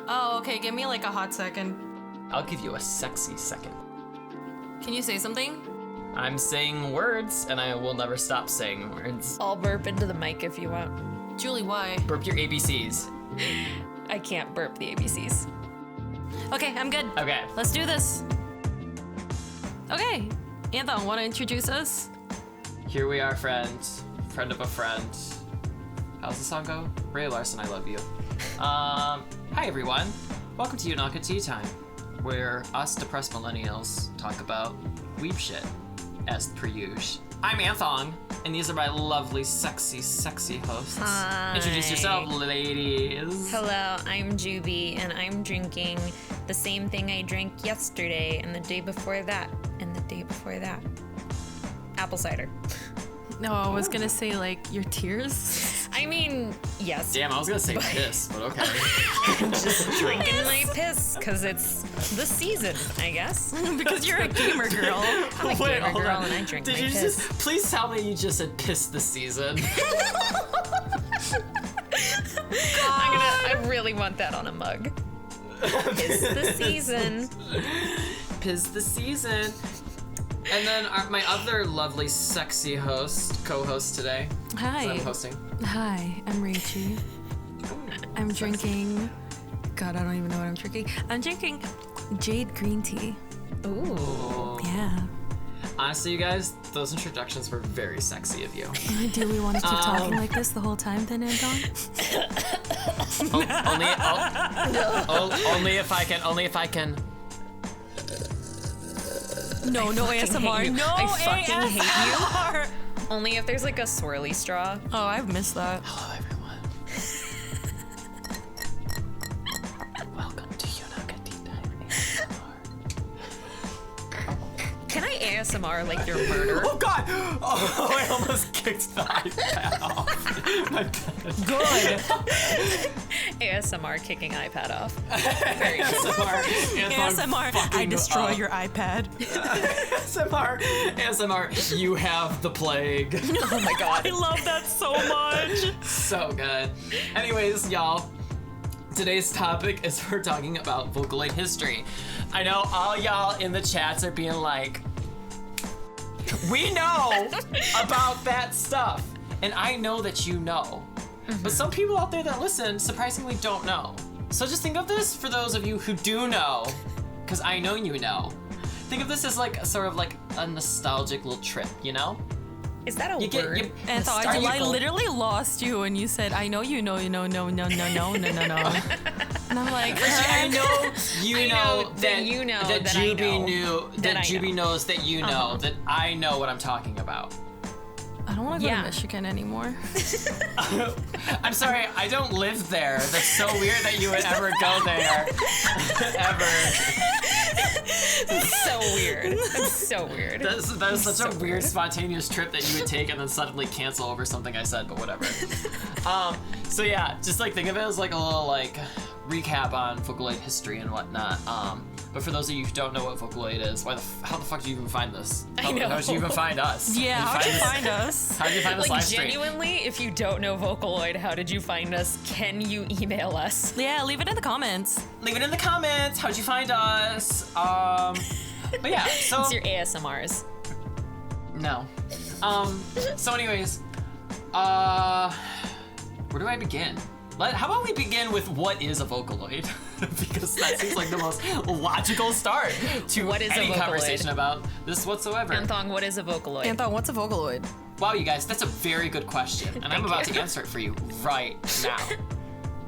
Oh, okay, give me like a hot second. I'll give you a sexy second. Can you say something? I'm saying words, and I will never stop saying words. I'll burp into the mic if you want. Julie, why? Burp your ABCs. I can't burp the ABCs. Okay, I'm good. Okay. Let's do this. Okay, Anthong, want to introduce us? Here we are, friends. Friend of a friend. How's the song go? Ray Larson, I love you. Hi everyone. Welcome to Yonaka Tea Time, where us depressed millennials talk about weeb shit, as per usual. I'm Anthong, and these are my lovely, sexy, sexy hosts. Hi. Introduce yourself, ladies. Hello, I'm Juby, and I'm drinking the same thing I drank yesterday, and the day before that, and the day before that. Apple cider. No, I was gonna say like your tears. I mean, yes. Damn, I was gonna say piss, but okay. I'm just drinking my piss, because it's the season, I guess. Because you're a gamer girl. I'm a gamer hold girl, on. and I drink Did my you piss. just please tell me you just said piss the season? I really want that on a mug. Piss the season. Piss the season. And then my other lovely, sexy co-host today. Hi. I'm hosting. Hi, I'm Rachie. I'm drinking. God, I don't even know what I'm drinking. I'm drinking jade green tea. Ooh. Yeah. Honestly, you guys, those introductions were very sexy of you. Do we want to keep talking like this the whole time then, Anthong? Only if I can. Only if I can. No ASMR. No I fucking hate ASMR. you. Only if there's like a swirly straw. Oh, I've missed that. Hello, everyone. Welcome to Yonaka Tea Time ASMR. Can I ASMR like your murder? Oh God! Oh, I almost kicked the iPad off. My bad. Good. ASMR kicking iPad off. Very ASMR. I destroy your iPad. ASMR. You have the plague. Oh my God. I love that so much. So good. Anyways, y'all. Today's topic is we're talking about Vocaloid history. I know all y'all in the chats are being like, we know about that stuff. And I know that you know. But some people out there that listen surprisingly don't know. So just think of this for those of you who do know, because I know you know. Think of this as like sort of like a nostalgic little trip, you know? Is that a word? Anthong, I literally lost you when you said, I know you know, no. And I'm like, Rachie, I know you know that you know that that Juby I know. knew that Juby knows that you know that I know what I'm talking about. I don't want to go to Michigan anymore. I'm sorry, I don't live there. That's so weird that you would ever go there. Ever. It's so weird. It's so weird. That is such a weird, spontaneous trip that you would take and then suddenly cancel over something I said, but whatever. So yeah, just like think of it as like a little like recap on Vocaloid history and whatnot. But for those of you who don't know what Vocaloid is, how the fuck did you even find this? I know. How did you even find us? Yeah, how'd you find us? How did you find this Like live stream? genuinely, if you don't know Vocaloid, how did you find us? Can you email us? Yeah, leave it in the comments. Leave it in the comments. How'd you find us? But yeah, so It's your ASMRs. no. So anyways, where do I begin? How about we begin with what is a Vocaloid? Because that seems like the most logical start to What is a any Vocaloid? conversation about this whatsoever. Anthong, what is a Vocaloid? Anthong, what's a Vocaloid? Wow, you guys, that's a very good question, and I'm about to answer it for you right now.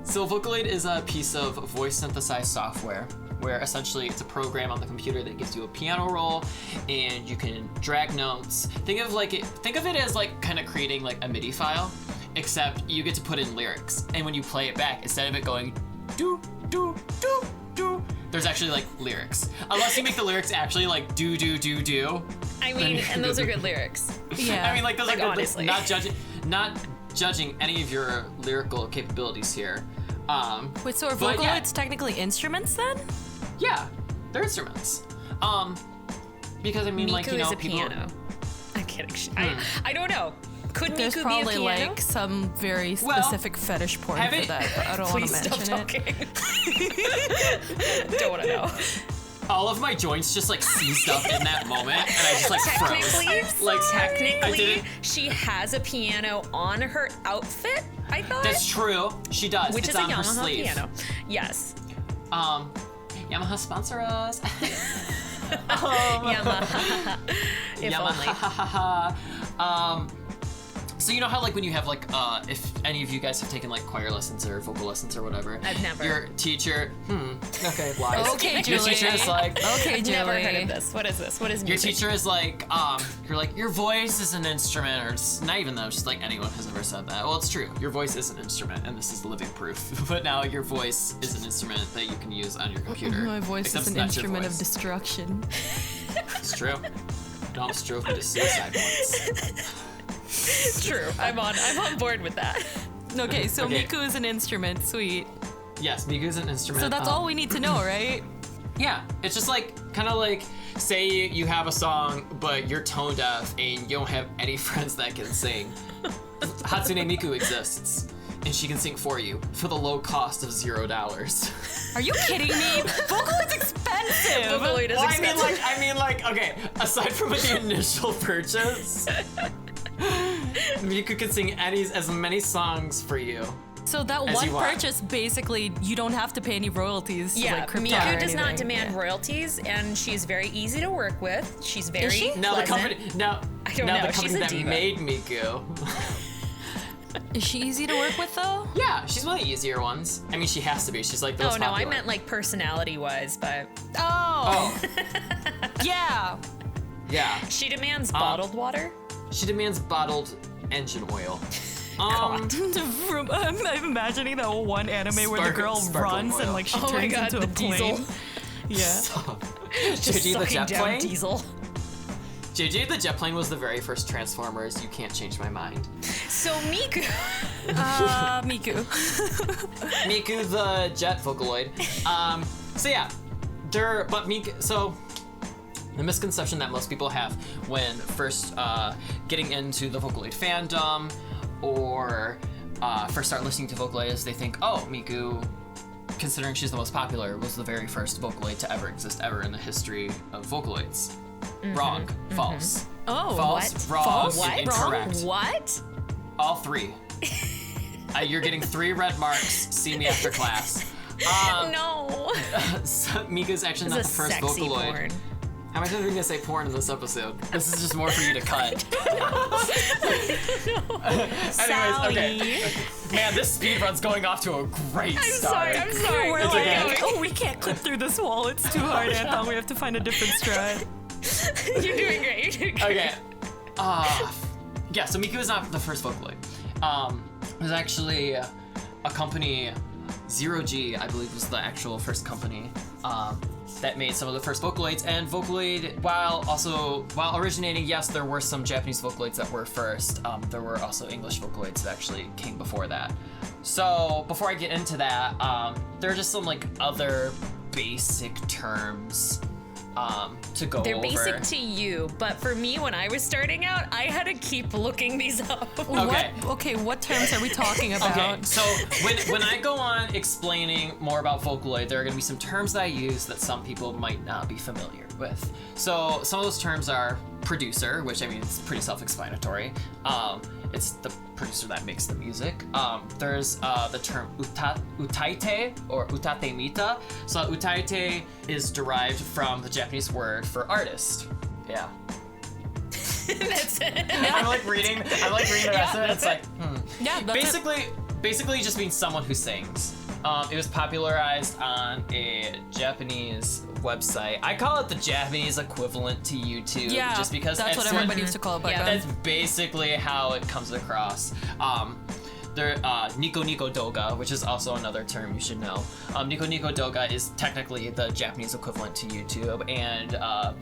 So Vocaloid is a piece of voice synthesized software where essentially it's a program on the computer that gives you a piano roll and you can drag notes. Think of it as like kind of creating like a MIDI file, except you get to put in lyrics. And when you play it back, instead of it going do do do do, there's actually like lyrics. Unless you make the lyrics actually like do do do do. I mean, and those are good lyrics. Yeah. I mean, like those Like, are good. honestly. Not judging any of your lyrical capabilities here. Wait, so are but Vocaloids yeah. technically instruments then? Yeah, they're instruments. Because I mean, Miku like you know, is a people. piano. I'm kidding. I don't know. Could There's Miku probably be a piano? like some very specific fetish porn for that, but I don't want to Please stop mention it. talking. Don't want to know. All of my joints just like seized up in that moment, and I just like froze. Technically, she has a piano on her outfit. I thought That's true. She does. which it's is a on her Yamaha sleeve. piano. Yes. Yamaha sponsor us. Yamaha. If only. So you know how like when you have like if any of you guys have taken like choir lessons or vocal lessons or whatever, I've never. Your teacher, okay, lies. Okay, Your Julie. teacher is like, Okay, I've Julie. never heard of this. What is this? What is your music? teacher is like, you're like, your voice is an instrument, or just not even though, just like anyone has ever said that. Well, it's true. Your voice is an instrument, and this is living proof. But now your voice is an instrument that you can use on your computer. My voice Except is an it's not your instrument of voice. destruction. It's true. No, I'm strove to suicide once. True. I'm on board with that. Okay, so Okay. Miku is an instrument. Sweet. Yes, Miku is an instrument. So that's all we need to know, right? Yeah, it's just like, kind of like, say you have a song, but you're tone deaf and you don't have any friends that can sing. Hatsune Miku exists, and she can sing for you for the low cost of $0. Are you kidding me? Vocaloid's expensive. Vocaloid is Well, expensive. I mean, like, okay, aside from the initial purchase, Miku can sing as many songs for you. So that As one you want. purchase, basically, you don't have to pay any royalties. Yeah, like Krypton Miku or does not anything. demand Yeah. royalties, and she's very easy to work with. She's very she? Now the pleasant. company, now I don't now know, the she's company a that diva. made Miku. Is she easy to work with though? Yeah, she's one of the easier ones. I mean, she has to be. She's like the most Oh no, I popular. meant like personality-wise, but Oh. Oh, Yeah. yeah. she demands bottled water. She demands bottled engine oil. I'm imagining that one anime where the girl Sparkle runs and oil. like she Oh my turns God, into a the plane. diesel. Yeah. Just JJ the sucking jet down plane. diesel. JJ the jet plane was the very first Transformers. You can't change my mind. So Miku. Miku. Miku the jet Vocaloid. So yeah, but Miku. So the misconception that most people have when first getting into the Vocaloid fandom or first start listening to Vocaloid is they think, oh, Miku, considering she's the most popular, was the very first Vocaloid to ever exist ever in the history of Vocaloids. Wrong. False. Oh, False. What? Wrong. False? and Incorrect. What? All three. You're getting 3 red marks. See me after class. No. So Miku's actually not It's the a first sexy Vocaloid. porn. How am I even gonna say porn in this episode? This is just more for you to cut. Anyways, okay. Man, this speedrun's going off to a great start. I'm sorry. We're It's like, okay. oh, we can't clip through this wall. It's too hard, Anthong. We have to find a different stride. You're doing great. You're doing great. Okay. Yeah, so Miku is not the first Vocaloid. There's actually a company, ZeroG, I believe was the actual first company, that made some of the first Vocaloids. And Vocaloid, while originating, yes, there were some Japanese Vocaloids that were first. There were also English Vocaloids that actually came before that. So before I get into that, there are just some like other basic terms to go They're over. basic to you, but for me, when I was starting out, I had to keep looking these up. Okay. What terms are we talking about? Okay, so when I go on explaining more about Vocaloid, there are going to be some terms that I use that some people might not be familiar with. So some of those terms are producer, which I mean, it's pretty self-explanatory. It's the producer that makes the music. There's the term utaite or utate mita. So utaite is derived from the Japanese word for artist. Yeah. That's it. I'm like reading the rest of it. It's like, Yeah, that's it. Basically just means someone who sings. It was popularized on a Japanese website. I call it the Japanese equivalent to YouTube, Yeah, just because that's what everybody used to call it back Yeah, then. that's basically how it comes across. There, Nico Nico Doga, which is also another term you should know. Nico Nico Doga is technically the Japanese equivalent to YouTube, and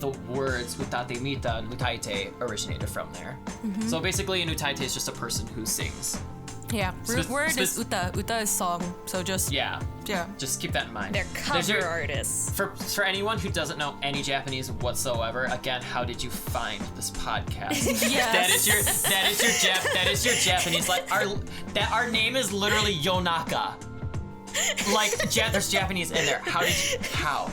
the words utate mita and utaite originated from there. So basically, an utaite is just a person who sings. Yeah, root word is spec- uta. Uta is song. So just Yeah, yeah. just keep that in mind. They're There's cover your- artists. For anyone who doesn't know any Japanese whatsoever, again, how did you find this podcast? Yes. That is your Japanese. Like our name is literally Yonaka. Like, there's Japanese in there. How?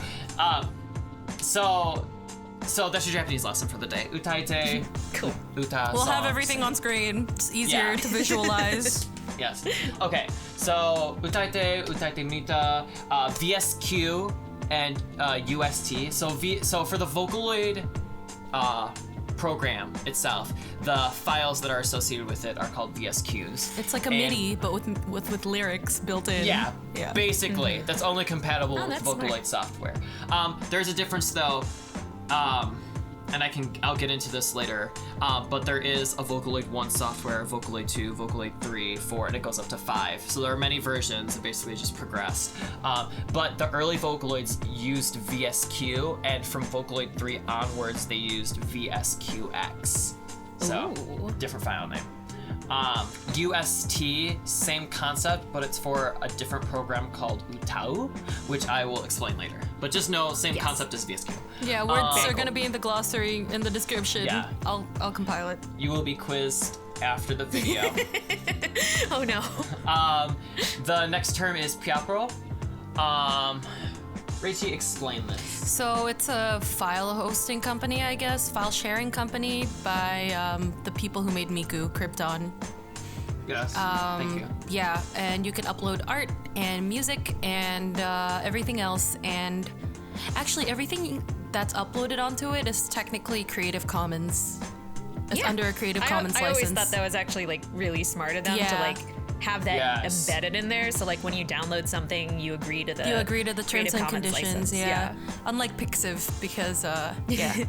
So that's your Japanese lesson for the day. Utaite. Cool. Uta. We'll have songs. everything on screen. It's easier to visualize. Yes. Okay. So utaite mita, VSQ, and UST. So for the Vocaloid program itself, the files that are associated with it are called VSQs. It's like a MIDI, but with lyrics built in. Yeah. Basically, that's only compatible with Vocaloid software. There's a difference though. And I'll get into this later, but there is a Vocaloid 1 software, Vocaloid 2, Vocaloid 3, 4, and it goes up to 5. So there are many versions that basically just progressed. But the early Vocaloids used VSQ, and from Vocaloid 3 onwards, they used VSQX. So, different file name. UST, same concept, but it's for a different program called Utau, which I will explain later. But just know, same concept as VSQ. Yeah, words are gonna be in the glossary in the description. Yeah. I'll compile it. You will be quizzed after the video. Oh no. The next term is Piapro. Rachie, explain this. So it's a file hosting company, I guess, file sharing company by the people who made Miku, Krypton. Yes, thank you. Yeah, and you can upload art and music and everything else. And actually, everything that's uploaded onto it is technically Creative Commons. It's under a Creative Commons license. I always thought that was actually like really smart of them to like have that embedded in there. So like when you download something, you agree to the terms and conditions. Yeah. Unlike Pixiv, because yeah.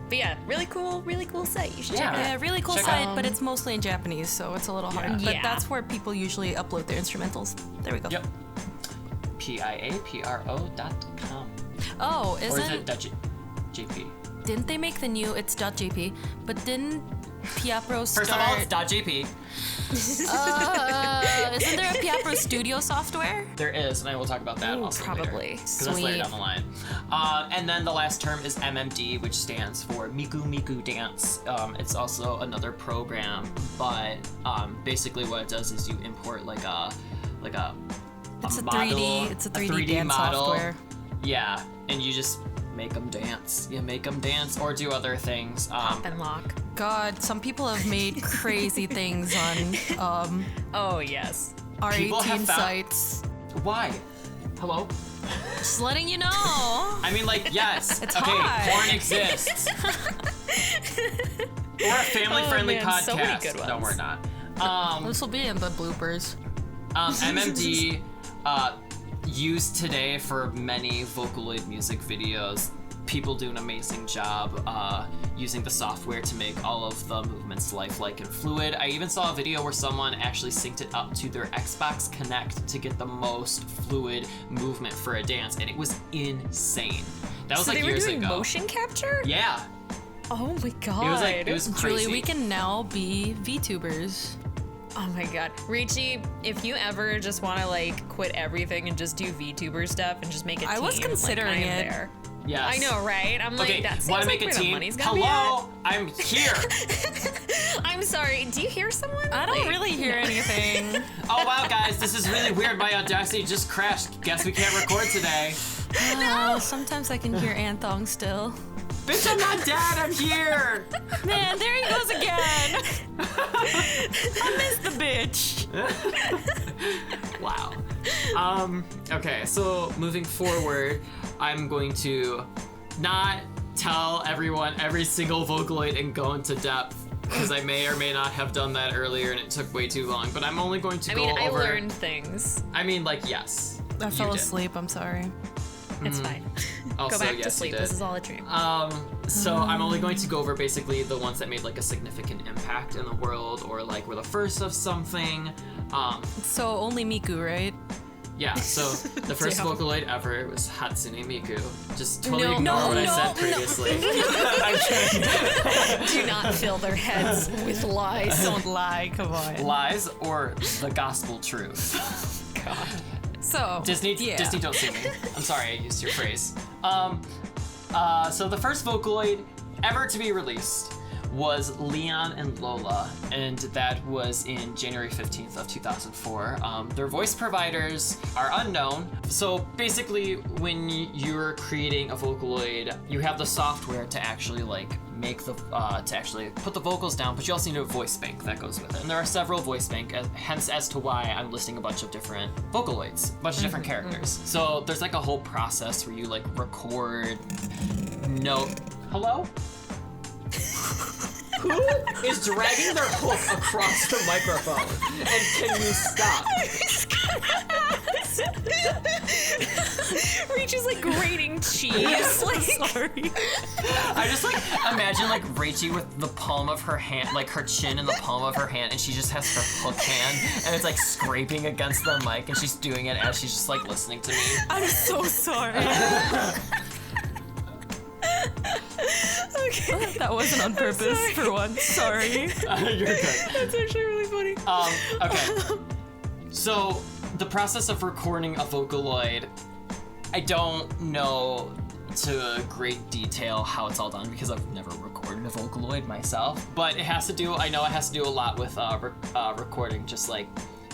But yeah, really cool site. You should check it out. Yeah, really cool site, but it's mostly in Japanese, so it's a little hard. But that's where people usually upload their instrumentals. There we go. Yep. piapro.com. Oh, Or is it .jp? Didn't they make the new? It's .jp, but didn't Piapro start? First of all, it's .jp. Isn't there a Piapro Studio software? There is, and I will talk about that also probably. later. Because that's later down the line. And then the last term is MMD, which stands for Miku Miku Dance. It's also another program, but basically what it does is you import like a model, it's a 3D dance model. software. Yeah, and you just make them dance. You make them dance or do other things. Pop and lock. God, some people have made crazy things on oh yes, R18 sites. Why? Hello? Just letting you know. I mean, like, yes. It's okay, hot. porn exists. We're a family-friendly podcast. So many good ones. No, we're not. This will be in the bloopers. MMD used today for many Vocaloid music videos. People do an amazing job using the software to make all of the movements lifelike and fluid. I even saw a video where someone actually synced it up to their Xbox Connect to get the most fluid movement for a dance, and it was insane. That was so like they were years doing ago. motion capture? Yeah. Oh my god. It was crazy. Julie, we can now be VTubers. Oh my god. Rachie, if you ever just want to like quit everything and just do VTuber stuff and just make a team, I was considering like, I am it. There. Yes. I know, right? I'm Okay, like, that seems want to like make a where the team? money's gonna Hello, I'm here. I'm sorry. Do you hear someone? I don't really hear anything. Oh wow, guys, this is really weird. My Audacity just crashed. Guess we can't record today. No. Sometimes I can hear Anthong still. Bitch, I'm not dead. I'm here. Man, there he goes again. I miss the bitch. Wow. Okay, so moving forward, I'm going to not tell everyone every single Vocaloid and go into depth, because I may or may not have done that earlier and it took way too long, but I'm only going to go over... I learned things. I mean, like, yes. I fell asleep, I'm sorry. It's fine. Also, Go back yes, to sleep. you did. This is all a dream. So I'm only going to go over basically the ones that made like a significant impact in the world, or like were the first of something. So only Miku, right? Yeah, so the first Vocaloid ever was Hatsune Miku. Just totally No, ignore no, what I no, said previously. I'm kidding. Do not fill their heads with lies. Don't lie, come on. Lies or the gospel truth. God. So Disney, yeah. Disney, don't sue me. I'm sorry, I used your phrase. So the first Vocaloid ever to be released was Leon and Lola, and that was in January 15th of 2004. Their voice providers are unknown. So basically, when you're creating a Vocaloid, you have the software to actually make the to actually put the vocals down, but you also need a voice bank that goes with it. And there are several voice bank, hence as to why I'm listing a bunch of different Vocaloids, a bunch of different characters. So there's like a whole process where you like record note. Hello? Who is dragging their hook across the microphone? And can you stop? Rachie's like grating cheese. Like, sorry. I just like imagine like Rachie with the palm of her hand, like her chin in the palm of her hand, and she just has her hook hand, and it's like scraping against the mic, and she's doing it as she's just like listening to me. I'm so sorry. Okay. That wasn't on purpose for once. Sorry. You're good. That's actually really funny. Okay. So the process of recording a Vocaloid, I don't know to great detail how it's all done because I've never recorded a Vocaloid myself. But it has to do. I know it has to do a lot with recording, just like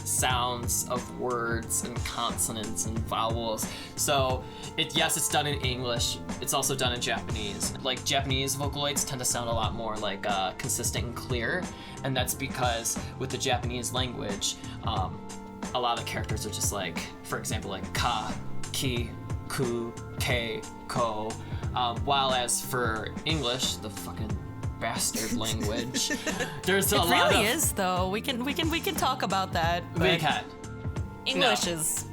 sounds of words and consonants and vowels. So yes, it's done in English. It's also done in Japanese. Like Japanese Vocaloids tend to sound a lot more like consistent and clear, and that's because with the Japanese language, a lot of the characters are just like, for example, like ka, ki, ku, ke, ko. While as for English, the fucking bastard language, there's a lot of. It really is though. We can talk about that. We can. English is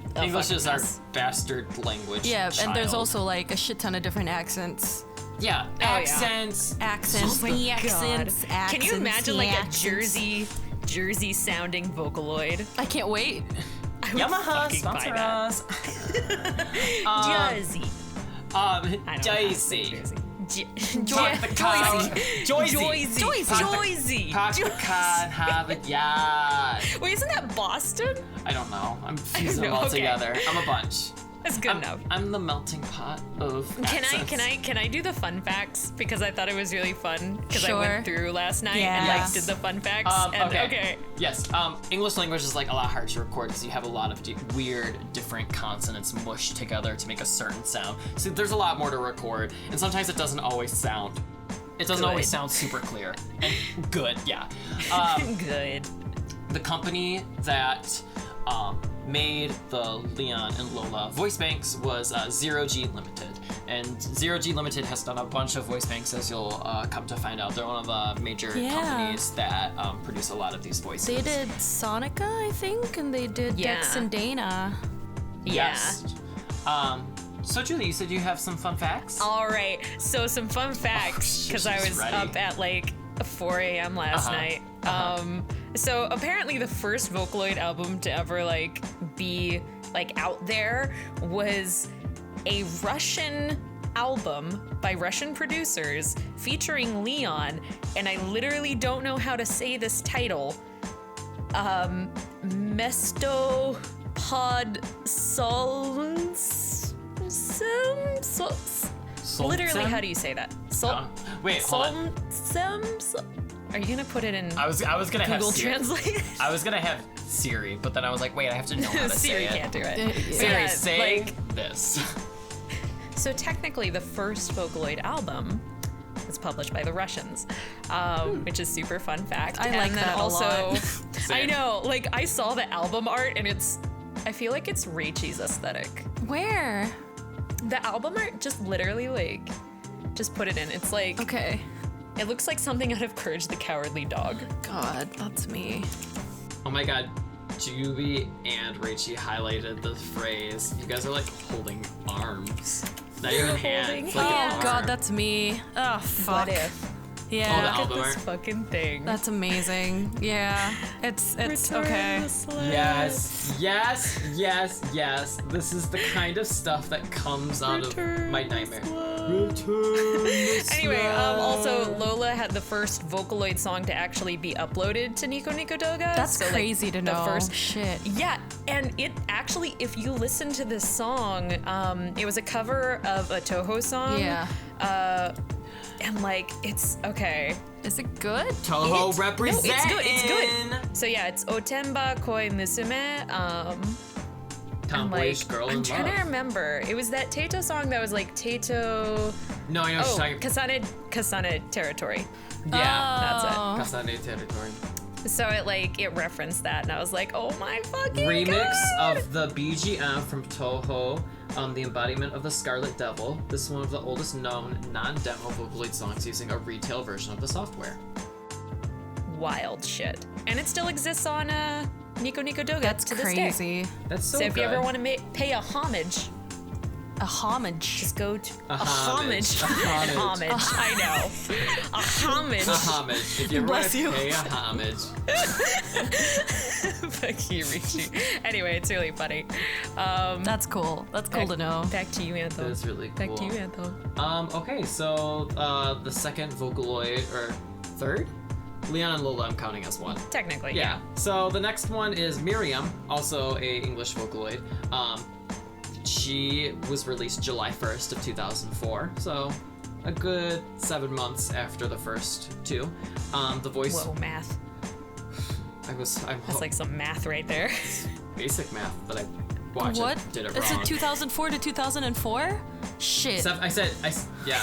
our bastard language. Yeah, child. and there's also like a shit ton of different accents. Yeah, accents. Accents. Oh my accents. God. Accents. Can you imagine like accents. a Jersey sounding Vocaloid? I can't wait. I would Yamaha fucking buy sponsor that. us. Jersey. Daisy. Park the car. Joyzy. Park the car and have it, yeah. Wait, isn't that Boston? I don't know. I'm fusing them know, all okay. together. I'm a bunch. That's good enough. I'm the melting pot of accents. Can I do the fun facts because I thought it was really fun because I Sure. went through last night and Yes. like did the fun facts Okay. Yes. English language is like a lot harder to record because you have a lot of weird, different consonants mushed together to make a certain sound. So there's a lot more to record, and sometimes it doesn't always sound. It doesn't always sound super clear and good. Yeah. Good. The company that made the Leon and Lola voice banks was ZeroG Limited. And ZeroG Limited has done a bunch of voice banks, as you'll come to find out. They're one of the major companies that produce a lot of these voices. They did Sonica, I think, and they did Dex and Dana. Yes. So Julie, you said you have some fun facts? All right. So some fun facts because I was ready. up at like 4 a.m. last night. So apparently the first Vocaloid album to ever like be like out there was a Russian album by Russian producers featuring Leon, and I literally don't know how to say this title. Mesto Pod Literally, how do you say that? Wait, hold on. Are you gonna put it in I was gonna have Google Siri. Translate? I was gonna have Siri, but then I was like, wait, I have to know how to say Siri it. can't do it. Siri, Yeah, say like- this. So technically, the first Vocaloid album was published by the Russians, which is super fun fact. I like and then that a also, lot. I Same. know, like I saw the album art, and I feel like it's Rachie's aesthetic. Where? The album art just literally like, just put it in. It's like, Okay. it looks like something out of Courage the Cowardly Dog. God, that's me. Oh my god, Juby and Rachie highlighted the phrase. You guys are like holding arms. Not even hands. Like Oh an arm. God, that's me. Oh fuck. What if? Yeah. Oh, the Look at album this art. fucking thing. That's amazing. Yeah. It's Return okay. the sled. Yes. This is the kind of stuff that comes out of Return my the nightmare. sled. Return the Anyway, sled. also Lola had the first Vocaloid song to actually be uploaded to Nico Nico Doga. That's So, like, crazy to know. The first, Shit. yeah, and it actually, if you listen to this song, it was a cover of a Toho song. Yeah. And like, it's okay. Is it good? Toho representing. No, it's good. So yeah, it's Otenba Koi Musume. Tomboyish girl in I'm love. trying to remember. It was that Taito song that was like Taito. No, I know what you're talking. Kasane Territory. Yeah, That's Kasane Territory. it. So it referenced that, and I was like, oh my fucking Remix god! of the BGM from Toho, the embodiment of the Scarlet Devil. This is one of the oldest known non-demo Vocaloid songs using a retail version of the software. Wild shit. And it still exists on Nico Nico Doga That's to this crazy. day. That's so So good. if you ever want to pay a homage, A homage. just go to A homage. A homage. homage. I know. A homage. A homage. If you ever want Bless to you. pay a homage. Fuck you, Rachie. Anyway, it's really funny. That's cool. That's cool to know. Back to you, Anthong. That's really cool. Back to you, Anthong. Okay, so the second Vocaloid, or third? Leon and Lola I'm counting as one. Technically, Yeah. So the next one is Miriam, also a English Vocaloid. She was released July 1st of 2004, so a good 7 months after the first two. The voice. Whoa, math. That's like some math right there. basic math that I watched. What? Did it Is wrong. it 2004 to 2004? Shit. Yeah.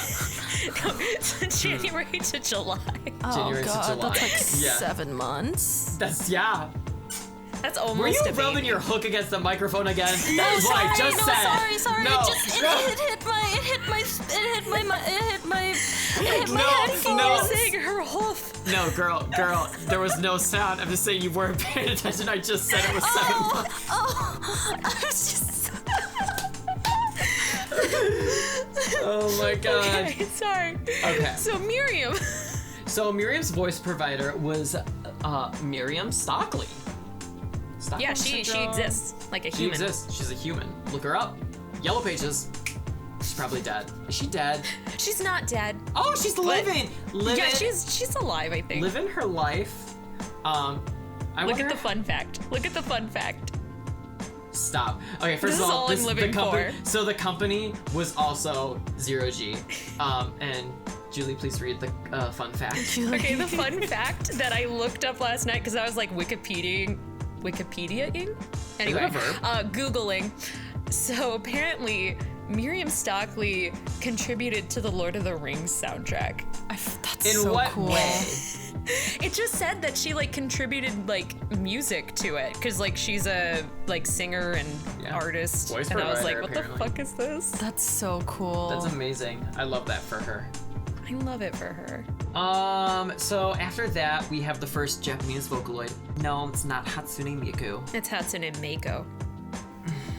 January to July. Oh January to god, July. that's like Yeah. 7 months. That's almost Were you a rubbing baby. your hook against the microphone again? No, That is what I sorry, just no, said. sorry. No. It hit my headphones. No. Saying her hoof. No, girl, there was no sound. I'm just saying you weren't paying attention. I just said it was 7 months. I was just. Oh my god. Okay, sorry. Okay. So Miriam's voice provider was Miriam Stockley. Yeah, she exists like a She human. exists. She's a human. Look her up. Yellow Pages. She's probably dead. Is she dead? She's not dead. Oh, she's living. Yeah, she's alive, I think. Living her life. Look at the fun fact. Stop. Okay, first This of is all, all I'm living for. So the company was also ZeroG. And Julie, please read the fun fact. Okay, the fun fact that I looked up last night because I was like Wikipediaing. Anyway, Is that a verb? Googling. So apparently, Miriam Stockley contributed to the Lord of the Rings soundtrack. That's In so what cool. way? It just said that she like contributed like music to it because like she's a like singer and artist, Voice and I was provider, like, what apparently. the fuck is this? That's so cool. That's amazing. I love that for her. I love it for her. So after that, we have the first Japanese Vocaloid. No, it's not Hatsune Miku. It's Hatsune Mako.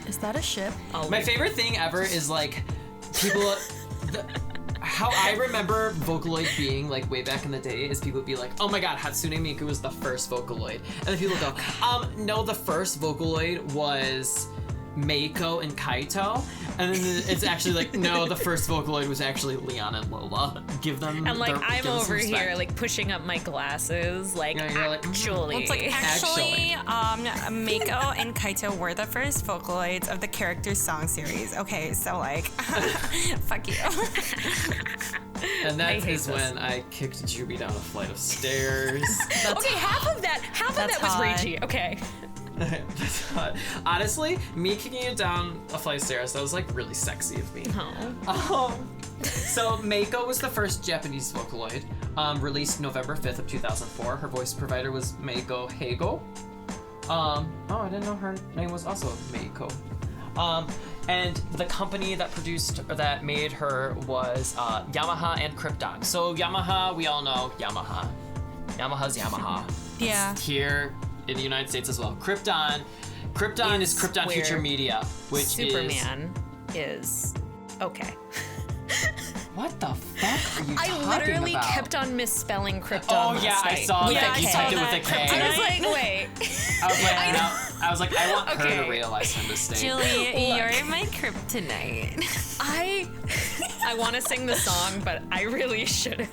Is that a ship? My favorite thing ever is like people. How I remember Vocaloid being like way back in the day is people would be like, oh my god, Hatsune Miku was the first Vocaloid. And then people go, no, the first Vocaloid was Mako and Kaito. And then it's actually like, no, the first Vocaloid was actually Leon and Lola. Give them And like I'm give them some over respect. here like pushing up my glasses, like Yeah, you're like, actually. It's like actually, Mako and Kaito were the first Vocaloids of the character song series. Okay, so like, fuck you. And I that hate is this. when I kicked Juby down a flight of stairs. Okay, half of that That's was hot. Rachie. Okay. Honestly, me kicking you down a flight of stairs, that was like really sexy of me. So Mako was the first Japanese Vocaloid, released November 5th of 2004. Her voice provider was Mako Heigo. I didn't know her name was also Mako. And the company that produced or that made her was Yamaha and Krypton. So Yamaha, we all know Yamaha. Yamaha's Yamaha. Yeah. Here in the United States as well. Krypton is Krypton where Future Media, which Superman is okay. What the fuck are you I talking literally about? kept on misspelling Krypton. Oh yeah, last I night. saw With that. a You K. typed it with a K. I was like, wait. I was like, I want her Okay. to realize her mistake. Julie, you're my kryptonite. I want to sing the song, but I really shouldn't.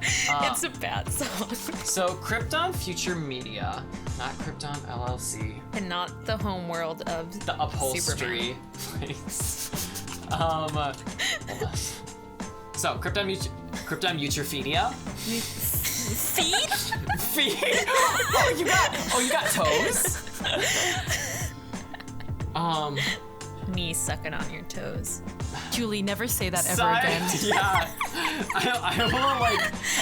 It's a bad song. So Krypton Future Media, not Krypton LLC. And not the home world of The upholstery Superman. place. Hold on. So Krypton Eutrophinia. Feet? Feet? Oh, you got toes? Me sucking on your toes. Julie, never say that ever again. Yeah.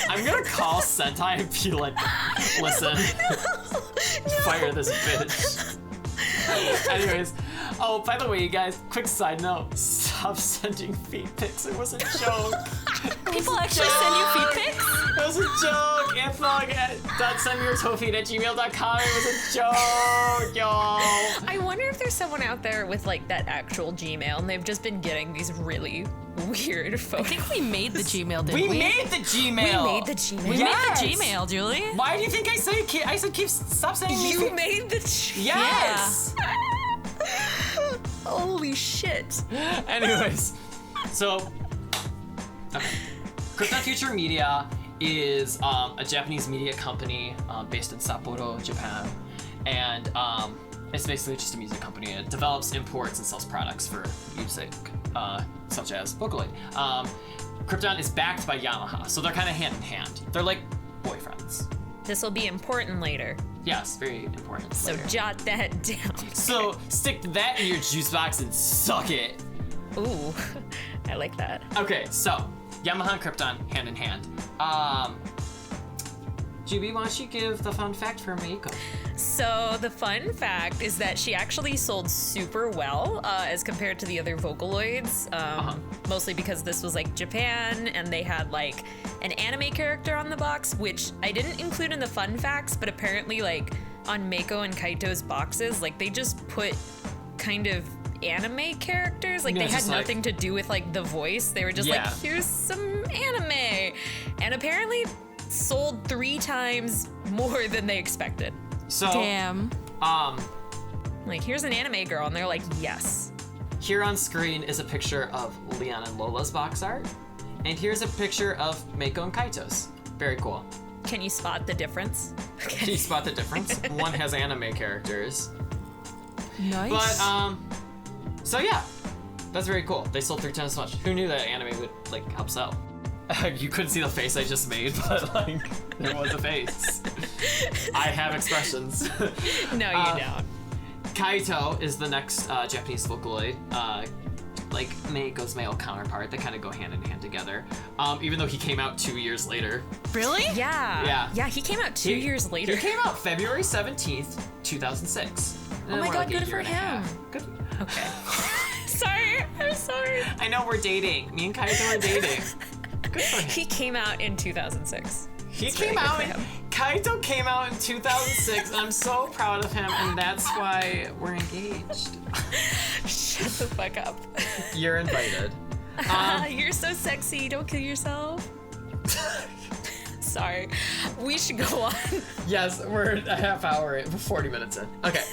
I'm gonna call Sentai and be like, listen, fire this bitch. Anyways, oh, by the way, you guys, quick side note, stop sending feet pics. It was a joke. People actually send you feet pics? It was a joke. Anthong.sendyourtoefeet@gmail.com. It was a joke, y'all. I wonder if there's someone out there with like that actual Gmail and they've just been getting these really weird photos. I think we made the Gmail, didn't we? We made the Gmail. We made the Gmail. We made the Gmail, Julie. Why do you think I said stop sending me You feet? made the Gmail. Yes. Holy shit. Anyways, so okay. Krypton Future Media is a Japanese media company based in Sapporo, Japan, and it's basically just a music company. It develops, imports, and sells products for music, such as Vocaloid. Krypton is backed by Yamaha, so they're kind of hand in hand. They're like boyfriends. This will be important later. Yes, very important. So later. jot that down. So stick that in your juice box and suck it. Ooh, I like that. Okay, so Yamaha and Krypton hand in hand. Juby, why don't you give the fun fact for Mako? So the fun fact is that she actually sold super well as compared to the other Vocaloids, mostly because this was like Japan and they had like an anime character on the box, which I didn't include in the fun facts, but apparently like on Mako and Kaito's boxes, like they just put kind of anime characters, like they had nothing to do with like the voice. They were just like, here's some anime, and apparently sold 3 times more than they expected. So damn. Like, here's an anime girl, and they're like, yes. Here on screen is a picture of Leon and Lola's box art, and here's a picture of Mako and Kaito's. Very cool. Can you spot the difference? Can you spot the difference? One has anime characters. Nice. But so yeah, that's very cool. They sold 3 times as much. Who knew that anime would like help sell? You couldn't see the face I just made, but like there was a face. I have expressions. No, you don't. Kaito is the next Japanese Vocaloid, like Mako's male counterpart. They kind of go hand in hand together. Even though he came out 2 years later. Really? Yeah. Yeah, he came out 2 years later. He came out February 17th, 2006. Oh my god, good for him. Good. Okay. Sorry, I'm sorry. I know we're dating. Me and Kaito are dating. Good for him. He came out in 2006. Kaito came out in 2006, and I'm so proud of him, and that's why we're engaged. Shut the fuck up. You're invited. You're so sexy, don't kill yourself. Sorry, we should go on. Yes, we're a half hour, 40 minutes in. Okay.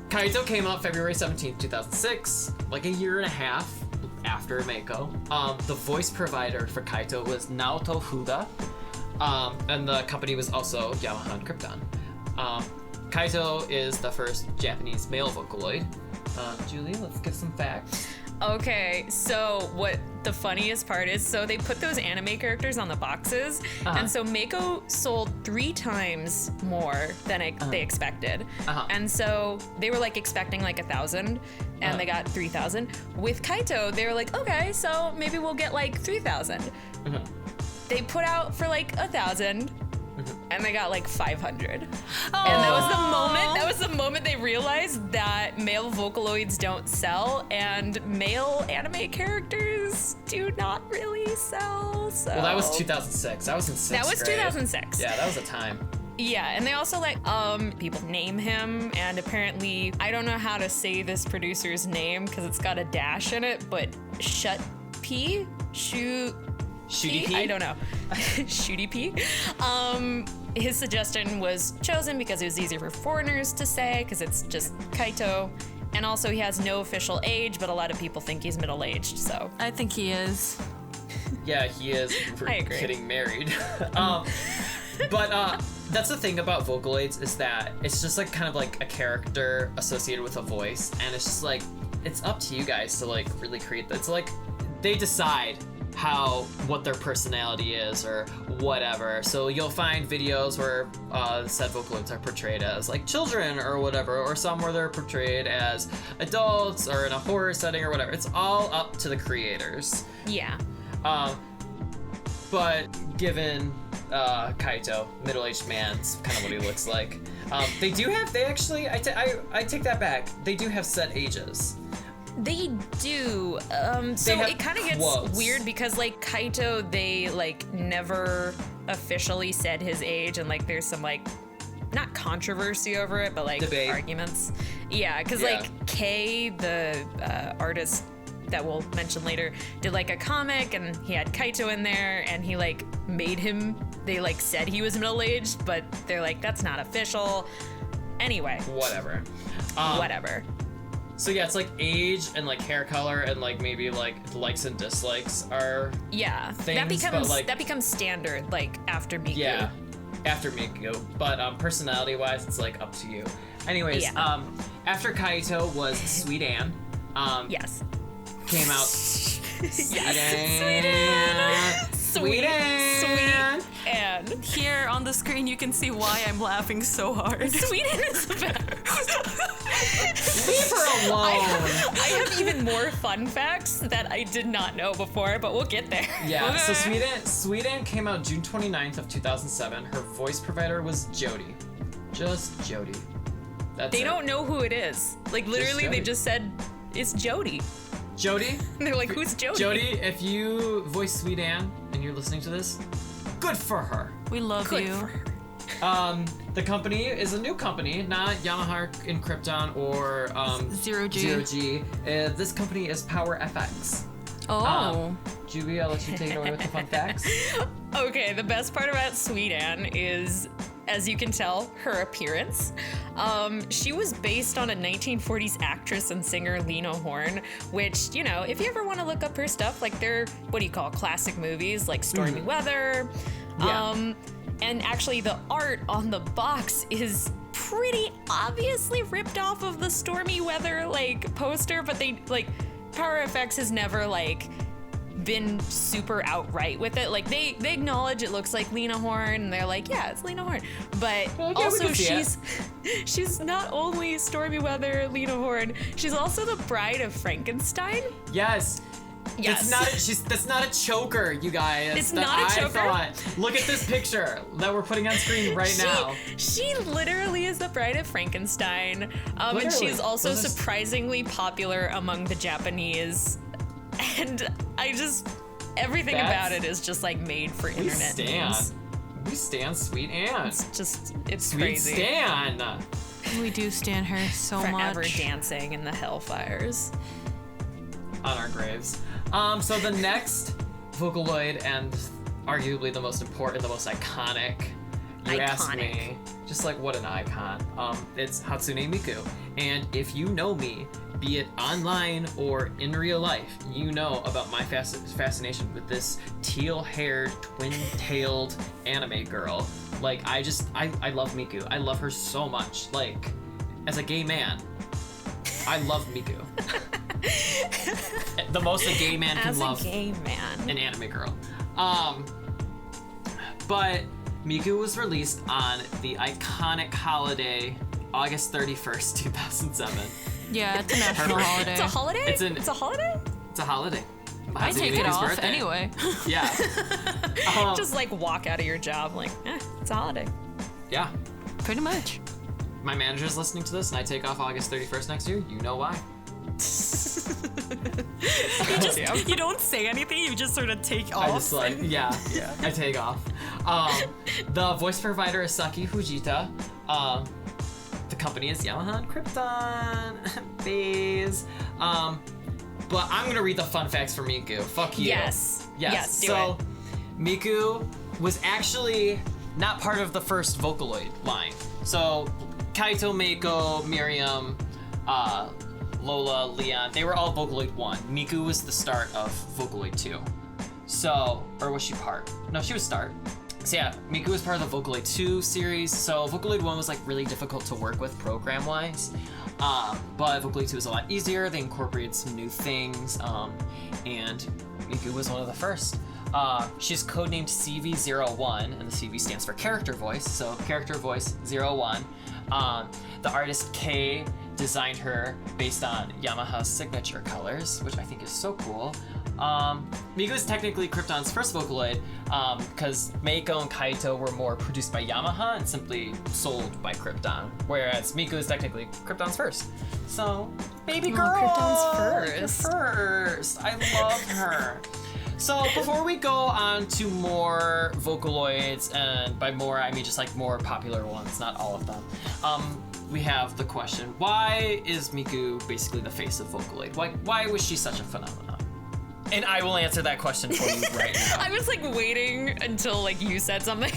Kaito came out February 17th, 2006, like a year and a half after Mako. The voice provider for Kaito was Naoto Fuda, and the company was also Yamaha and Krypton. Kaito is the first Japanese male Vocaloid. Julie, let's get some facts. Okay, so what the funniest part is, so they put those anime characters on the boxes, and so Mako sold 3 times more than they expected. And so they were like expecting like 1,000, and they got 3,000. With Kaito, they were like, okay, so maybe we'll get like 3,000. They put out for like 1,000. And they got like 500. And that was the moment they realized that male Vocaloids don't sell and male anime characters do not really sell. So. Well, that was 2006. I was in 6th grade. That was 2006. Yeah, that was a time. Yeah, and they also like people name him, and apparently I don't know how to say this producer's name because it's got a dash in it, but Shooty P? I don't know. Shooty P. His suggestion was chosen because it was easier for foreigners to say, because it's just Kaito. And also he has no official age, but a lot of people think he's middle-aged, so. I think he is. Yeah, he is. I agree. Getting married. But that's the thing about Vocaloids is that it's just like kind of like a character associated with a voice, and it's just like, it's up to you guys to like really create that. It's like, they decide what their personality is or whatever. So you'll find videos where said Vocaloids are portrayed as like children or whatever, or some where they're portrayed as adults or in a horror setting or whatever. It's all up to the creators. Yeah. But given Kaito, middle-aged man's kind of what he looks like. I take that back. They do have set ages. They do. So it kind of gets weird because like Kaito, they like never officially said his age, and like there's some like not controversy over it, but like debate. Arguments. Yeah, because like Kei, the artist that we'll mention later, did like a comic and he had Kaito in there, and he like made him. They like said he was middle-aged, but they're like that's not official. Anyway. Whatever. So yeah, it's like age and like hair color and like maybe like likes and dislikes are things, that becomes standard like after Miku. Yeah, after Miku. But personality-wise, it's like up to you. Anyways, after Kaito was Sweet Anne. Yes. Came out. Sweet Anne. Sweet Anne. Here on the screen, you can see why I'm laughing so hard. Sweet Anne is the best. Leave her alone. I have even more fun facts that I did not know before, but we'll get there. Yeah, so Sweet Anne came out June 29th of 2007. Her voice provider was Jody. Just Jody. They don't know who it is. Like, literally, they just said, it's Jody. Jody? And they're like, who's Jody? Jody, if you voice Sweet Anne and you're listening to this, good for her. We love you. For her. The company is a new company, not Yamaha and Krypton or ZeroG. This company is Power FX. Oh. Juby, I'll let you take it away with the fun facts. Okay, the best part about Sweet Anne is, as you can tell, her appearance. She was based on a 1940s actress and singer, Lena Horne, which, you know, if you ever want to look up her stuff, like they're, classic movies, like Stormy Weather. Yeah. And actually the art on the box is pretty obviously ripped off of the Stormy Weather, poster, but they, Power FX has never, been super outright with it. Like they acknowledge it looks like Lena Horne, and they're like, yeah, it's Lena Horne. But also she's not only Stormy Weather, Lena Horne, she's also the bride of Frankenstein. Yes. Yes. That's not a choker, you guys. It's not a choker. Look at this picture that we're putting on screen now. She literally is the bride of Frankenstein. And she's also surprisingly popular among the Japanese. And everything about it is just made for internet memes. We stan Sweet Anne. It's crazy. Sweet Stan. We do stan her so much. Forever dancing in the hellfires. On our graves. So the next Vocaloid, and arguably the most important, the most iconic, ask me, just what an icon, it's Hatsune Miku. And if you know me, be it online or in real life, you know about my fascination with this teal-haired, twin-tailed anime girl. I love Miku. I love her so much. As a gay man, I love Miku. The most a gay man can love. As a gay man. An anime girl. But Miku was released on the iconic holiday, August 31st, 2007. Yeah, it's a national holiday. It's a holiday? It's a holiday? It's a holiday. I take it off birthday. anyway. Yeah. Just walk out of your job it's a holiday. Yeah. Pretty much. My manager's listening to this and I take off August 31st next year. You know why. You don't say anything, you just sort of take off. I just I take off. The voice provider is Saki Fujita. The company is Yamaha and Krypton. Baze. But I'm gonna read the fun facts for Miku. Fuck you. Yes, do so, it. Miku was actually not part of the first Vocaloid line. So, Kaito, Mako, Miriam, Lola, Leon, they were all Vocaloid 1. Miku was the start of Vocaloid 2. So, or was she part? No, she was start. So yeah, Miku was part of the Vocaloid 2 series. So Vocaloid 1 was really difficult to work with program-wise. But Vocaloid 2 is a lot easier. They incorporated some new things. And Miku was one of the first. She's codenamed CV01, and the CV stands for character voice, so character voice 01. The artist K designed her based on Yamaha's signature colors, which I think is so cool. Miku is technically Krypton's first Vocaloid, because Mako and Kaito were more produced by Yamaha and simply sold by Krypton, whereas Miku is technically Krypton's first. So, baby girl! Krypton's first. First! I love her. So before we go on to more Vocaloids, and by more I mean just like more popular ones, not all of them, we have the question, why is Miku basically the face of Vocaloid? Why was she such a phenomenon? And I will answer that question for you right now. I was like waiting until like you said something.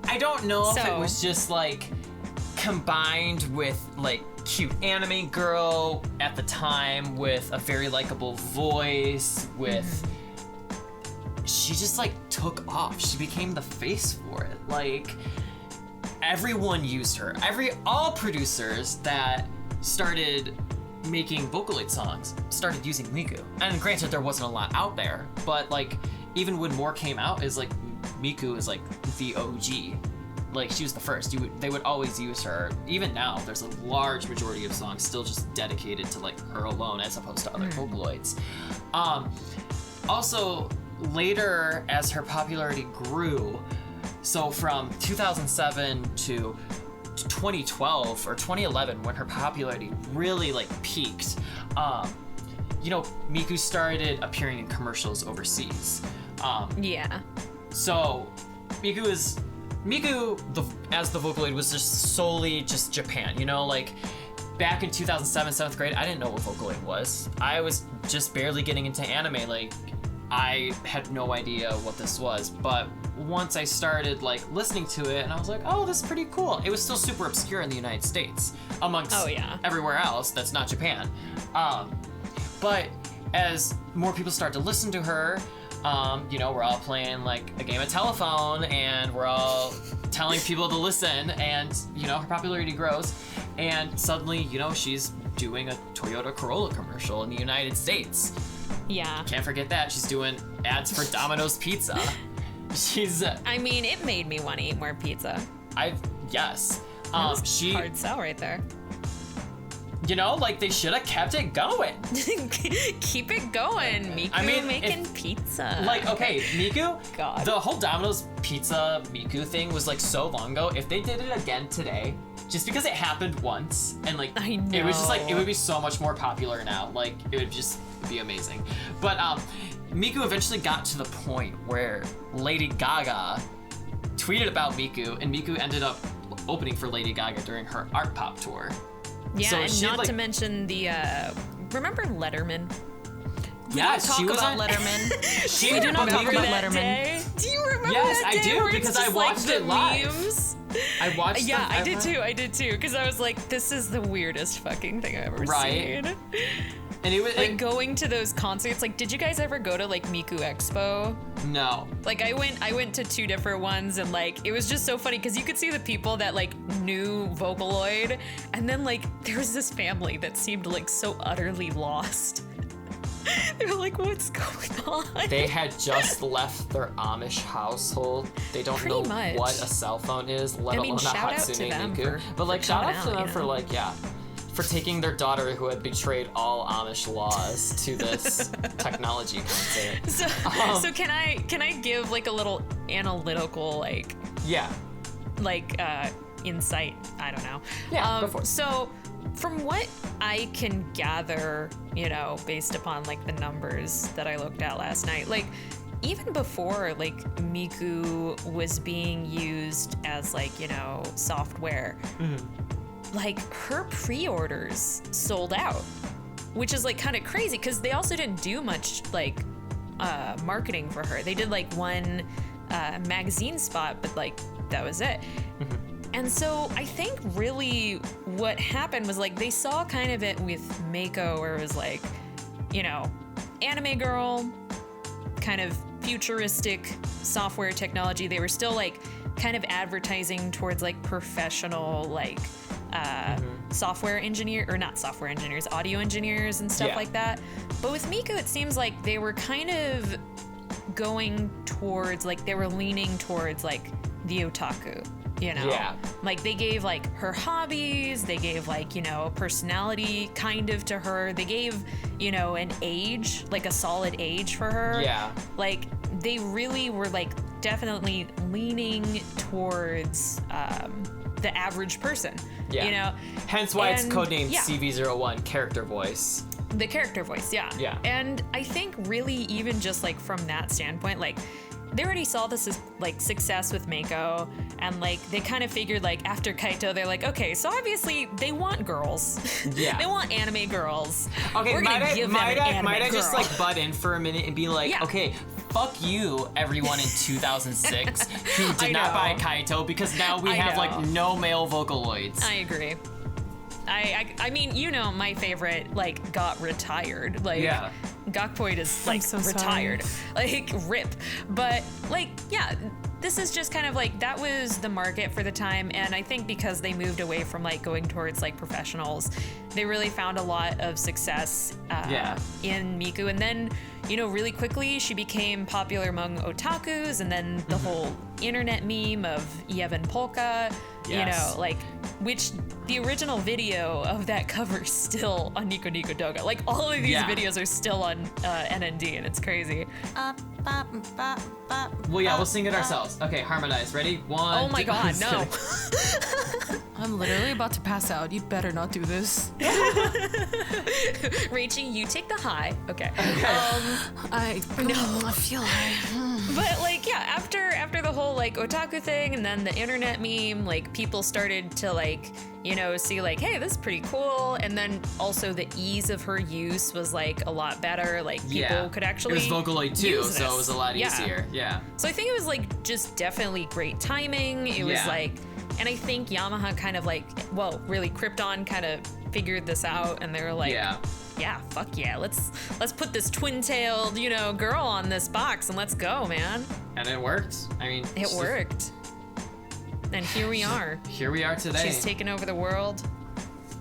I don't know if it was just like combined with like cute anime girl at the time with a very likable voice with she just like took off. She became the face for it. Like everyone used her. All producers that started making Vocaloid songs started using Miku. And granted there wasn't a lot out there, but like even when more came out, is like Miku is like the OG. Like she was the first. They would always use her. Even now, there's a large majority of songs still just dedicated to like her alone, as opposed to other Vocaloids. Also, later as her popularity grew, so from 2007 to 2012 or 2011, when her popularity really like peaked, Miku started appearing in commercials overseas. So Miku, as the Vocaloid, was just solely just Japan, like back in 2007, 7th grade, I didn't know what Vocaloid was. I was just barely getting into anime, like I had no idea what this was, but once I started like listening to it and I was like, oh, this is pretty cool. It was still super obscure in the United States amongst everywhere else that's not Japan. But as more people start to listen to her, we're all playing like a game of telephone and we're all telling people to listen, and her popularity grows, and suddenly she's doing a Toyota Corolla commercial in the United States. Can't forget that. She's doing ads for Domino's Pizza. I mean, it made me want to eat more pizza. Yes. Hard sell right there. They should have kept it going. Keep it going, Miku making pizza. Like, okay, Miku, God. The whole Domino's Pizza Miku thing was like so long ago. If they did it again today, just because it happened once, and like, I know. it was just like, it would be so much more popular now. Like, it would just be amazing. But Miku eventually got to the point where Lady Gaga tweeted about Miku, and Miku ended up opening for Lady Gaga during her Art Pop tour. Yeah, so and not to mention the, remember Letterman? Yes, she was on Letterman. We do not talk about that Letterman. Day? Do you remember yes, that day? I do, where because it's I just, watched like, it live. Memes? I watched Yeah, I did too, because I was like, this is the weirdest fucking thing I've ever seen. And it was like going to those concerts. Like, did you guys ever go to like Miku Expo? No. Like I went to 2 different ones, and like it was just so funny because you could see the people that like knew Vocaloid, and then like there was this family that seemed like so utterly lost. They were like, what's going on? They had just left their Amish household. They don't know what a cell phone is, let alone a Hatsune Miku. But like, shout out to them for like, for taking their daughter, who had betrayed all Amish laws, to this technology concert. So can I give like a little analytical insight? I don't know. Yeah, go for it. So from what I can gather, based upon like the numbers that I looked at last night, like even before like Miku was being used as like, software, like her pre-orders sold out, which is like kind of crazy because they also didn't do much like marketing for her. They did like one magazine spot, but like that was it. And so I think really what happened was like they saw kind of it with Mako, where it was like, anime girl, kind of futuristic software technology. They were still like kind of advertising towards like professional like software engineer, or not software engineers, audio engineers and stuff like that. But with Miku, it seems like they were kind of going towards, like, they were leaning towards, like, the otaku, you know? Yeah. Like, they gave, like, her hobbies, they gave, like, you know, a personality kind of to her. They gave, you know, an age, like a solid age for her. Yeah. Like, they really were, like, definitely leaning towards the average person, you know? Hence why it's codenamed CV01, character voice. The character voice, yeah. And I think really even just, like, from that standpoint, like, they already saw this as, like, success with Mako, and, like, they kind of figured, like, after Kaito, they're like, okay, so obviously they want girls. Yeah. They want anime girls. Okay, We're gonna give them an anime might I girl. just, like, butt in for a minute and be like, okay, fuck you, everyone in 2006 who did not buy Kaito, because now we have, like, no male Vocaloids. I agree. I mean, you know, my favorite, like, got retired. Like, Gakpoid is, like, retired. Like, rip. But, like, yeah, this is just kind of, like, that was the market for the time. And I think because they moved away from, like, going towards, like, professionals, they really found a lot of success in Miku. And then, you know, really quickly, she became popular among otakus. And then the whole internet meme of Yevon Polka, you know, like, which the original video of that cover is still on Nico Nico Doga. Like, all of these videos are still on NND, and it's crazy. Well, yeah, we'll sing it ourselves. Okay, harmonize. Ready? 1, Oh my god, no. I'm literally about to pass out. You better not do this. Rachie, you take the high. Okay. I feel high. But, like, yeah, after the whole, like, otaku thing and then the internet meme, like, people started to, like, you know, see, like, hey, this is pretty cool. And then also the ease of her use was, like, a lot better. Like, people could actually It was Vocaloid too, so it was a lot easier. Yeah. So I think it was, like, just definitely great timing. It was, like, and I think Yamaha kind of, like, well, really Krypton kind of figured this out, and they were like, fuck yeah, let's put this twin-tailed, you know, girl on this box and let's go, man. And it worked. I mean, it worked. And here we are. Here we are today. She's taken over the world.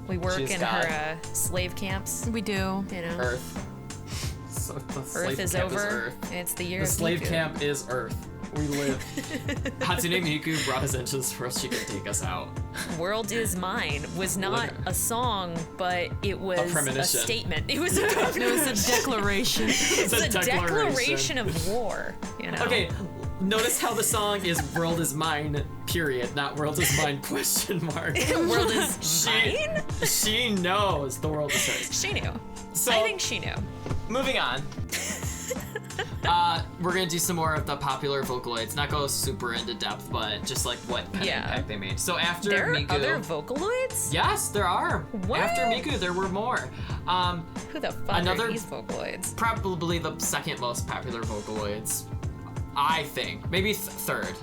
We work in her slave camps. We do. You know. Earth. So the Earth is over. Earth. It's the year the of slave Miku. Camp is Earth. We live. Hatsune Miku brought us into this world. She could take us out. World is Mine was not a song, but it was a statement. It was a declaration. It's a declaration of war. You know. Okay. Notice how the song is "World is Mine," period, not "World is Mine?" question mark. World is mine? She knows the world is hers. She knew. So, I think she knew. Moving on. We're gonna do some more of the popular Vocaloids. Not go super into depth, but just like what kind of impact they made. So after there Miku, are other Vocaloids? Yes, there are. What? After Miku, there were more. Who the fuck are these Vocaloids? Probably the second most popular Vocaloids. I think. Maybe third.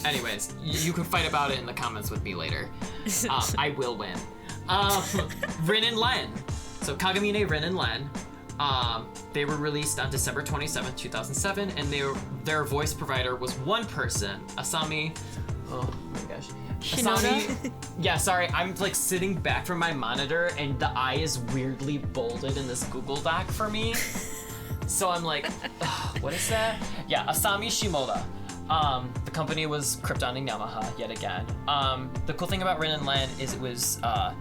Anyways, you can fight about it in the comments with me later. I will win. Rin and Len. So Kagamine, Rin and Len. They were released on December 27th, 2007, and their voice provider was one person, Asami. Oh my gosh. Asami. Yeah, sorry, I'm like sitting back from my monitor, and the I is weirdly bolded in this Google Doc for me. So I'm like, what is that? Yeah, Asami Shimoda. The company was Krypton and Yamaha yet again. The cool thing about Rin and Len is it was a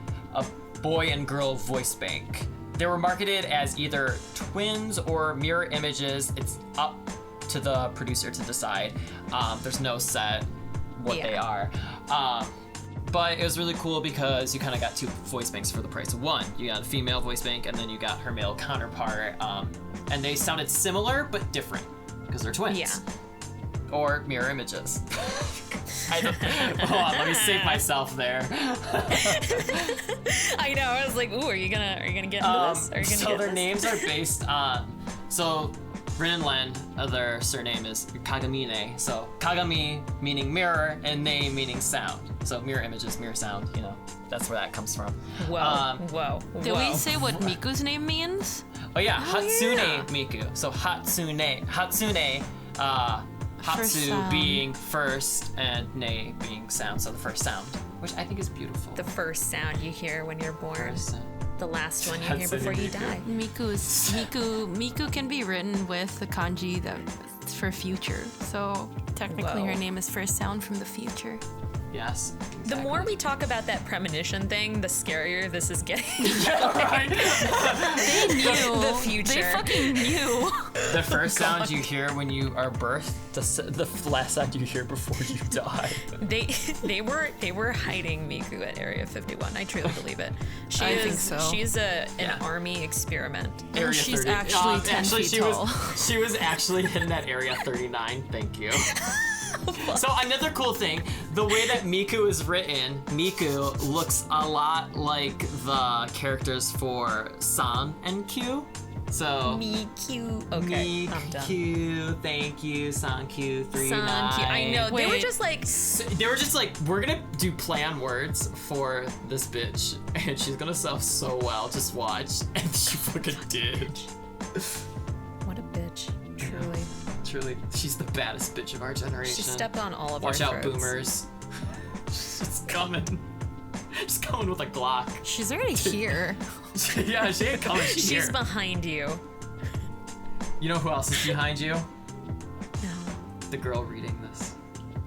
boy and girl voice bank. They were marketed as either twins or mirror images. It's up to the producer to decide. There's no set what they are. But it was really cool because you kind of got two voice banks for the price of one. You got a female voice bank and then you got her male counterpart. And they sounded similar but different because they're twins. Yeah. Or mirror images. Hold on, let me save myself there. I know. I was like, "Ooh, are you gonna get into this? Are you gonna so their names are based on. So Rin and Len, their surname is Kagamine. So Kagami meaning mirror and Ne meaning sound. So mirror images, mirror sound. You know, that's where that comes from. Whoa. Did we say what Miku's name means? Oh yeah, Hatsune Miku. So Hatsune. Hatsu being first and Ne being sound, so the first sound. which I think is beautiful. The first sound you hear when you're born. Person. The last one you hear Hatsune before you Miku. die. Miku can be written with the kanji that's for future. So technically Whoa. her name is first sound from the future. Yes. The more we talk about that premonition thing, the scarier this is getting. right. They knew. The future. They fucking knew. The first sound you hear when you are birthed, the last sound you hear before you die. They were hiding Miku at Area 51. I truly believe it. I think so. She's an army experiment. Area she's 30. actually 10 actually, feet she tall. she was actually hidden at Area 39. Thank you. So another cool thing, the way that Miku is written, Miku looks a lot like the characters for San and Q. So Miku. Okay, I'm done. Miku, thank you, San Q 39. San Q. I know. They were Wait. just like. They were just like, we're gonna do play on words for this bitch, and she's gonna sell so well. Just watch, and she fucking did. What a bitch. Truly. Truly, she's the baddest bitch of our generation. She stepped on all of Watch our out, throats. boomers. She's coming. She's coming with a Glock. She's already here. Yeah, she ain't coming. She's She's here. behind you. You know who else is behind you? No. The girl reading this.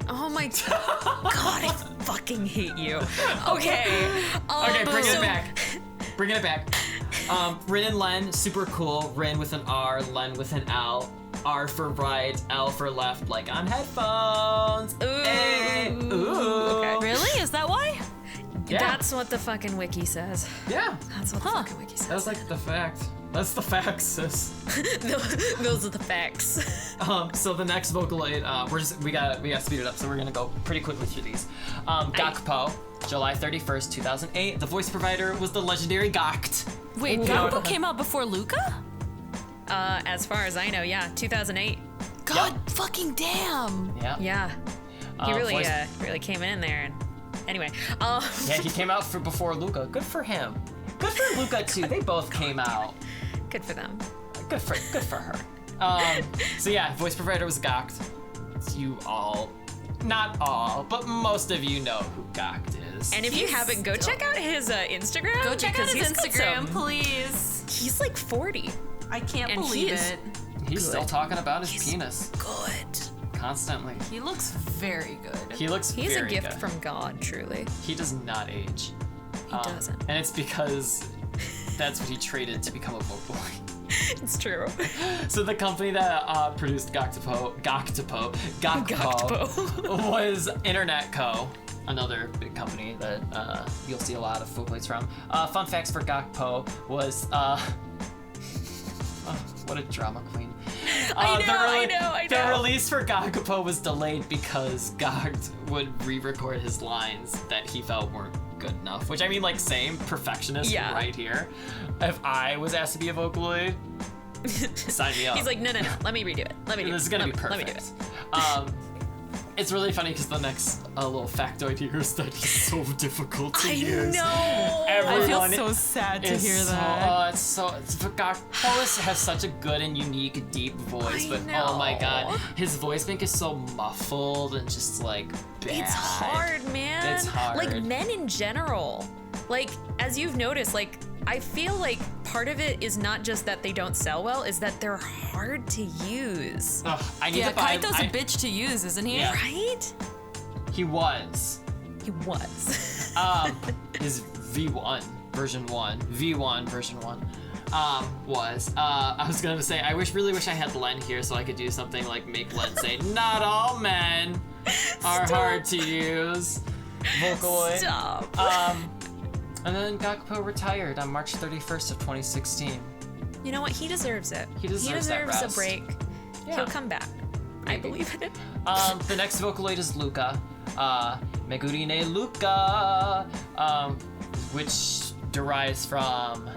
Oh my god, I fucking hate you. Okay. Okay, bring so- it back. Bring it back. Rin and Len, super cool. Rin with an R, Len with an L. R for right, L for left, like on headphones. Ooh. Hey. Ooh. Okay. Really? Is that why? Yeah. That's what the fucking wiki says. Yeah. That's what the fucking wiki says. That's like the fact. That's the fact, sis. Those are the facts. So the next Vocaloid, we gotta speed it up, so we're gonna go pretty quickly through these. Jacopo, July 31st, 2008. The voice provider was the legendary CONATCT. Wait, Kakupo came out before Luca? As far as I know, yeah, 2008. God fucking damn. Yeah. Yeah. He really, voice- really came in there. And anyway, Yeah, he came out before Luca. Good for him. Good for Luca too. They both came out. good for them. Good for her. So yeah, voice provider was CONATCT. You all, not all, but most of you know who CONATCT is. And if you haven't, go check out his Instagram. Go check out because his he's got Instagram, some- please. He's like 40. I can't And believe he is- it. He's still talking about his penis Good. constantly. He looks very good. He looks He's very a gift good. from God, truly. He does not age. He doesn't. And it's because that's what he traded to become a Vocaloid. It's true. So the company that produced Jacopo was Internet Co., another big company that you'll see a lot of Vocaloids from. Fun facts for Jacopo was, what a drama queen. I know. The release for Jacopo was delayed because CONATCT would re-record his lines that he felt weren't good enough. Which I mean, like, same perfectionist right here. If I was asked to be a Vocaloid, sign me up. He's like, no. Let me redo it. This is gonna be Let me perfect. do it. It's really funny because the next little factoid here is that he's so difficult to I use. know. I feel Everyone so sad to is hear so, that. Jacopo has such a good and unique, deep voice, but oh my god, his voice make is so muffled and just like bad. It's hard, man. It's hard. Like men in general. Like, as you've noticed, like, I feel like part of it is not just that they don't sell well, is that they're hard to use. Ugh, I need Yeah, to buy. Kaito's a bitch to use, isn't he? Yeah. Right? He was. He was. His V1 version 1 was I was gonna say I really wish I had Len here so I could do something like make Len say not all men are hard to use Vocaloid. Stop. And then Jacopo retired on March 31st of 2016. You know what? He deserves it. He deserves that a rest. break. Yeah. He'll come back. I Maybe. believe in it. The next Vocaloid is Luca. Megurine Luca, which derives from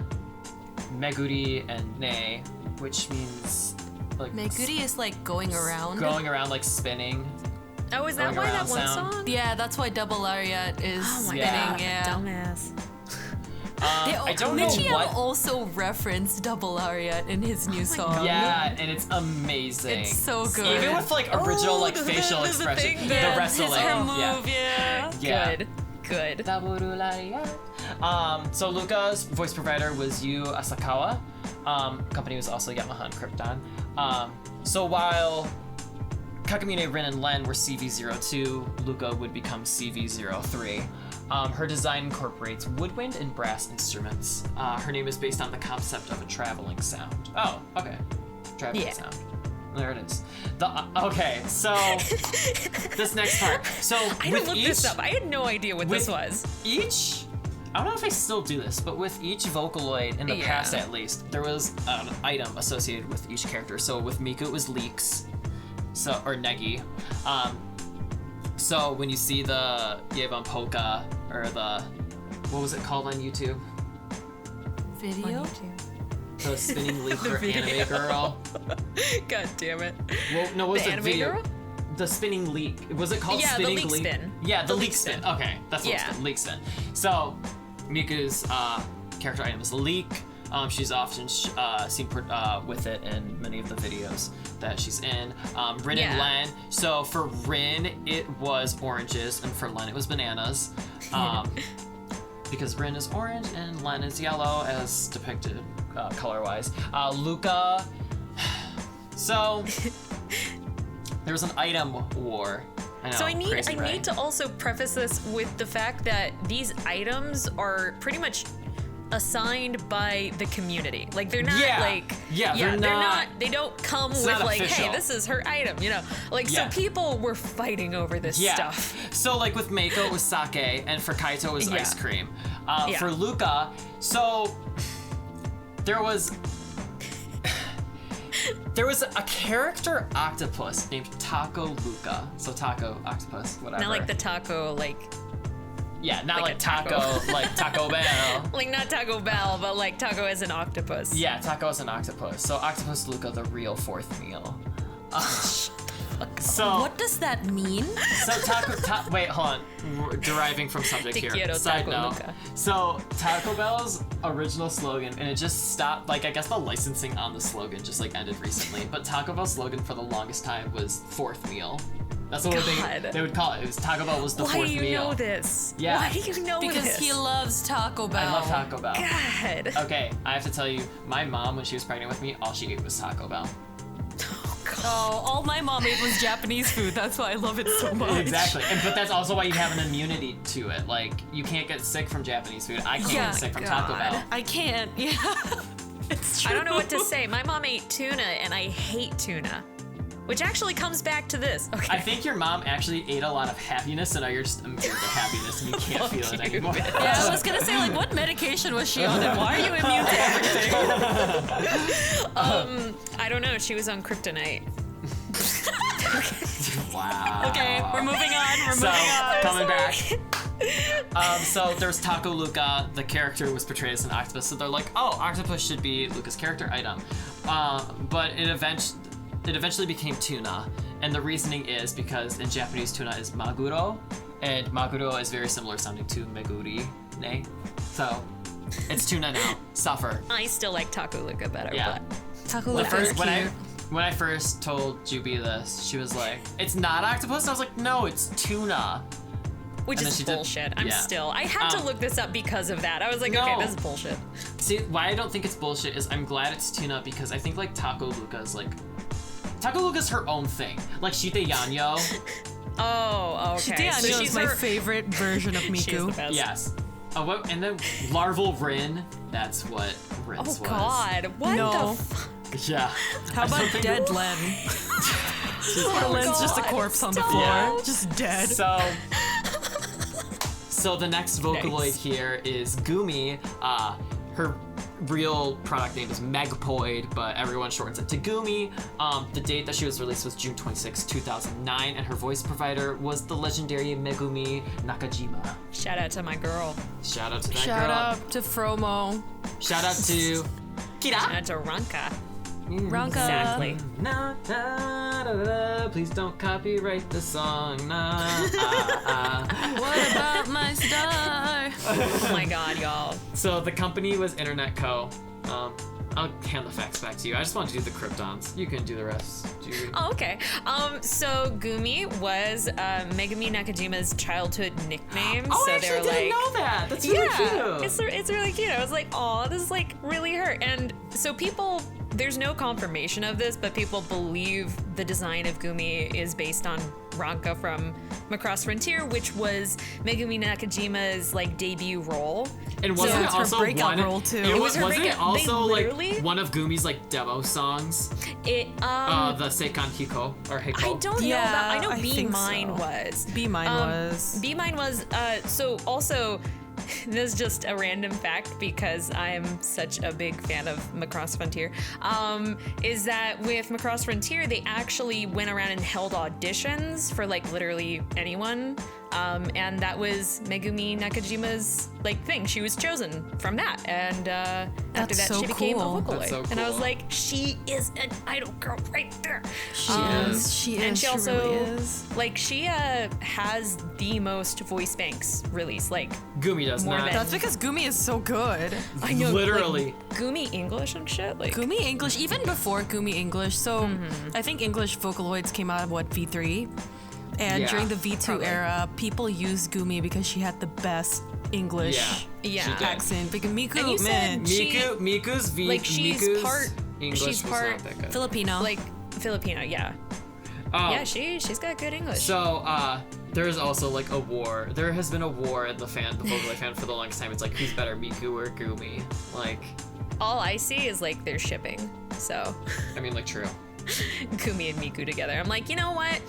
Meguri and Ne, which means like Meguri is like going around. going around like spinning. Oh, is that Going why that around one sound. song? Yeah, that's why Double Lariat is Oh my spinning. god, Yeah. dumbass. I don't know Michiel what. also referenced Double Lariat in his new song. Yeah, and it's amazing. It's so good. Even with like original like facial there's a expression, thing the there. wrestling. His hair move, yeah. yeah. Yeah. Good. Good. So Luca's voice provider was Yu Asakawa. Company was also Yamaha and Krypton. So while Kakamine, Rin, and Len were CV02, Luca would become CV03. Her design incorporates woodwind and brass instruments. Her name is based on the concept of a traveling sound. Oh, okay. Traveling sound. There it is. Okay, so this next part. So I with looked this up. I had no idea what this was. I don't know if I still do this, but with each Vocaloid, in the past at least, there was an item associated with each character. So with Miku, it was leeks, or Negi. So when you see the Yeban Polka, or the, what was it called on YouTube? Video? The spinning leek or anime girl. God damn it. Well, no, what was The the anime video? girl? The spinning leek. Was it called Yeah, the spinning leek spin. Yeah, the leek spin. Okay, that's what Yeah. it's called. Leek spin. So Miku's character item is the leek. She's often seen with it in many of the videos that she's in. Rin and Len. So for Rin, it was oranges, and for Len, it was bananas. Because Rin is orange and Len is yellow, as depicted color-wise. Luca. So there was an item war. I know, So I need crazy, right? need to also preface this with the fact that these items are pretty much assigned by the community. Like they're not they're not they don't come with like, official. hey, this is her item, you know. Like so people were fighting over this stuff. So like with Mako it was sake, and for Kaito it was ice cream. Yeah. For Luca, so there was a character octopus named Taco Luca. So Taco Octopus, whatever. Not like the taco, like not like a taco, taco. like Taco Bell. like not Taco Bell, but like taco as an octopus. Yeah, Taco is an octopus. So Octopus Luca, the real fourth meal. So What does that mean? So wait, hold on. We're deriving from subject Te here. quiero, Side Taco note. Luca. So Taco Bell's original slogan, and it just stopped. Like I guess the licensing on the slogan just like ended recently. But Taco Bell's slogan for the longest time was fourth meal. That's what they would call it. It was Taco Bell was the fourth meal. Why do you know this? Yeah. Why do you know this? Because he loves Taco Bell. I love Taco Bell. God. Okay, I have to tell you, my mom when she was pregnant with me, all she ate was Taco Bell. Oh, all my mom ate was Japanese food. That's why I love it so much. Exactly, but that's also why you have an immunity to it. Like you can't get sick from Japanese food. I can't get sick from Taco Bell. I can't. Yeah, it's true. I don't know what to say. My mom ate tuna, and I hate tuna. Which actually comes back to this. Okay. I think your mom actually ate a lot of happiness, and now you're just immune to happiness, and you can't feel it anymore. Yeah, I was gonna say, like, what medication was she on, and why are you immune to everything? I don't know. She was on kryptonite. Wow. Okay, we're moving on. Coming back. So there's Taco Luca. The character was portrayed as an octopus, so they're like, oh, octopus should be Luca's character item. But it eventually became tuna, and the reasoning is because in Japanese tuna is maguro, and maguro is very similar sounding to meguri, ne? So it's tuna now. Suffer. I still like Taco Luca better. Yeah. But Taco Luca is cute. When I first told Juby this, she was like, "It's not octopus." I was like, "No, it's tuna." which And is then she did- bullshit. yeah. I had to look this up because of that. I was like, No. okay, this is bullshit. See, why I don't think it's bullshit is I'm glad it's tuna because I think like Taco Luca's her own thing. Like Shite Yanyo. Oh, okay. Shite Yanyo is my favorite version of She's the Miku. best. Yes. And then Larval Rin, that's what Rin's was. Oh God! What No. the fuck? Yeah. How about Dead Len? Len's just a God, corpse on the stop. floor, just dead. So the next Vocaloid Nice. here is Goomy. Her real product name is Megapoid, but everyone shortens it to Goomy. The date that she was released was June 26, 2009, and her voice provider was the legendary Megumi Nakajima. Shout out to my girl. Shout out to that Shout girl. out to Fromo. Shout out to Kira. Shout out to Ranka. Ranka. Exactly. Na, na, da, da, please don't copyright the song. Na, What about my star? Oh my God, y'all. So the company was Internet Co. I'll hand the facts back to you. I just want to do the Kryptons. You can do the rest, Juby. Oh, okay. So Goomy was Megumi Nakajima's childhood nickname. Oh, so I actually they were didn't like, know that. That's really cute. it's really cute. I was like, oh, this is like really her. And so people, there's no confirmation of this, but people believe the design of Goomy is based on Ranka from Macross Frontier, which was Megumi Nakajima's like debut role. And wasn't it her also breakout role too. It was her wasn't it breakout- also they like literally- one of Gumi's like demo songs? It The Seikan Hiko or Hiko. I don't know Yeah, that. I know I Be think Mine so. was. Be Mine was. Be Mine was. So also, this is just a random fact because I'm such a big fan of Macross Frontier. Is that with Macross Frontier, they actually went around and held auditions for like literally anyone. And that was Megumi Nakajima's like thing. She was chosen from that, and after That's that so she became a cool. Vocaloid. That's so And I was cool. like, she is an idol girl right there. She is. She And is. she She also really is. like she has the most voice banks released. Like Goomy does More not. than- That's because Goomy is so good. I know, Literally. like, Goomy English and shit. Like Goomy English, even before Goomy English. So Mm-hmm. I think English Vocaloids came out of V3, and Yeah, during the V2 probably. era, people used Goomy because she had the best English Yeah. she did. accent. Because Miku, And you man, said she- Miku's like, she's Miku's part- English she's was part not that good. Filipino. like Filipino. Yeah, yeah. She's got good English. So there is also like a war. There has been a war in the Vocaloid fan for the longest time. It's like who's better, Miku or Goomy? Like, All I see is like they're shipping. So I mean, like true. Goomy and Miku together. I'm like, you know what?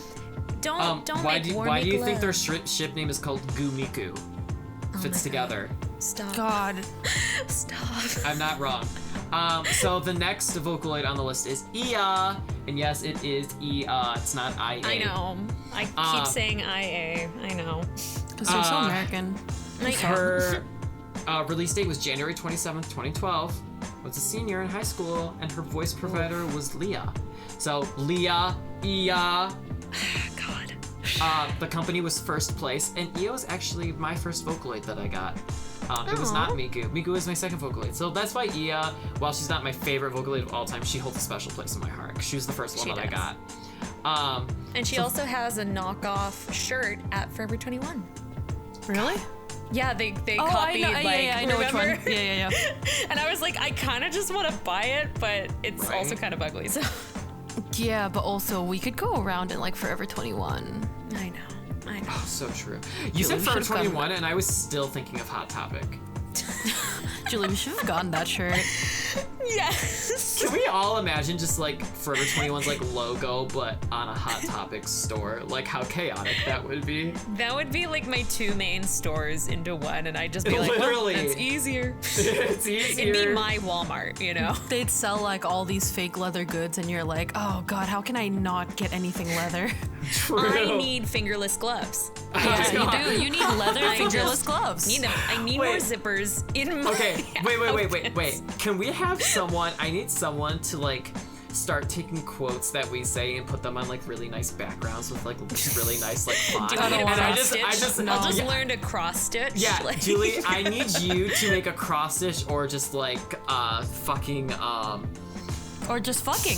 Don't Why make do war why do make you think love. their ship name is called Goomiku? Fits together. Stop. God. Stop. I'm not wrong. So the next Vocaloid on the list is Ia, and yes, it is Ia. It's not IA. I know. I keep saying IA. I know. Because you're so American. Her release date was January 27th, 2012. Was a senior in high school, and her voice provider was Leah. So Leah, Ia. God. The company was first place, and Ia was actually my first Vocaloid that I got. It was not Miku. Miku was my second Vocaloid. So that's why Ia, while she's not my favorite Vocaloid of all time, she holds a special place in my heart. She was the first one She that does. I got. And she also has a knockoff shirt at Forever 21. Really? Yeah, they Oh, copied I know. like Yeah, I know which remember? one. Yeah. And I was like, I kind of just want to buy it, but it's Right. also kind of ugly. So Yeah, but also we could go around in like Forever 21. I know. Oh, so true. You said we Forever should've gotten 21, and I was still thinking of Hot Topic. Julie, we should have gotten that shirt. Yes. Can we all imagine just like Forever 21's like logo, but on a Hot Topic store? Like how chaotic that would be. That would be like my two main stores into one, and I'd just be like, Literally. oh, that's easier. It's easier. It'd be my Walmart, you know? They'd sell like all these fake leather goods, and you're like, oh god, how can I not get anything leather? True. I need fingerless gloves. Yeah, you do. You need leather I fingerless just gloves. Need them. I need Wait. more zippers in my Okay, wait. outfits. Can we have someone? I need someone to like start taking quotes that we say and put them on like really nice backgrounds with like really nice like font. Do you want me to and cross stitch? I'll just yeah, learn to cross stitch. yeah, like- Julie, I need you to make a cross stitch or just like fucking Or just fucking.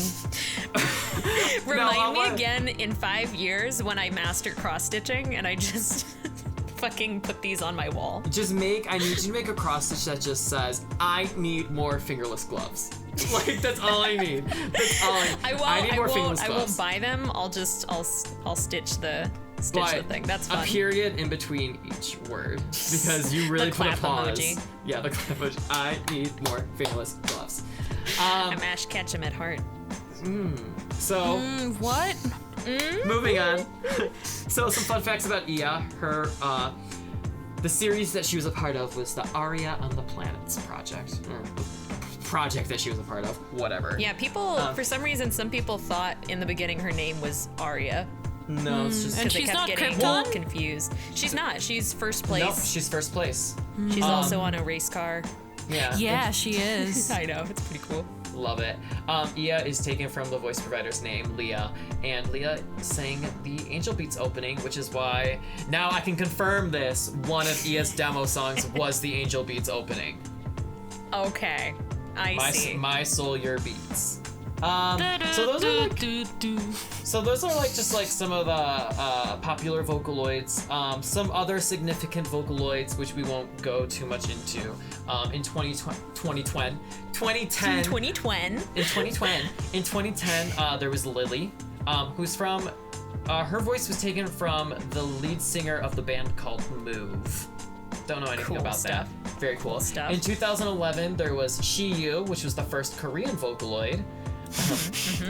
Remind me want- again in 5 years when I master cross stitching and I just fucking put these on my wall. I need you to make a cross stitch that just says, I need more fingerless gloves. Like, that's all I need. That's all I need more fingerless I gloves. won't buy them. I'll stitch the thing. That's fun. A period in between each word because you really The put a clap pause. emoji. Yeah, the clap emoji. I need more fingerless gloves. I'm Ash Ketchum at heart. So What? moving on. So some fun facts about Ia. Her the series that she was a part of was the Aria on the Planets project. Or project that she was a part of. Whatever. Yeah, people for some reason some people thought in the beginning her name was Aria. No, it's just And Because they she's kept not getting Krypton? confused. She's not. She's first place. nope. She's first place. She's also on a race car. Yeah. Yeah, she is. I know, it's pretty cool. Love it. Ia is taken from the voice provider's name, Leah, and Leah sang the Angel Beats opening, which is why now I can confirm this. One of Ia's demo songs was the Angel Beats opening. Okay. I see. My soul, your beats. So those are like just like some of the popular Vocaloids. Some other significant Vocaloids, which we won't go too much into. In 2010, there was Lily, who's from. Her voice was taken from the lead singer of the band called Move. Don't know anything about that. Very cool stuff. In 2011, there was Shiyu, which was the first Korean Vocaloid.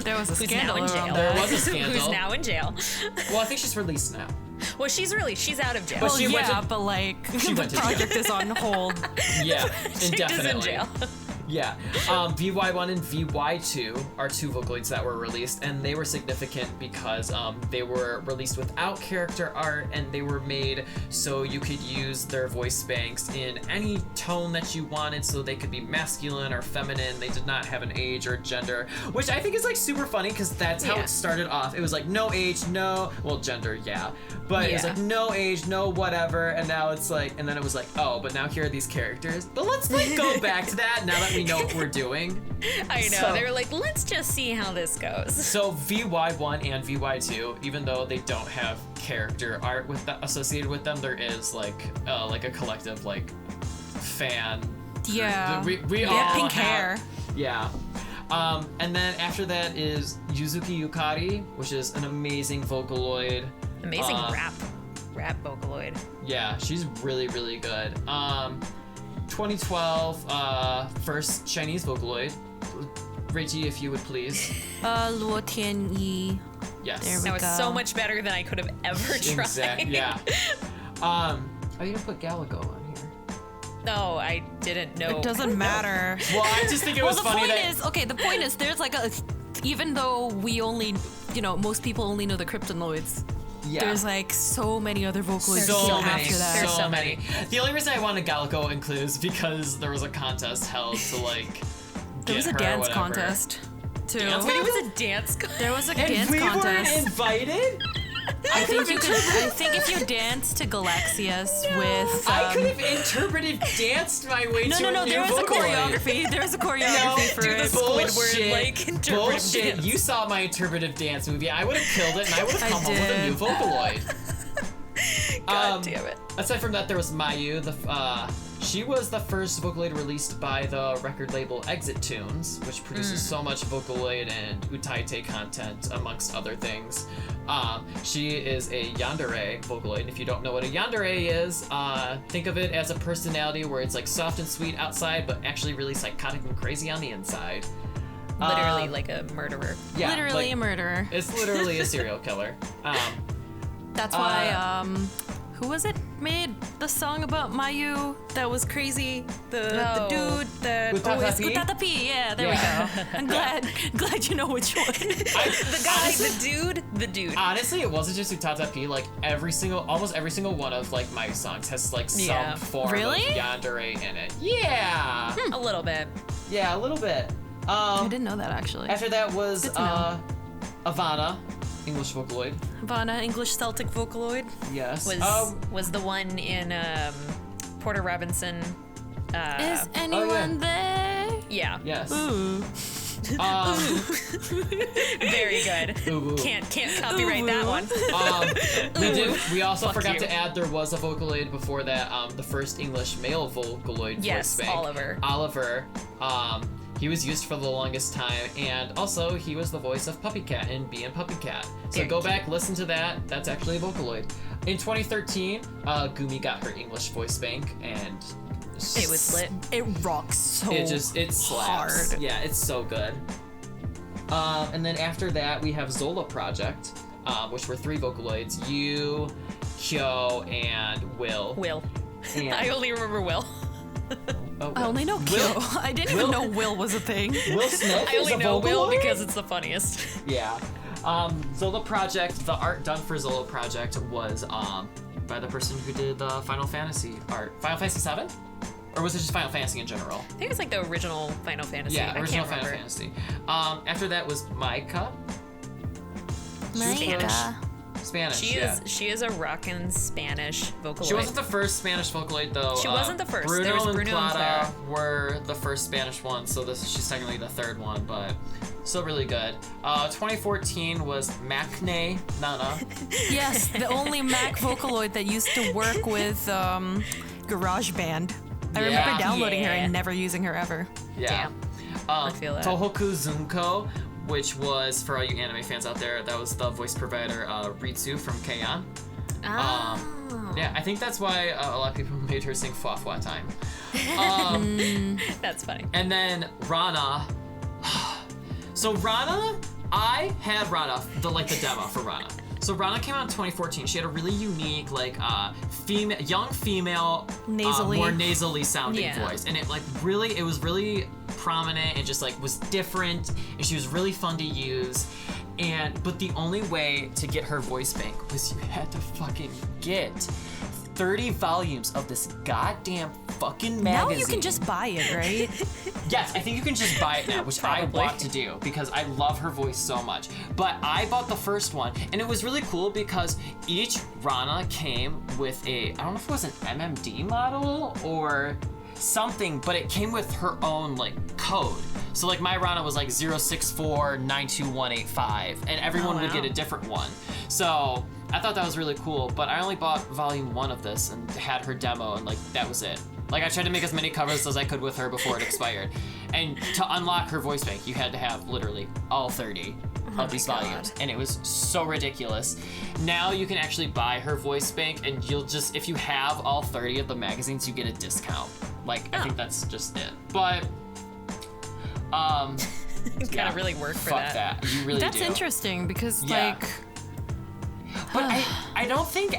There was a scandal. Who's now in jail. There was a scandal. Who's now in jail. Well, I think she's released now. Well, she's out of jail. But Well, she went yeah, to- but like She the went to project is on hold. Yeah, She's indefinitely. in jail. Yeah. VY1 and VY2 are two Vocaloids that were released, and they were significant because they were released without character art, and they were made so you could use their voice banks in any tone that you wanted, so they could be masculine or feminine. They did not have an age or gender, which I think is like super funny because that's how it started off. It was like no age, no, well, gender, yeah. But it was like no age, no whatever, and now it's like, and then it was like, oh, but now here are these characters. But let's like go back to that now that we know what we're doing. I know. So- They were like, let's just see how this goes. So VY1 and VY2, even though they don't have character art with associated with them, there is like a collective like fan. Yeah. We They all have pink have, hair. Yeah. And then after that is Yuzuki Yukari, which is an amazing Vocaloid. Amazing rap Vocaloid. Yeah, she's really, really good. 2012, first Chinese Vocaloid. Rachie, if you would please. Luo Tianyi. Yes. There we That was go. so much better than I could have ever tried. Exactly. Yeah. Are you gonna put Galago on here? No, I didn't know. It doesn't matter. Well, I just think it was the funny point that. is, okay, the point is there's like a, even though we only, most people only know the Kryptonoids, Yeah. there's like so many other Vocaloids so many, after that. There's so many. The only reason I wanted Galago include is because there was a contest held to like. There was a get her dance whatever. contest too. Dance Wait, it was a dance contest? There was a And dance we contest. weren't invited. I think you could. I think if you dance to Galaxias with. I could have interpreted danced my way to No. a new There was a Vocaloid. choreography. There was a choreography for do it. the Squidward, like, interpretive Bullshit. dance. You saw my interpretive dance movie. I would have killed it, and I would have I come home with a new did. Vocaloid. God damn it. Aside from that, there was Mayu. She was the first Vocaloid released by the record label Exit Tunes, which produces so much Vocaloid and Utaite content, amongst other things. She is a yandere Vocaloid. And if you don't know what a yandere is, think of it as a personality where it's like soft and sweet outside, but actually really psychotic and crazy on the inside. Literally like a murderer. Yeah, Literally like, a murderer. It's literally a serial killer. That's why. Who was it made the song about Mayu that was crazy? The dude that always Utatapi? Utatapi. Yeah, there Yeah. we go. I'm glad you know which one. The guy, the dude. Honestly, it wasn't just Utata P. Like almost every single one of like my songs has like Yeah. some form Really? of yandere in it. Yeah, A little bit. yeah, a little bit. I didn't know that actually. After that was Good to know. Ivana, English Vocaloid. Havana, English Celtic Vocaloid. Yes. Was the one in Porter Robinson. Is anyone there? Yeah. yes. Ooh. Very good. Ooh, ooh. Can't copyright that Ooh. one. We also Fuck forgot you. to add there was a Vocaloid before that. The first English male Vocaloid Yes, voice bank. Oliver. He was used for the longest time, and also he was the voice of Puppy Cat in Bee and Puppy Cat. So Very go cute. back, listen to that. That's actually a Vocaloid. In 2013, Goomy got her English voice bank, and It was lit. It rocks so it slaps. hard. Yeah, it's so good. And then after that, we have Zola Project, which were 3 Vocaloids: you, Kyo, and Will. Will. And- I only remember Will. Oh, I only know Will. Kyo. I didn't even know Will was a thing. Will Smith I is only a know Will Vocaloid? because it's the funniest. Yeah. Zola Project, the art done for Zola Project was by the person who did the Final Fantasy art. Final Fantasy 7? Or was it just Final Fantasy in general? I think it's like the original Final Fantasy. Yeah, I original can't Final remember. Fantasy. After that was Maika. Maika. Spanish. She is a rockin' Spanish Vocaloid. She wasn't the first Spanish Vocaloid though. She wasn't the first. Bruno There was and Bruno Clara and Claire. were the first Spanish ones, so she's technically the third one, but still really good. 2014 was Maknae Nana. Yes, the only Mac Vocaloid that used to work with GarageBand. I remember downloading her and never using her ever. Yeah. Damn. I feel that. Tohoku Zunko, which was, for all you anime fans out there, that was the voice provider Ritsu from Keion. Yeah, I think that's why a lot of people made her sing Fwa Fwa Time. That's funny. And then Rana. So Rana, I had Rana, the demo for Rana. So Rana came out in 2014. She had a really unique, young female, more nasally sounding voice, and it was really prominent and just was different, and she was really fun to use. But the only way to get her voice bank was you had to fucking get 30 volumes of this goddamn fucking magazine. Now you can just buy it, right? Yes, I think you can just buy it now, which I want to do because I love her voice so much. But I bought the first one, and it was really cool because each Rana came with I don't know if it was an MMD model or something, but it came with her own code. So my Rana was 064921185, and everyone would get a different one. So I thought that was really cool, but I only bought volume 1 of this and had her demo, and that was it. I tried to make as many covers as I could with her before it expired. And to unlock her voice bank, you had to have literally all 30 of these volumes. And it was so ridiculous. Now you can actually buy her voice bank, and you'll just, if you have all 30 of the magazines, you get a discount. I think that's just it. But, You gotta really work for fuck that. You really That's do. interesting because, But I don't think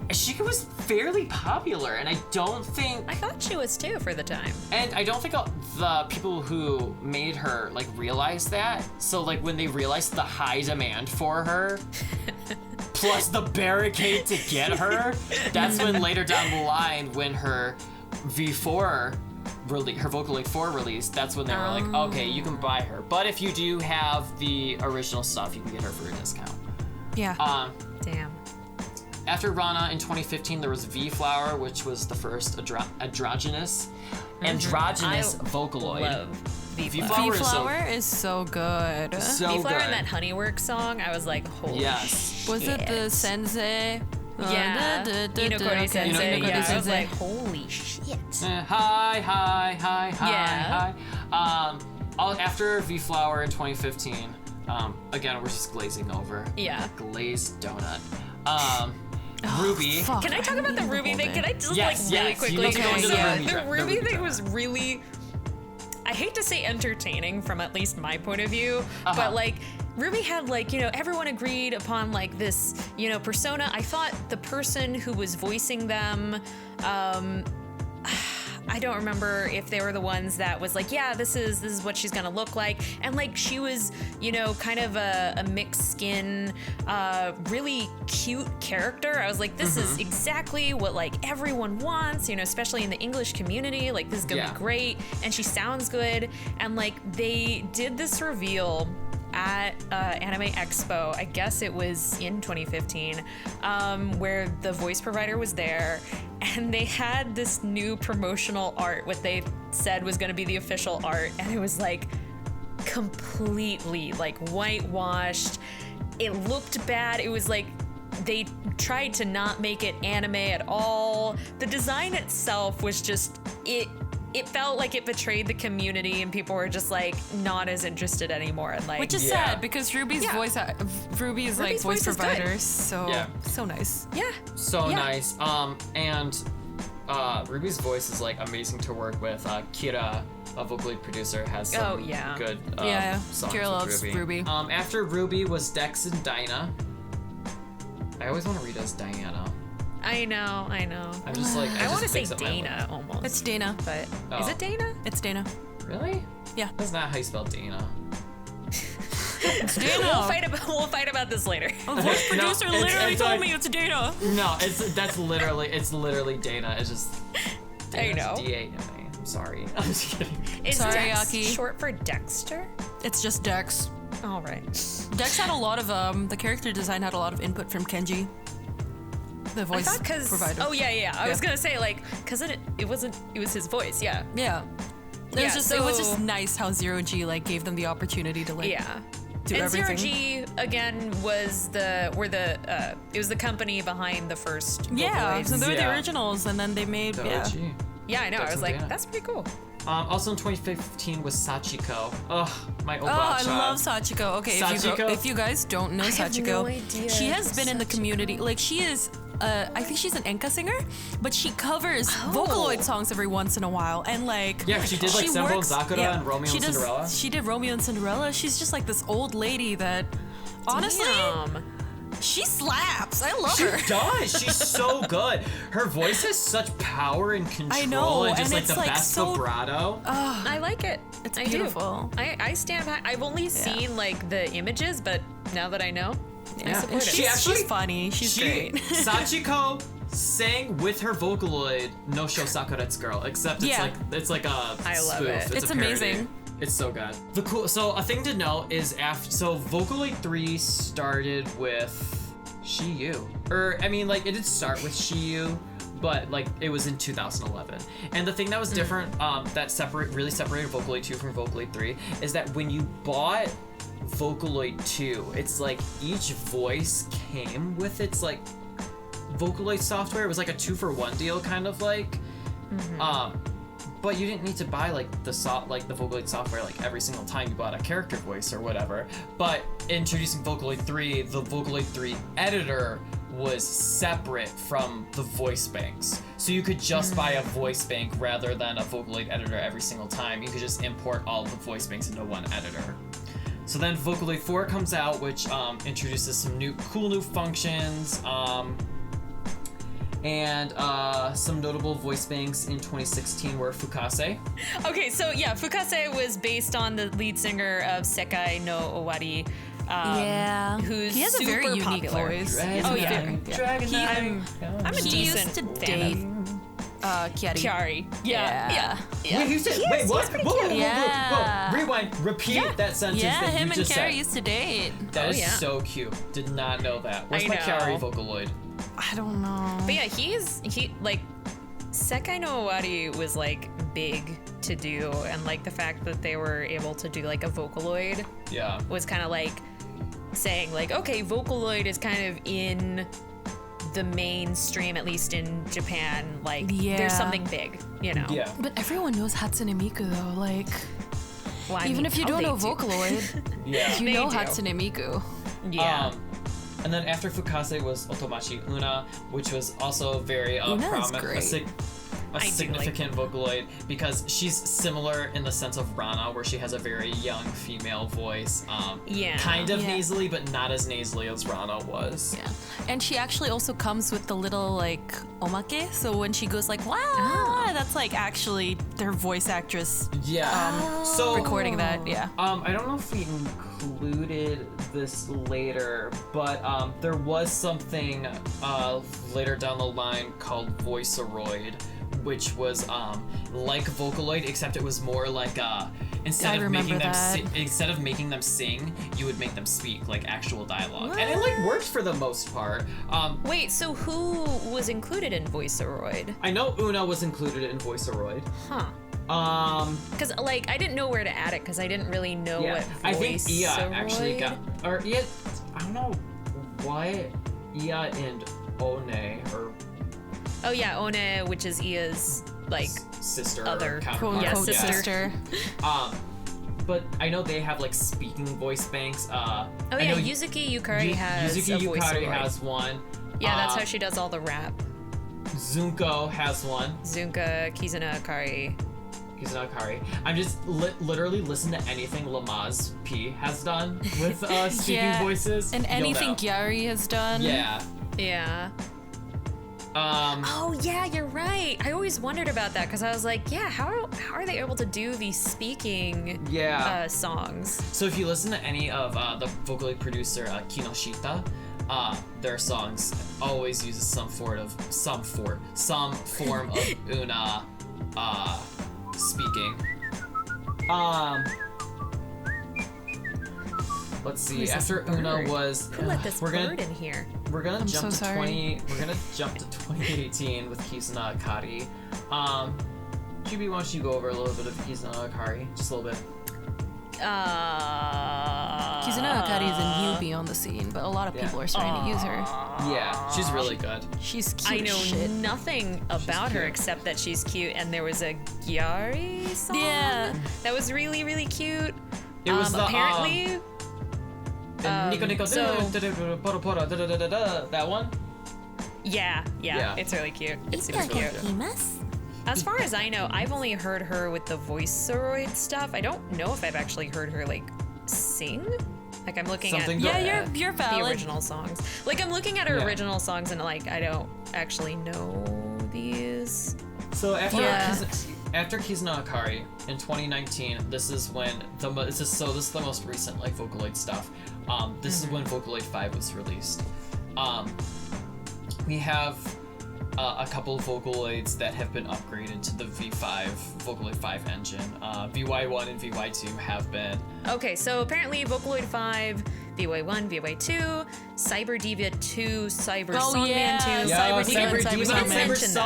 Sheikah was fairly popular, and I don't think... I thought she was too for the time. And I don't think the people who made her, realized that. So, when they realized the high demand for her, plus the barricade to get her, that's when later down the line, when her V4 her Vocaloid 4 release, that's when they were okay, you can buy her. But if you do have the original stuff, you can get her for a discount. Yeah. Damn. After Rana in 2015, there was V-Flower, which was the first androgynous Vocaloid. Love V-Flower. V-Flower is so good. So V-Flower good. and that Honeyworks song, I was like, holy shit. Was it the Sensei? Yeah. Inokori Sensei. Inokori Yeah, I was Sensei. like, holy shit. Hi. Yeah. After V-Flower in 2015, again, we're just glazing over. Yeah. Glazed donut. Ruby. Fuck, Can I talk about the Ruby thing? Can I just Yes, really yes, quickly you need to go go into the Ruby the drama. Ruby The Ruby thing drama. was really, I hate to say entertaining from at least my point of view, but Ruby had everyone agreed upon this, persona. I thought the person who was voicing them, I don't remember if they were the ones that was this is what she's gonna look like, and she was kind of a mixed skin, really cute character. I was like, this is exactly what everyone wants, especially in the English community. This is gonna be great, and she sounds good. And they did this reveal at Anime Expo, I guess it was in 2015, where the voice provider was there, and they had this new promotional art, what they said was going to be the official art, and it was completely whitewashed. It looked bad. It was they tried to not make it anime at all. The design itself was just it felt like it betrayed the community, and people were just not as interested anymore. And which is sad because Ruby's voice voice is provider good. is so nice. Yeah. So nice. And Ruby's voice is amazing to work with. Kira, a Vocaloid producer, has some good songs Kira with loves Ruby. After Ruby was Dex and Dinah. I always want to read as Diana. I know. I'm just I want to say mix up my Dana almost. It's Dana. But Oh. is it Dana? It's Dana. Really? Yeah. That's not how you spell Dana. It's Dana. We'll fight about this later. A voice producer literally it's told me it's Dana. No, it's literally Dana. It's just I know. D-A-N-A. I'm sorry. I'm just kidding. Is Sorry, Dex Aki. short for Dexter? It's just Dex. All right. Dex had a lot of the character design had a lot of input from Kenji, the voice provider. Oh yeah. I was gonna say like because it was his voice. Yeah. Yeah. It was just nice how ZeroG like gave them the opportunity to like do everything. ZeroG again was it was the company behind the first Vocaloids. So they were the originals, and then they made Yeah, I know. I was like, that's pretty cool. Also in 2015 was Sachiko. Ugh, my Obacha. I love Sachiko. Okay, Sachiko? if you guys don't know Sachiko, no idea she has been in the community. Like she is, I think she's an enka singer, but she covers Vocaloid songs every once in a while. And like, she did like Senbou and Sakura and Romeo and Cinderella. She did Romeo and Cinderella. She's just like this old lady that, honestly. She slaps. I love her. She does. She's so good. Her voice has such power and control. I know, and just and like it's the like best so, vibrato. I like it. It's beautiful. I stand by. I've only seen like the images, but now that I know, I support it. She's funny. She's great. Sachiko sang with her Vocaloid No Sho Sakuretsu Girl, except it's like a I love spoof. it. It's a parody. amazing. It's so good. So a thing to note is Vocaloid 3 started with Shiyu. I mean, like, it did start with Shiyu, but like it was in 2011. And the thing that was different, that really separated Vocaloid 2 from Vocaloid 3 is that when you bought Vocaloid 2, it's like each voice came with its like Vocaloid software. It was like a 2-for-1 deal, kind of like. But you didn't need to buy like the Vocaloid software like every single time you bought a character voice or whatever. But introducing Vocaloid 3, the Vocaloid 3 editor was separate from the voice banks. So you could just buy a voice bank rather than a Vocaloid editor every single time. You could just import all the voice banks into one editor. So then Vocaloid 4 comes out, which introduces some cool new functions. And some notable voice banks in 2016 were Fukase. Okay, so Fukase was based on the lead singer of Sekai no Owari. Who's he has a very unique voice. I'm a decent fan of Chiari. Yeah. Wait, you said, wait, what? Whoa. Rewind. Repeat that sentence that you him and just Chiari said. used to date. That is so cute. Did not know that. Where's my Chiari Vocaloid? I don't know. But yeah, Sekai no Owari was like big to do, and like the fact that they were able to do like a Vocaloid was kind of like saying like, okay, Vocaloid is kind of in the mainstream, at least in Japan, like there's something big, you know. Yeah. But everyone knows Hatsune Miku though, like even if you don't know Vocaloid, you know Hatsune Miku. Yeah. And then after Fukase was Otomachi Una, which was also very prominent, a significant Vocaloid, because she's similar in the sense of Rana, where she has a very young female voice. Kind of nasally, but not as nasally as Rana was. Yeah. And she actually also comes with the little like omake, so when she goes like wow, that's like actually their voice actress. So recording that. I don't know if we included this later, but there was something later down the line called Voiceroid, which was like Vocaloid, except it was more like instead of making them sing, you would make them speak like actual dialogue. What? And it like worked for the most part. Wait, so who was included in Voiceroid? I know Una was included in Voiceroid. Huh. Because like I didn't know where to add it because I didn't really know what voice. I think Ia actually got, I don't know what Ia and One or. Oh yeah, One, which is Ia's like sister, other quote sister. But I know they have like speaking voice banks. Yuzuki Yukari has Yuzuki a Yukari Voiceroid. has one. Yeah, that's how she does all the rap. Zunko has one. Zunka, Kizuna Akari. I'm just literally listening to anything Lamaz P has done with speaking voices. And anything Gyari has done. Yeah. Oh yeah, you're right. I always wondered about that because I was like, how are they able to do these speaking songs? So if you listen to any of the Vocaloid producer Kinoshita, their songs always uses some form of Una speaking. Let's see. Who's After this Una bird? was. Who let this we're gonna, bird in here? We're gonna I'm jump so to sorry. 20. We're gonna jump to 2018 with Kizuna Akari. Juby, why don't you go over a little bit of Kizuna Akari? Just a little bit. Kizuna Akari is a newbie on the scene, but a lot of people are starting to use her. Yeah, she's really good. She's cute I as know shit. nothing about her cute. except that she's cute, and there was a Gyari song that was really, really cute. It was the apparently. Nico Nico so- Poro Poro that one. Yeah, Yeah. it's really cute. It's super cute. As far as I know, I've only heard her with the Vocaloid stuff. I don't know if I've actually heard her like sing. Like I'm looking Something at Yeah, you're the valid. original songs. Like I'm looking at her Yeah. original songs and like I don't actually know these. So after Yeah. after Kizuna Akari in 2019, this is when this is the most recent like Vocaloid stuff. This is when Vocaloid 5 was released. We have a couple of Vocaloids that have been upgraded to the V5 Vocaloid 5 engine. VY1 and VY2 have been. Okay, so apparently Vocaloid 5, VY1, VY2, Cyber Diva 2, Cyber Oh, Songman yeah. 2, Yeah, Cyber Cyber Diva. Diva and We Cyber didn't Songman. mention them.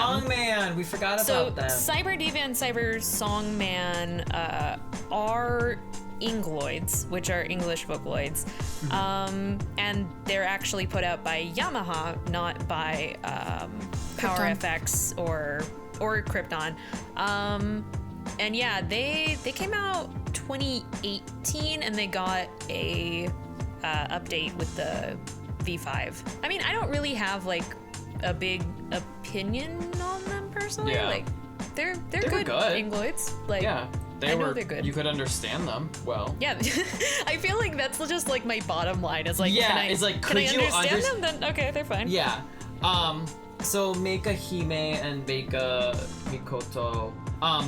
Songman, we forgot So about them. Cyber Diva and Cyber Songman are Ingloids, which are English Vocaloids, and they're actually put out by Yamaha, not by Power Krypton. FX or Krypton. And yeah, they came out 2018, and they got a update with the V5. I mean, I don't really have like a big opinion on them personally. Yeah. Like they're They were good, good. Ingloids. Like Yeah, I know they're good. You could understand them well. yeah, I feel like that's just like my bottom line. Is like, Yeah, can I, it's like, can I could you understand them? Then okay, they're fine. Yeah. So Meika Hime and Meika Mikoto,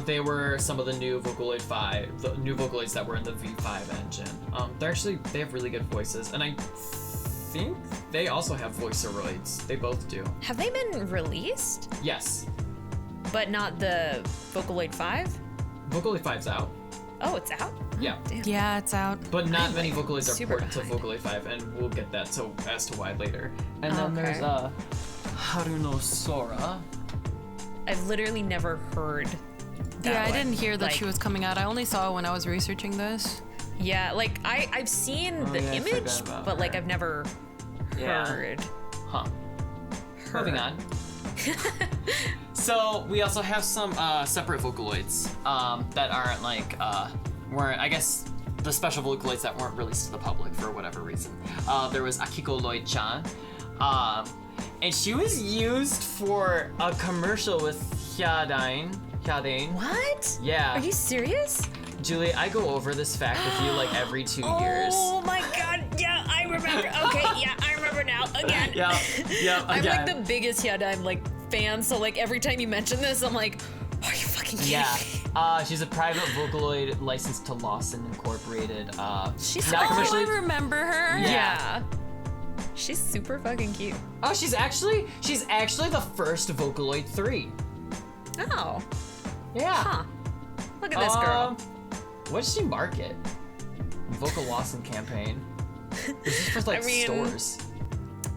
they were some of the new Vocaloid 5, the new Vocaloids that were in the V5 engine. They have really good voices, and I think they also have Vocaloids. They both do. Have they been released? Yes. But not the Vocaloid 5? Vocaloid 5's out. Oh, it's out? Yeah. Damn. Yeah, it's out. But not many Vocaloids are super ported to behind. Vocaloid 5, and we'll get that as to why later. And then Okay. there's Haruno Sora. I've literally never heard that Yeah, I one. didn't hear that Like, she was coming out. I only saw it when I was researching this. Yeah, like I've seen the yeah, I image, forgot about but like her. I've never Yeah. heard. Huh. Her. Moving on. So we also have some separate Vocaloids that aren't like weren't, I guess, the special Vocaloids that weren't released to the public for whatever reason. There was Akiko Lloyd-chan, and she was used for a commercial with Hyadain. What? Yeah. Are you serious? Julie, I go over this fact with you like every 2 years. Oh my god, yeah, I remember. Okay, yeah, I remember now. Again. Yeah, yeah, I'm again. like the biggest Hyadaim like fan, so like every time you mention this, I'm like, are you fucking kidding Yeah. me? She's a private Vocaloid licensed to Lawson Incorporated. She's not so commercially. I remember her. Yeah. She's super fucking cute. Oh, she's actually the first Vocaloid 3. Oh. Yeah. Huh. Look at this girl. What did she market? Vocal Lawson campaign. This is for like I mean- stores.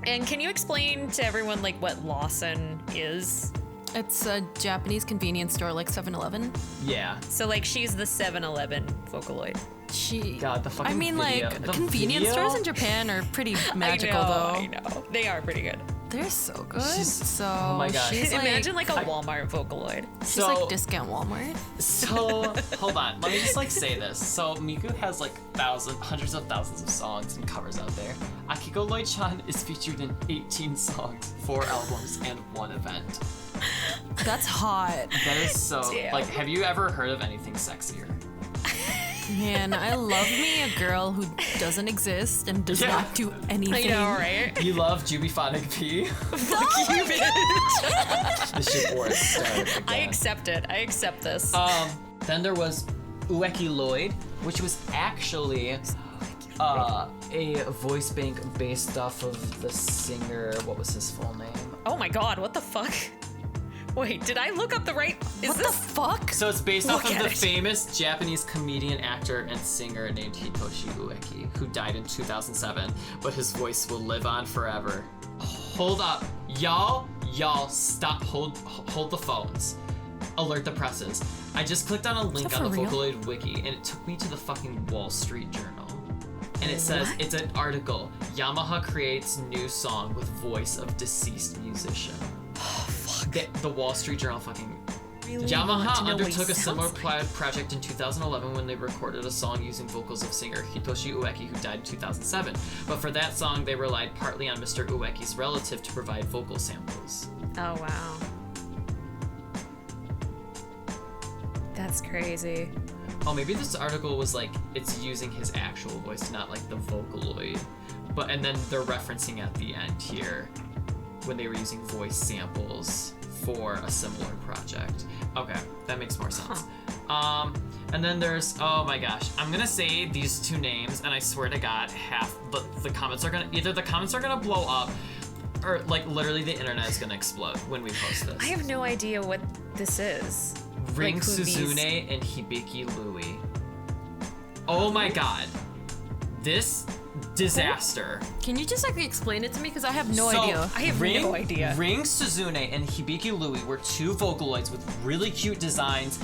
And can you explain to everyone like what Lawson is? It's a Japanese convenience store like 7-Eleven. Yeah. So like she's the 7-Eleven Vocaloid. She. God, the fucking I mean, video. like The convenience video? stores in Japan are pretty magical, I though. know. They are pretty good. They're so good. She's- So oh my God. she's like, Imagine like a Walmart Vocaloid. she's So- like discount Walmart. So hold on, let me just like say this. So Miku has like hundreds of thousands of songs and covers out there. Akiko Lloyd-chan is featured in 18 songs, 4 albums, and 1 event. That's hot. That is so. Damn. Like, have you ever heard of anything sexier? Man, I love me a girl who doesn't exist and does Yeah. not do anything. I know, right? You love JubyPhonic P? Fuck you, bitch. The shit war is started again. I accept it. I accept this. Then there was Ueki Lloyd, which was actually a voice bank based off of the singer. What was his full name? Oh my god, what the fuck? Wait, did I look up the right? What the fuck? So it's based off Look of the at it. famous Japanese comedian, actor, and singer named Hitoshi Ueki, who died in 2007, but his voice will live on forever. Hold up. Y'all, stop. Hold the phones. Alert the presses. I just clicked on a link that on the for real? Vocaloid wiki, and it took me to the fucking Wall Street Journal. And it says, What? it's an article. Yamaha creates new song with voice of deceased musician. Oh, fuck. The Wall Street Journal fucking... Really want Yamaha to know what he undertook a similar sounds like. project in 2011 when they recorded a song using vocals of singer Hitoshi Ueki, who died in 2007. But for that song, they relied partly on Mr. Ueki's relative to provide vocal samples. Oh, wow. That's crazy. Oh, maybe this article was like, it's using his actual voice, not like the Vocaloid. And then they're referencing at the end here when they were using voice samples for a similar project. Okay, that makes more sense. And then there's, oh my gosh, I'm gonna say these two names, and I swear to God, half the comments are gonna, either the comments are gonna blow up, or like literally the internet is gonna explode when we post this. I have no idea what this is. Ring like who these- Suzune and Hibiki Louie. Oh my God, this disaster. Can you just like explain it to me? Because I have no So, idea. I have no idea. Ring Suzune and Hibiki Louie were two Vocaloids with really cute designs.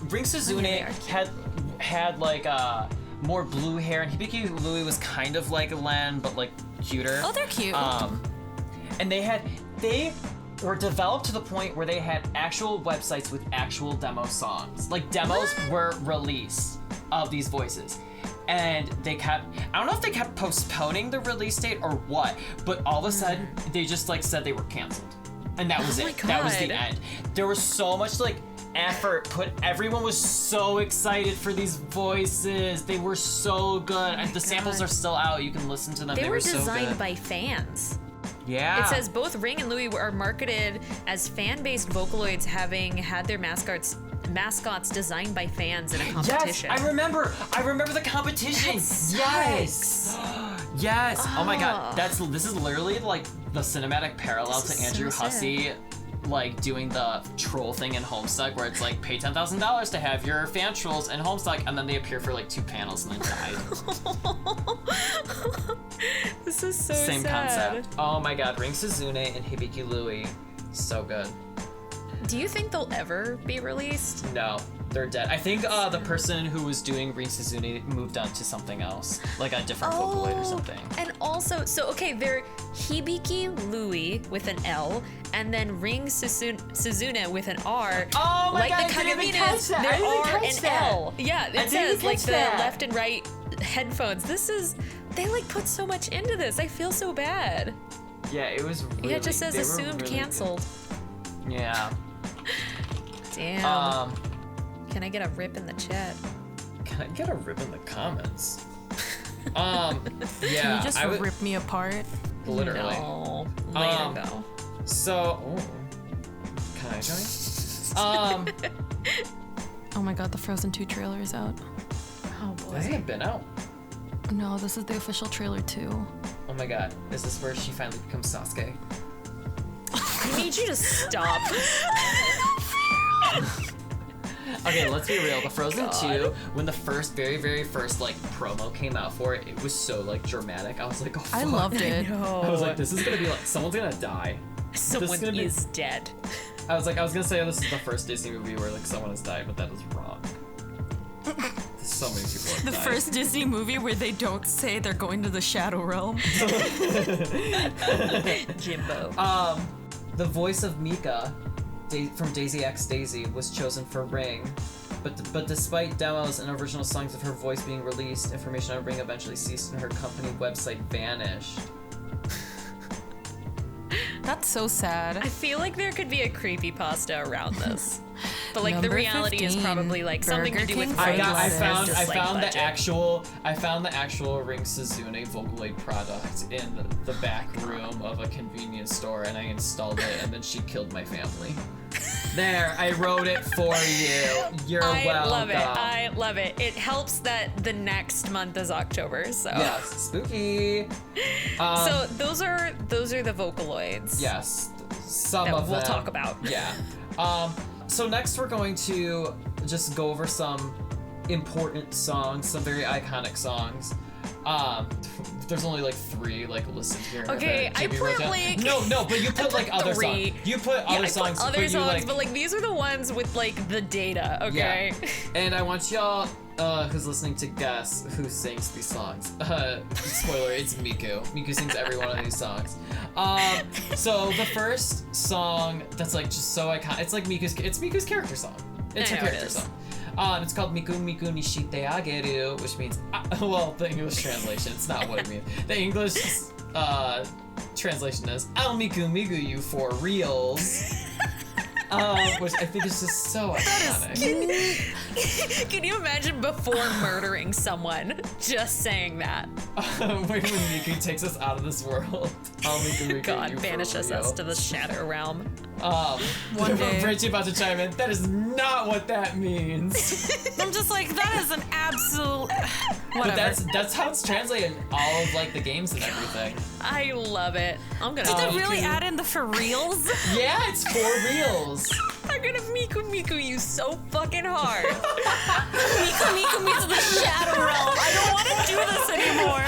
Ring Suzune they are cute. had like more blue hair, and Hibiki Louie was kind of like Len, but like cuter. Oh, they're cute. And they were developed to the point where they had actual websites with actual demo songs. Like demos were released of these voices. And they kept, I don't know if they kept postponing the release date or what, but all of a sudden they just like said they were canceled. And that was Oh my it. That was the God. end. There was so much like effort put, everyone was so excited for these voices. They were so good. And the samples God. are still out. You can listen to them. They were so designed good. by fans. Yeah. It says both Ring and Louie are marketed as fan-based Vocaloids, having had their mascots designed by fans in a competition. Yes, I remember the competition. That Yes. Yes. Oh my God. Oh. This is literally like the cinematic parallel This to is Andrew so Hussey like doing the troll thing in Homestuck, where it's like pay $10,000 to have your fan trolls in Homestuck, and then they appear for like 2 panels and then die. This is so Same sad. concept. Oh my God. Ring Suzune and Hibiki Louie. So good. Do you think they'll ever be released? No, they're dead. I think the person who was doing Ring Suzune moved on to something else, like a different Vocaloid or something. And also, so okay, they're Hibiki Louie with an L, and then Ring Suzune with an R. Oh my like God, the I didn't even catch Kanaminas, that. I there didn't even are catch an that. L. Yeah, it didn't says even like catch the that. left and right headphones. They like put so much into this. I feel so bad. Yeah, it was really, Yeah, it just says they were assumed really canceled. good. Yeah. Damn. Can I get a rip in the chat? Can I get a rip in the comments? Can Yeah, you just I would rip me apart? literally. No. Later Um, though. So, can I join? Oh my God, the Frozen 2 trailer is out. Oh Hasn't boy. it been out? No, this is the official trailer too. Oh my God, is this where she finally becomes Sasuke? I need you to stop. Okay, let's be real. The Frozen God. 2, when the very first like promo came out for it, it was so like dramatic. I was like, oh fuck. I loved it. No. I was like, this is gonna be like, someo's gonna die. Someone gonna be- is dead. I was gonna say this is the first Disney movie where like someone has died, but that is wrong. So many people have The died. first Disney movie where they don't say they're going to the Shadow Realm. Jimbo. The voice of Mika from Daisy X Daisy was chosen for Ring, but despite demos and original songs of her voice being released, information on Ring eventually ceased and her company website vanished. That's so sad. I feel like there could be a creepypasta around this. But like the Number reality is 15, probably like something to Burger do with King I Fried found budget. the actual Ring Suzune Vocaloid product in the back room of a convenience store, and I installed it, and then she killed my family. There, I wrote it for you. You're welcome. I love it. It helps that the next month is October, so. Yes, spooky. So those are the Vocaloids. Yes, some That of we'll them. talk about. Yeah. So next we're going to just go over some important songs, some very iconic songs. There's only like 3 like listed here. Okay, I put like no, but you put like other 3. songs. You put other songs. Other songs, like, but like these are the ones with like the data. Okay. Yeah. And I want y'all who's listening to guess who sings these songs. Spoiler: it's Miku. Miku sings every one of these songs. So the first song that's like just so iconic. It's like Miku's character song. It's her character song. It's called Miku Miku ni shite ageru, which means, well, the English translation, it's not what it means. The English translation is, I'll Miku Miku you for reals. Which I think is just so iconic. Can you imagine before murdering someone just saying that? When Miku takes us out of this world, I'll Miku Miku God, you banishes for real. us to the shadow realm. One day. Rachie about to chime in. That is not what that means. I'm just like, that is an absolute. But Whatever. that's how it's translated in all of like the games and everything. I love it. I'm gonna. Did they Miku. really add in the for reals? Yeah, it's for reals. I'm gonna Miku Miku you so fucking hard. Miku Miku me to the shadow realm. I don't want to do this anymore.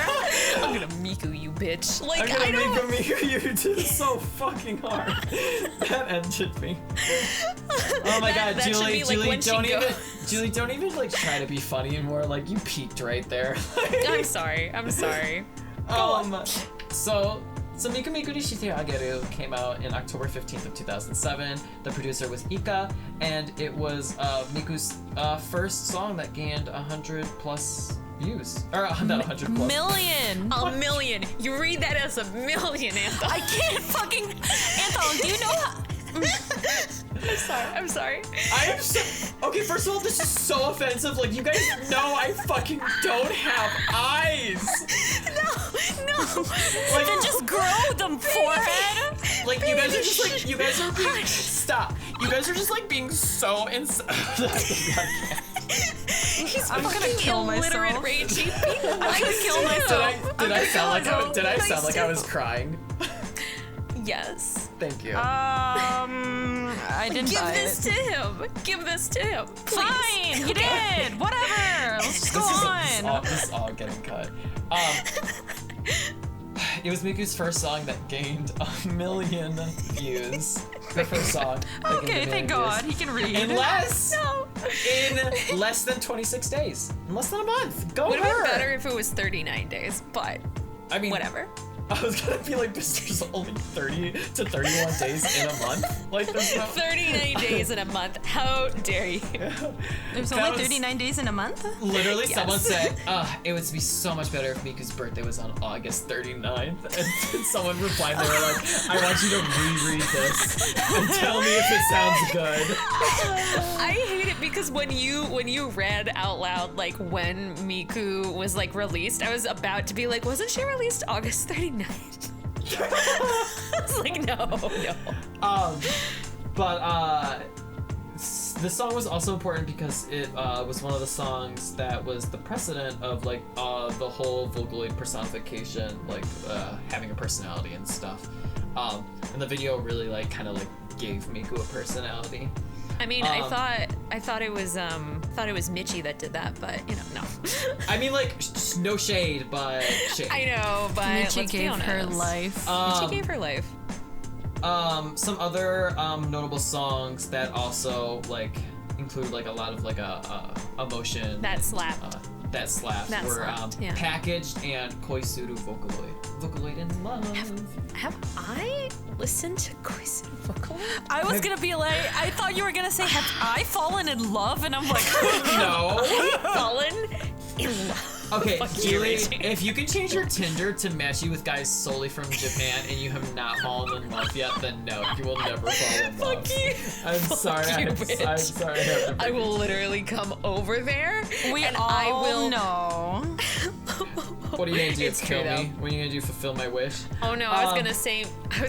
I'm gonna Miku you, bitch. Like I'm gonna I don't. make you do so fucking hard. That ended me. Oh my god, that should Julie, be, like, Julie, when she don't even, goes. Julie, don't even like try to be funny anymore. Like you peaked right there. I'm sorry. I'm sorry. So Miku Miku ni shite ageru came out in October 15th of 2007. The producer was Ika, and it was Miku's first song that gained 100 plus views. Or not 100 plus. Million. A million. You read that as a million, Anthong. I can't fucking. Anthong, do you know how? I'm sorry. I am so... Okay, first of all, this is so offensive. Like, you guys know I fucking don't have eyes. No. Like, Then just grow them forehead. like you guys are just like, you guys are being... Stop. You guys are just like being so I'm gonna kill illiterate myself. Rachie. I'm gonna kill myself. Did I sound like I was crying? Yes. Thank you. I didn't Give buy this it. to him. Give this to him. Please. Fine, you did. Whatever. Let's just go on. This is all getting cut. It was Miku's first song that gained 1 million views. The first song. that Okay, gained 1 thank million God. views. He can read. In less No. than 26 days. In less than a month. Go Would have her. been better if it was 39 days, but I mean, whatever. I was gonna be like, there's only 30 to 31 days in a month. Like, there's no... 39 days in a month. How dare you? There's That only was- 39 days in a month? Literally, Yes. someone said, it would be so much better if Miku's birthday was on August 39th. And someone replied, they were like, I want you to reread this and tell me if it sounds good. I hate it because when you read out loud like when Miku was like released, I was about to be like, wasn't she released August 39th? I was like, no. This song was also important because it was one of the songs that was the precedent of like the whole Vocaloid personification, like having a personality and stuff. And the video really like kind of like gave Miku a personality. I mean, I thought it was Michi that did that, but you know, no. I mean, like no shade, but shade. I know, but Michi let's be gave her honest. life. Michi gave her life. Some other notable songs that also like include like a lot of like emotion. That slapped. That slapped That were slapped, yeah. Packaged and Koisuru Vocaloid. Vocaloid in Love. Have I listened to Koisuru Vocaloid? I was gonna be like, I thought you were gonna say, have I fallen in love? And I'm like, No. Fallen in love. Okay, Fuck you, Julie, Rachie. if you can change your Tinder to match you with guys solely from Japan and you have not fallen in love yet, then no, you will never fall in love. Fuck you. I'm sorry. you, I'm bitch. sorry. I have to I break will literally come over there we and all I will know. What are you gonna do? It's Kill true, me? though. What are you gonna do? Fulfill my wish? Oh no, I was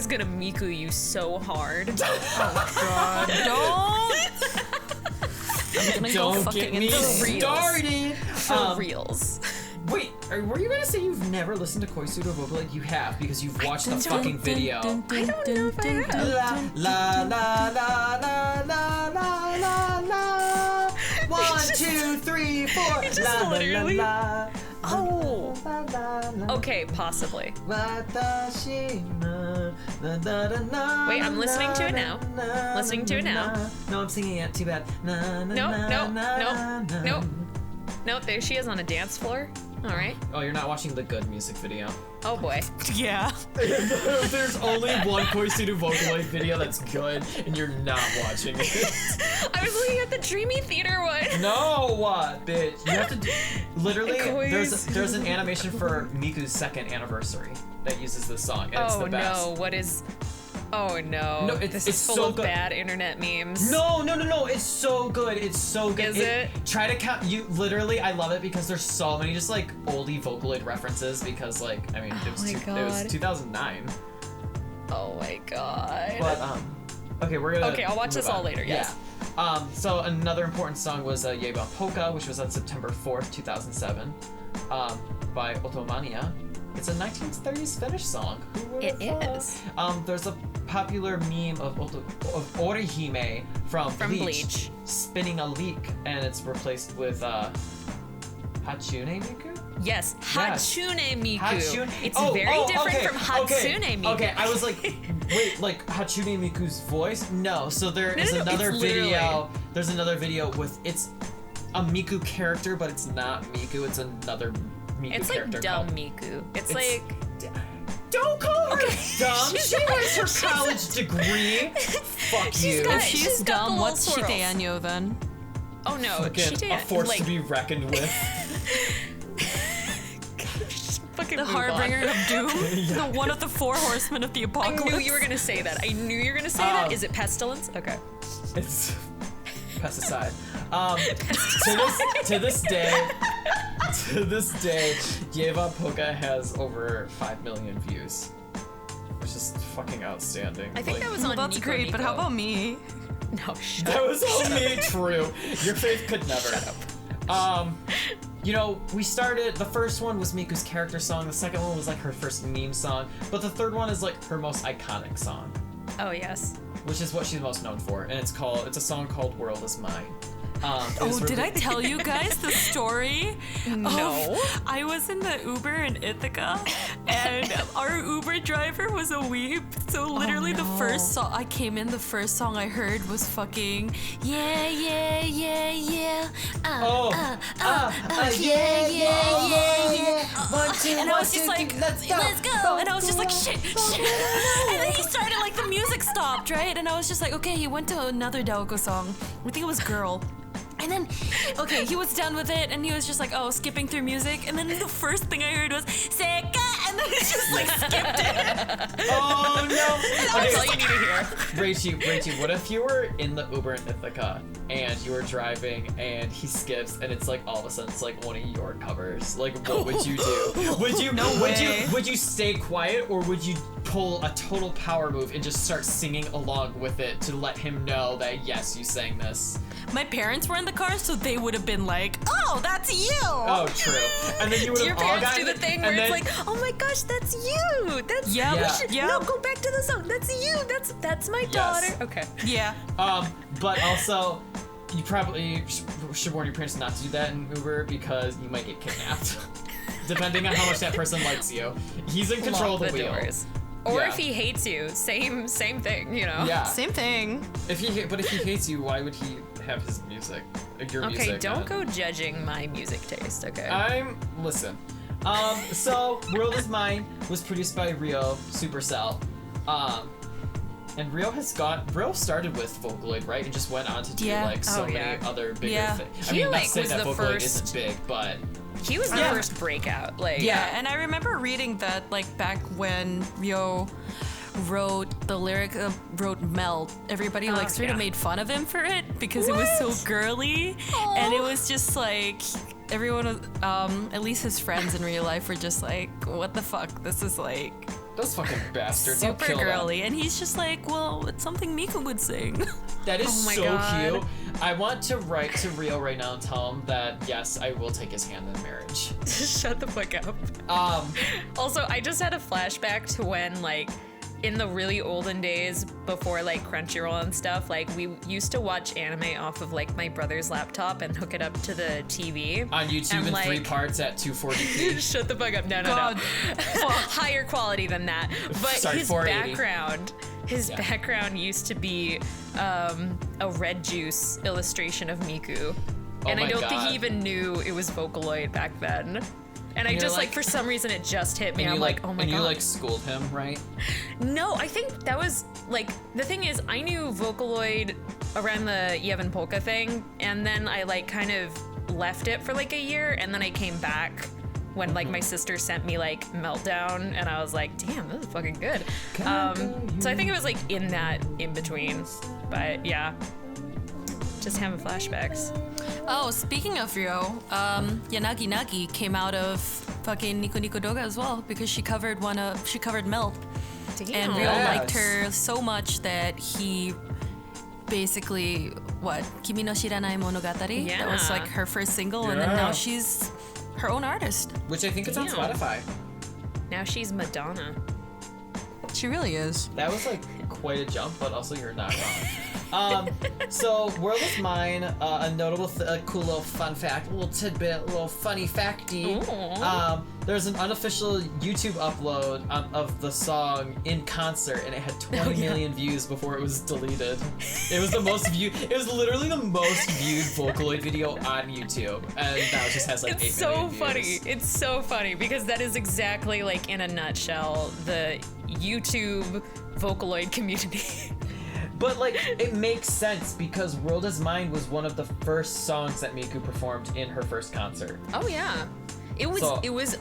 gonna Miku you so hard. God, don't. I'm gonna go Don't fucking get me insane. started. For reals. Wait, were you gonna say you've never listened to Koisudo Vocaloid? You have, because you've watched the fucking video. I don't know if I have. La la la la la la la la. 1, 2, 3, 4. Just La la literally- la. Oh. La, la, la. Okay, possibly. Wait, I'm listening to it now. Listening to it now. No, I'm singing it. Too bad. Nope, there she is on a dance floor. All right. Oh, you're not watching the good music video. Oh boy. Yeah. There's only one Koisudo Vocaloid video that's good, and you're not watching it. I was looking at the Dreamy Theater one. No, what, bitch? You have to literally. Koisudo. There's an animation for Miku's 2nd anniversary that uses this song, and it's Oh the best. no, what is... Oh no, No, this it's is full so of good. bad internet memes. No, it's so good. It's so good. Is it? Try to count. You literally, I love it because there's so many just like oldie Vocaloid references. Because like, I mean, it was my it was God. 2009. Oh my god. But okay, we're gonna. Okay, I'll watch move this all on. later, yes. Yeah. So another important song was Yeba Polka, which was on September 4th, 2007, by Otomania. It's a 1930s Finnish song. Who would have It thought? is. There's a popular meme of Orihime from Bleach. spinning a leek, and it's replaced with Hatsune Miku? Yes, Hatsune Miku. Hatsune. It's very different okay, from Hatsune okay, Miku. Okay, I was like, wait, like Hatsune Miku's voice? No. So there is No, another it's video. literally- There's another video with it's a Miku character, but it's not Miku. It's another Miku It's character. like dumb called- Miku. It's like... Don't call her dumb. She's She not- has her she's college degree. Fuck you. got- If she's she's got the dumb, little what's swirls. Shideanyo then? Oh no, Fucking she a force like, to be reckoned with. fucking The move on. harbinger of doom? The one of the 4 horsemen of the I apocalypse? knew you were gonna say that. I knew you were gonna say that. Is it pestilence? Okay. It's pesticide. To this day, Yeva Polka has over 5 million views, which is fucking outstanding. I think that was on That's Nico great, but how Nico. about me? No, shut that up. was only true. Your faith could never. Shut up. You know, we started. The first one was Miku's character song. The second one was like her first meme song, but the third one is like her most iconic song, Oh yes. which is what she's most known for, and it's a song called "World Is Mine." Oh, did I tell you guys the story? No. I was in the Uber in Ithaca, and our Uber driver was a weeb. So literally the first song I came in, the first song I heard was fucking yeah. And I was just like, let's go. And I was just like, shit. And then he started, like, the music stopped, right? And I was just like, okay, he went to another Delco song. I think it was Girl. And then, okay, he was done with it, and he was just like, oh, skipping through music. And then the first thing I heard was, Seka! And then he just, like, skipped it. Oh, no. That's all you need to hear. Rachie, what if you were in the Uber in Ithaca and you were driving and he skips and it's like all of a sudden it's like one of your covers? Like, what would you do? Would you stay quiet, or would you pull a total power move and just start singing along with it to let him know that yes, you sang this? My parents were in the car, so they would have been like, oh, that's you. Oh, true. And then you would Do have your all parents gotten do the thing and where then, it's like, oh my gosh, that's you. That's Yeah. we should- Yeah. No, go back to the song. That's you. That's my daughter. Okay. Yeah. but also, you probably should warn your parents not to do that in Uber because you might get kidnapped. Depending on how much that person likes you. He's in control Lock of the wheel. doors. Or Yeah. if he hates you, same thing, you know. Yeah. Same thing. If he hates you, why would he have his music? Your Okay, music? don't go judging my music taste, okay? Listen. So World Is Mine was produced by Rio Supercell. And Rio started with Vocaloid, right? And just went on to do Yeah. like so Oh, many yeah. other bigger Yeah. things. He, not like, to say was that the Vocaloid first- isn't big, but He was the Yeah. first breakout. Like, Yeah, and I remember reading that, like, back when Ryo wrote the lyric, wrote Melt, everybody, like, sort of yeah. made fun of him for it because it was so girly. And it was just, like, everyone was, at least his friends in real life were just like, what the fuck? This is, like, Those fucking bastards. I'll Super kill them. girly, and he's just like, well, it's something Miku would sing. That is Oh my so God. cute. I want to write to Rio right now and tell him that yes, I will take his hand in marriage. Shut the fuck up. Also, I just had a flashback to when, like, in the really olden days before, like, Crunchyroll and stuff, like, we used to watch anime off of, like, my brother's laptop and hook it up to the TV. On YouTube And, in like, 3 parts at 240p. Shut the fuck up. No. God. Higher quality than that. But Sorry, his 480. background used to be a red juice illustration of Miku. And I my don't think God. he even knew it was Vocaloid back then. And I you're just, like- for some reason, it just hit me. And I'm you like, oh my and God. you like schooled him, right? No, I think that was, like, the thing is, I knew Vocaloid around the Yevon Polka thing, and then I, like, kind of left it for, like, a year, and then I came back when, like, my sister sent me, like, Meltdown, and I was like, damn, this is fucking good. So I think it was, like, in that in-between. But, yeah. Just having flashbacks. Oh, speaking of Rio, Yanagi Nagi came out of fucking Nico Nico Doga as well because she covered Melt. Damn. And Rio Yes. liked her so much that he basically, Kimi no Shiranai Monogatari? Yeah. That was like her first single, and then now Yeah. she's her own artist. Which I think it's on Damn. Spotify. Now she's Madonna. She really is. That was like quite a jump, but also you're not wrong. So World is Mine, a notable, cool little fun fact, little tidbit, little funny facty. There's an unofficial YouTube upload of the song in concert, and it had 20 million views before it was deleted. It was the most viewed. It was literally the most viewed Vocaloid video on YouTube, and now it just has like 8 It's so million funny. views. It's so funny because that is exactly, like, in a nutshell, the YouTube Vocaloid community. But like, it makes sense because World is Mine was one of the first songs that Miku performed in her first concert. Oh yeah, it was. So- it was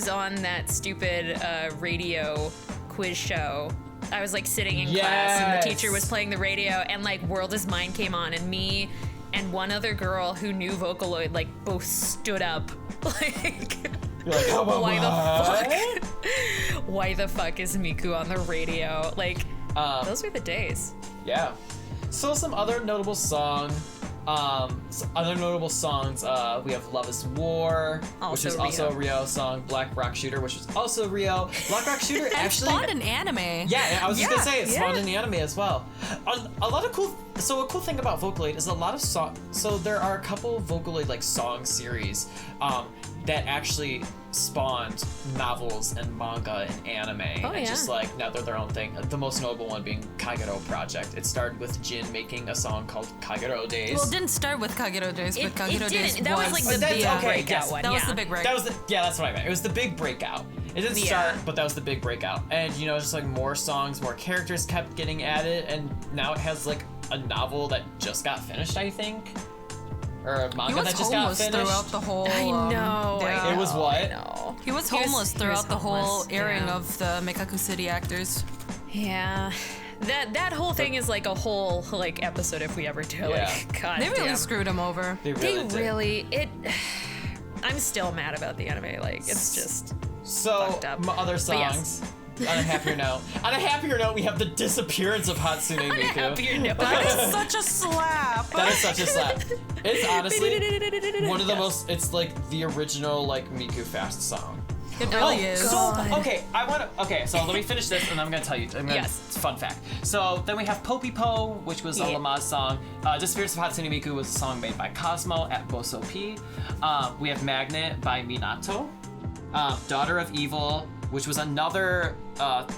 on that stupid radio quiz show. I was like sitting in class and the teacher was playing the radio and like World is Mine came on and me and one other girl who knew Vocaloid like both stood up like. You're like, oh, Why what? the fuck? Why the fuck is Miku on the radio? Like, those were the days. Yeah. So some other notable songs. We have Love Is War, which Also is also a Rio song. Black Rock Shooter, which is also Rio. Black Rock Shooter And actually. spawned an anime. Yeah, I was just gonna say it spawned yeah. in the anime as well. A lot of cool. So a cool thing about Vocaloid is a lot of song. So there are a couple Vocaloid like song series that actually spawned novels and manga and anime. Oh, and yeah. just like now they're their own thing. The most notable one being Kagero Project. It started with Jin making a song called Kagero Days. Well, it didn't start with Kagero Days, but Kagero Days didn't. That was like the That's big okay, breakout yes. one. That was yeah. the big break. That was that's what I meant. It was the big breakout. It didn't Yeah. start, but that was the big breakout. And you know, just like more songs, more characters kept getting added, and now it has like a novel that just got finished, I think, or a He manga was that just got homeless finished. throughout the whole. I know. yeah. It was what? I know. He was He was- homeless he throughout was the whole homeless, airing yeah. of the Mekaku City actors. Yeah. That whole thing is like a whole like episode if we ever do. Yeah. Like, God They really damn. screwed him over. They They did. really it. I'm still mad about the anime. Like it's just. So fucked up. other But yes. songs. On a happier note. On a happier note, we have the disappearance of Hatsune Miku. Happier note. That is such a slap. That is such a slap. It's honestly one of the most. It's like the original like Miku fast song. It really is. So okay, so let me finish this, and I'm gonna tell you. Yes. It's a fun fact. So then we have Poppy Po, which was a Yeah. Lamaze song. Disappearance of Hatsune Miku was a song made by Cosmo at Boso P. We have Magnet by Minato. Daughter of Evil, which was another.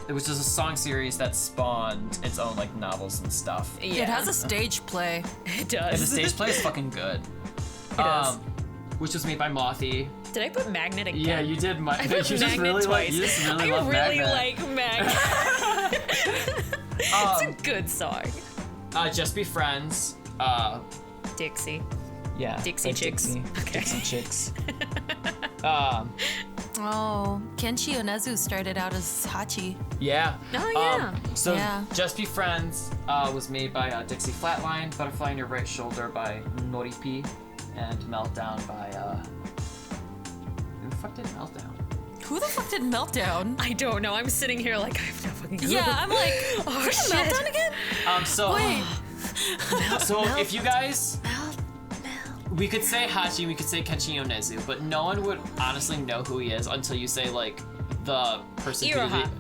It was just a song series that spawned its own like novels and stuff. Yeah. It has a stage play. It does. And the stage play is fucking good. It is. Which was made by Mothy. Did I put Magnet again? Yeah, you did. I put Magnet twice. You just really I love really Magnet. like Magnet. It's a good song. Just Be Friends. Dixie. Yeah. Dixie Chicks. Okay. Dixie Chicks. Oh, Kenshi Onazu started out as Hachi. Yeah. Oh, yeah. So Yeah. Just Be Friends was made by Dixie Flatline, Butterfly on Your Right Shoulder by Noripi, and Meltdown by who the fuck did Meltdown? Who the fuck did Meltdown? I don't know. I'm sitting here like I have no fucking clue. Yeah, I'm like, oh shit. Meltdown again? So if you guys, we could say Hachi, we could say Kenshi Yonezu, but no one would honestly know who he is until you say like the person Iroha. who did.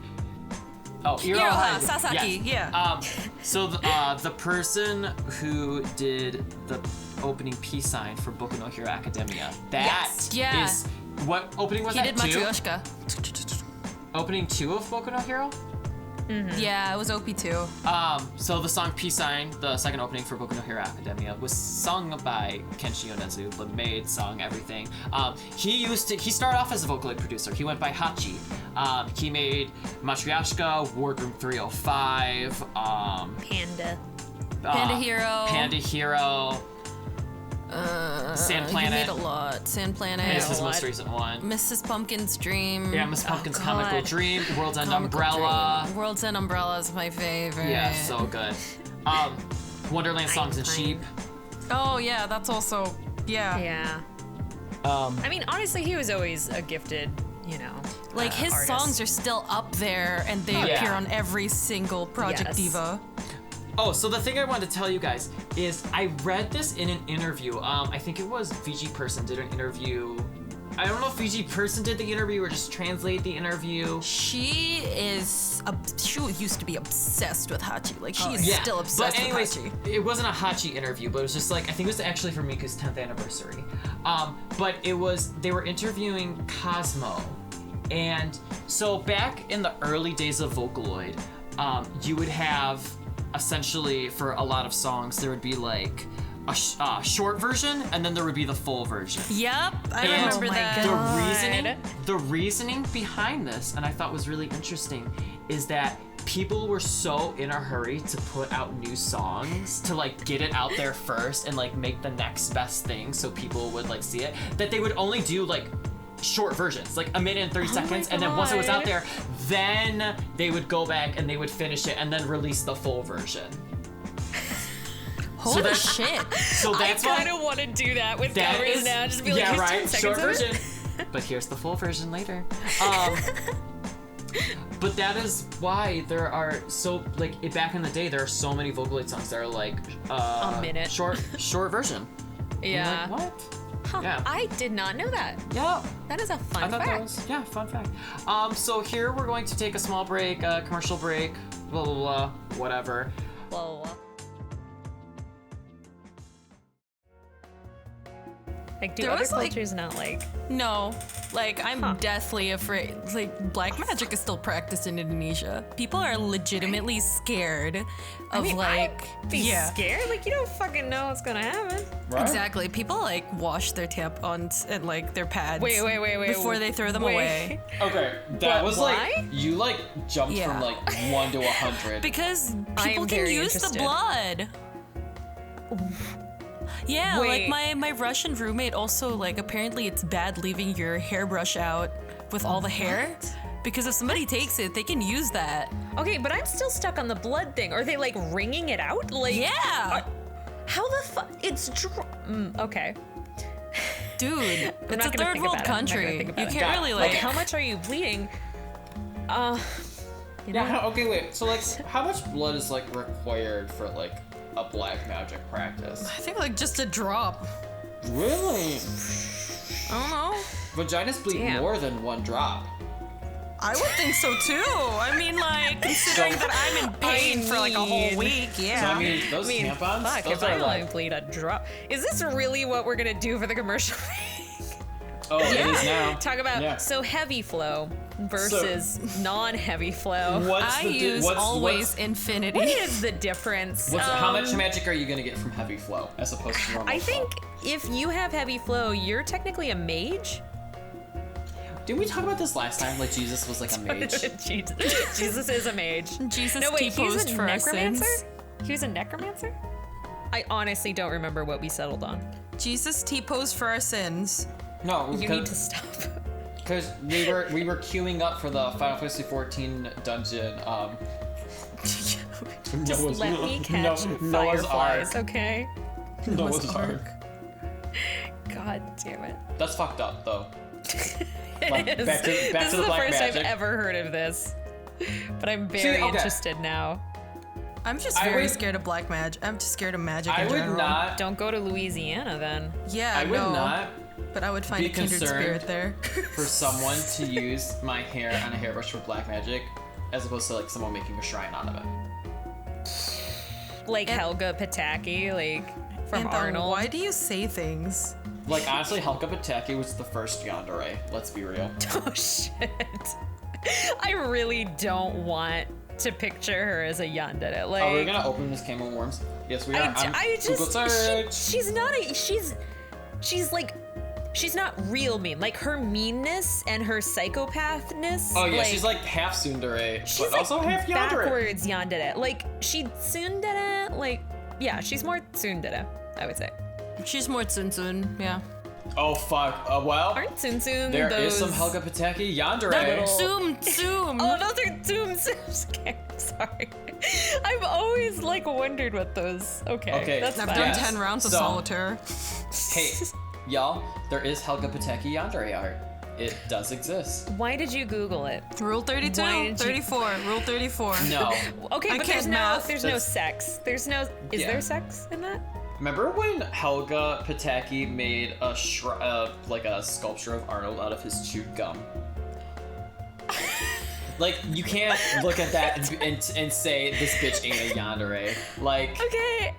Oh, Iroha Sasaki, yes. yeah. So the person who did the opening peace sign for Boku no Hero Academia, that is what opening was He that? did 2? Matryoshka. Opening 2 of Boku no Hero? Mm-hmm. Yeah, it was OP2. So the song Peace Sign, the second opening for Boku no Hero Academia, was sung by Kenshi Yonezu, but made, sung, everything. He started off as a Vocaloid producer. He went by Hachi. He made Matryoshka, Wardroom 305, Panda. Panda Hero. Panda Hero. Sand Planet. He made a lot. Sand Planet. Is his most recent one. Mrs. Pumpkin's Dream. Yeah, Miss Pumpkin's Comical Dream. World's End Comical Umbrella. Dream. World's End Umbrella is my favorite. Yeah, so good. Wonderland Songs and Sheep. Oh yeah, that's also Yeah. I mean, honestly, he was always a gifted, like his artist. songs are still up there, and they appear on every single Project Yes. Diva. Oh, so the thing I wanted to tell you guys is I read this in an interview. I think it was VG Person did an interview. I don't know if VG Person did the interview or just translate the interview. She used to be obsessed with Hachi. Like she's still obsessed but anyways, with Hachi. It wasn't a Hachi interview, but it was just like I think it was actually for Miku's 10th anniversary. But it was they were interviewing Cosmo, and so back in the early days of Vocaloid, you would have essentially for a lot of songs there would be like a short version and then there would be the full version. Yep, I And remember that. The reasoning behind this, and I thought was really interesting, is that people were so in a hurry to put out new songs to like get it out there first and like make the next best thing so people would like see it, that they would only do like short versions, like 1 minute and 30 seconds, and then once it was out there, then they would go back and they would finish it and then release the full version. Holy shit. So that's I why kind of want to do that with that covers is now. Just be like, yeah, here's right, 10 seconds short of it. version. But here's the full version later. But that is why there are so like back in the day there are so many Vocaloid songs that are like a minute short version. Yeah. I'm like, what? Huh, Yeah. I did not know that. Yeah. That is a I fun thought fact. that was fun fact. So here we're going to take a small break, commercial break, blah blah blah, whatever. Blah, blah, blah. Like, do There other was, like- cultures not like? No, like I'm deathly afraid. Like black magic is still practiced in Indonesia. People are legitimately scared of I'd be yeah. scared. Like, you don't fucking know what's gonna happen. Right? Exactly. People like wash their tampons and like their pads. Wait. Before they throw them away. Okay, that But was why? like you like jumped Yeah. from like 1 to 100. Because I people am can very use interested. the blood. Yeah, Wait. like my Russian roommate also like apparently it's bad leaving your hairbrush out with all the hair. Because if somebody takes it, they can use that. Okay, but I'm still stuck on the blood thing. Are they like wringing it out? Like, Yeah. how the fuck? It's okay. Dude, it's not a gonna third think world about it. I'm not gonna country. think You about it. can't really Like, like how much are you bleeding? You know? Yeah, okay, wait. So like how much blood is like required for like a black magic practice? I think like just a drop. Really? I don't know. Vaginas bleed Damn. more than 1 drop. I would think so too. I mean, like, considering that I'm in pain for like a whole week, yeah. So I mean, those tampons, Fuck, those if I are only like, bleed a drop. Is this really what we're gonna do for the commercial? oh, it is now. Talk about Yeah. so heavy flow versus non-heavy flow. What's I the use always infinity. What is the difference? how much magic are you gonna get from heavy flow as opposed to normal I think flow? if you have heavy flow, you're technically a mage. Didn't we talk about this last time? Like Jesus was like a mage. Jesus is a mage. Jesus No, wait, he was T-posed a for our necromancer? sins. He was a necromancer? I honestly don't remember what we settled on. Jesus T-posed for our sins. No, You need to stop. because we were queuing up for the Final Fantasy 14 dungeon. Just let me catch Noah's fireflies, Ark. okay? Noah's Ark. God damn it. That's fucked up though. Like, back to This the is the black first magic. I've ever heard of this, but I'm very interested now. I'm just very scared of black magic. I'm just scared of magic in general. would not. Don't go to Louisiana then. Yeah, I would not But I would find be a kindred concerned spirit there. for someone to use my hair on a hairbrush for black magic, as opposed to like someone making a shrine out of it. Like Helga Pataki, like from Anthong, Arnold. why do you say things? Like honestly, Helga Pataki was the first yandere. Let's be real. Oh shit. I really don't want to picture her as a yandere. Like, Oh, we're gonna open this can of worms. Yes, we are. She's not real mean. Like her meanness and her psychopathness. Oh yeah, she's like half tsundere, she's but like also half yandere. backwards yandere. Like she tsundere. Like yeah, she's more tsundere, I would say. She's more Tsun, yeah. Oh fuck. Well, Aren't Tsun there those... is some Helga Pataki yandere. Tsum. Oh, those are Tsum. Okay, sorry. I've always like wondered what those. Okay, that's I've fine. done Yes. 10 rounds of So- solitaire. Hey, y'all, there is Helga Pataki yandere art. It does exist. Why did you Google it? Rule 32, Why did you- 34, rule 34. No. Okay, I but can't math. there's no sex. There's no. Is Yeah. there sex in that? Remember when Helga Pataki made a like a sculpture of Arnold out of his chewed gum? Like, you can't look at that and say this bitch ain't a yandere. Like, Okay.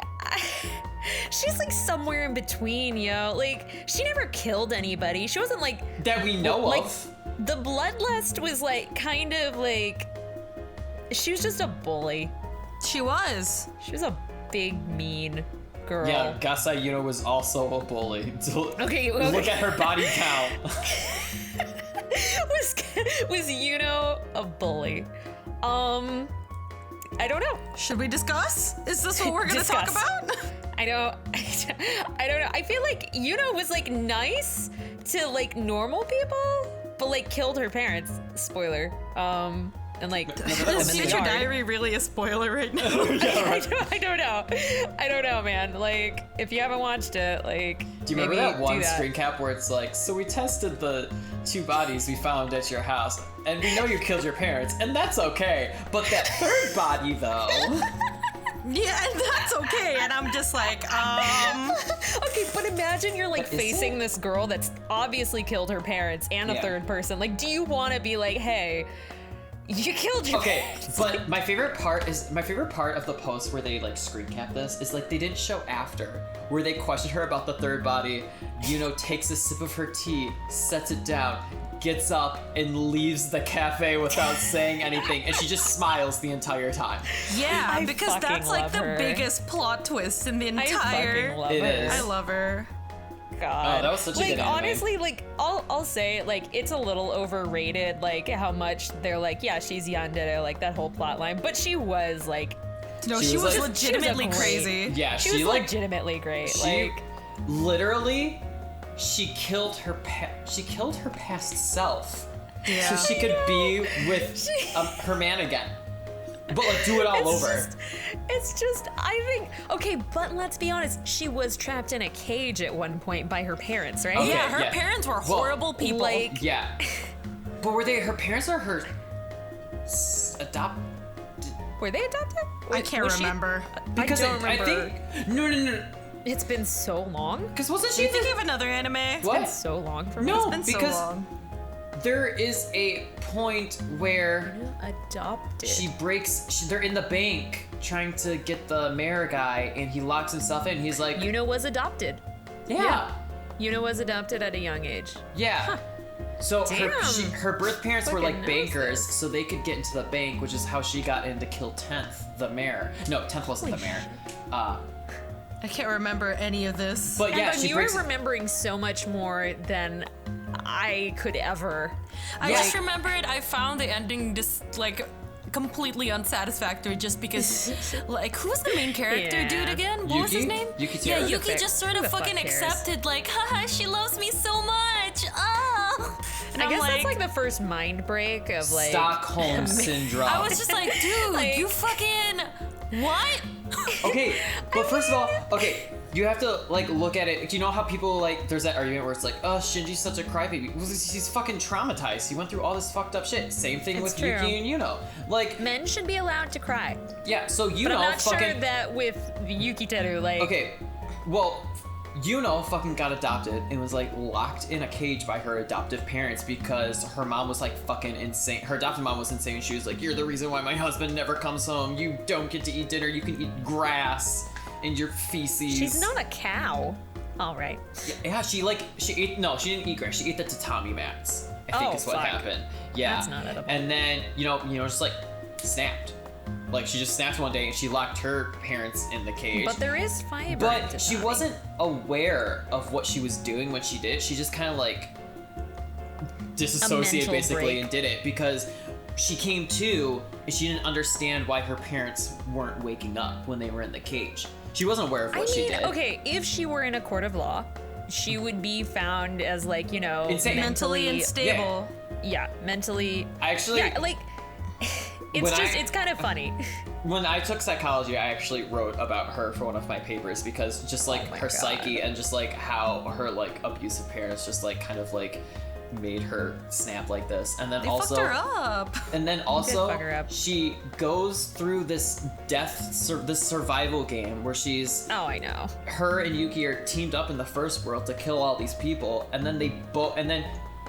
She's like somewhere in between, yo. Like she never killed anybody. She wasn't like that we know like of. the bloodlust was like kind of like she was just a bully. She was. She was a big mean girl. Yeah, Gasai Yuno was also a bully. Okay. Look at her body count. was Yuno a bully? I don't know. Should we discuss? Is this what we're gonna talk Discuss. about? I don't know. I feel like Yuno was like nice to like normal people, but like killed her parents. Spoiler. And like put them in Is the Future yard. Diary really a spoiler right now? I don't know. I don't know, man. Like if you haven't watched it, like Do you remember maybe that one do that. screen cap where it's like, so we tested the 2 bodies we found at your house, and we know you killed your parents, and that's okay. But that 3rd body, though. Yeah, and that's okay. And I'm just like, Okay, but imagine you're like But is facing it? this girl that's obviously killed her parents and a Yeah. third person. Like, do you want to be like, hey, you killed your Okay, parents? but my favorite part of the post where they like screen cap this is like they didn't show after, where they questioned her about the 3rd body. Takes a sip of her tea, sets it down, gets up, and leaves the cafe without saying anything, and she just smiles the entire time. yeah, I because fucking that's like love the her. biggest plot twist in the I entire. fucking love It her. is. I love her. God. Oh, that was such a like, good anime. honestly, like I'll say like it's a little overrated, like how much they're like, yeah, she's yandere, like that whole plot line. But she was like No, She she was, was like- legitimately she was a great- crazy. Yeah, she was legitimately great. She Like literally, she killed her past self, Yeah. so she could be with her man again, but like do it all over. It's just, I think, okay, but let's be honest, she was trapped in a cage at one point by her parents, right? Okay. Yeah, her yeah. parents were Well, horrible people. like- Yeah, but were they her parents or her adopt? Were they adopted? I can't Was she- remember. Because don't I remember. think no. It's been so long. Because wasn't Do she you think the- of another anime? It's What? been so long for me. No, It's been so because long. there is a point where Adopted. they're in the bank trying to get the mayor guy, and he locks himself in. He's like, Yuno was adopted. yeah. Yuno was adopted at a young age. Yeah. So Damn. her birth parents were like Fucking bankers, knows so they could get into the bank, which is how she got in to kill 10th, the mayor. No, 10th wasn't the mayor. I can't remember any of this. But yeah, And she you breaks. were remembering so much more than I could ever. I Yeah. just remembered I found the ending just like completely unsatisfactory just because like who's the main character Yeah. dude again? What was his Yuki? name? Yuki Yeah, Taro? Yuki Who the just sort fuck- of who the fuck fucking cares? accepted like, haha, she loves me so much. Oh. And I I'm guess like, that's like the first mind break of like. Stockholm syndrome. I was just like, dude, Like- you fucking what? Okay, but first of all, okay, you have to like look at it. Do you know how people like? There's that argument where it's like, oh, Shinji's such a crybaby. Well, he's fucking traumatized. He went through all this fucked up shit. Same thing with true. Yuki and Yuno. Like, Men should be allowed to cry. yeah. So Yuno But I'm not fucking. sure that with Yukiteru, like. Okay, well, Yuno fucking got adopted and was like locked in a cage by her adoptive parents because her mom was like fucking insane. Her adopted mom was insane. She was like, "You're the reason why my husband never comes home. You don't get to eat dinner. You can eat grass and your feces." She's not a cow. All right. Yeah, she ate. No, she didn't eat grass. She ate the tatami mats. I think is what happened. Yeah. That's not edible. And then just like snapped. Like she just snapped one day and she locked her parents in the cage. But there is fiber. in But tatami. she wasn't aware of what she was doing when she did it. She just kind of like disassociated mental basically break. and did it because she came to and she didn't understand why her parents weren't waking up when they were in the cage. She wasn't aware of what she did. Okay, if she were in a court of law, she would be found as like, Insane. Mentally unstable. Yeah, mentally. I actually Yeah, like it's kind of funny. when I took psychology, I actually wrote about her for one of my papers because just like her God. psyche and just like how her like abusive parents just like kind of like made her snap like this. And then They also fucked her up. And then also fuck her up. she goes through this this survival game where she's Oh, I know. her and Yuki are teamed up in the first world to kill all these people, and then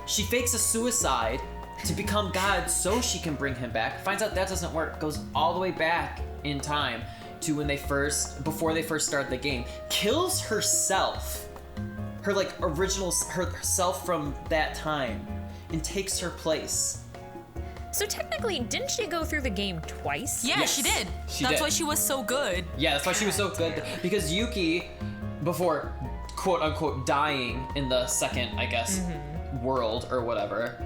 she fakes a suicide to become God so she can bring him back. Finds out that doesn't work. Goes all the way back in time to when before they first start the game. Kills herself. Her like original herself from that time, and takes her place. So technically, didn't she go through the game twice? Yeah, Yes, she did. she That's did. why she was so good. Yeah, that's why she was so good. Because Yuki, before quote unquote dying in the second, I guess, world or whatever,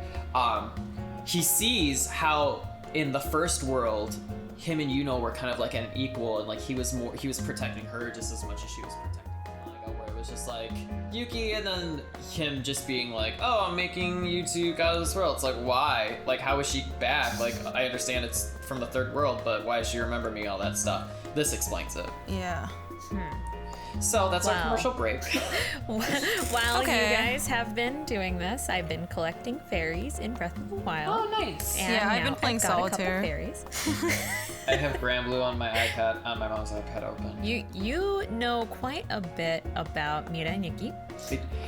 he sees how in the first world, him and Yuno were kind of like an equal, and like he was protecting her just as much as she was protecting him. Where it was just like Yuki, and then him just being like, "Oh, I'm making you two out of this world." It's like, why? Like, how is she back? Like, I understand it's from the third world, but why does she remember me? All that stuff. This explains it. Yeah. So that's our Wow. commercial break. While Okay. you guys have been doing this, I've been collecting fairies in Breath of the Wild. Nice. And Yeah, I've been now playing I've got solitaire. A couple fairies. I have Granblue on my iPad, on my mom's iPad open. You know quite a bit about Mira and Yuki.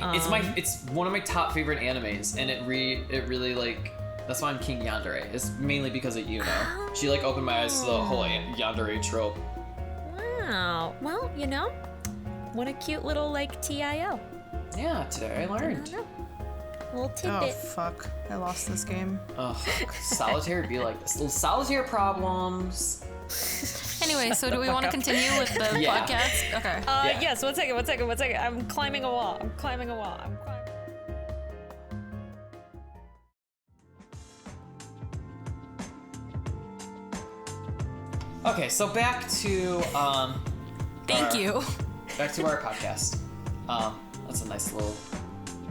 It's one of my top favorite animes, and it really like, that's why I'm King Yandere. It's mainly because of Yuno. She like opened my eyes to the whole Yandere trope. Wow. Well, what a cute little like TIL. Yeah, today I I learned. don't know. Little Oh tidbit. fuck! I lost this game. Ugh, solitaire be like this. Little solitaire problems. Anyway, so do we want to continue with the Yeah. podcast? Okay. Yeah. Yes, one second. I'm climbing a wall. Okay, so back to Thank our- you. back to our podcast. That's a nice little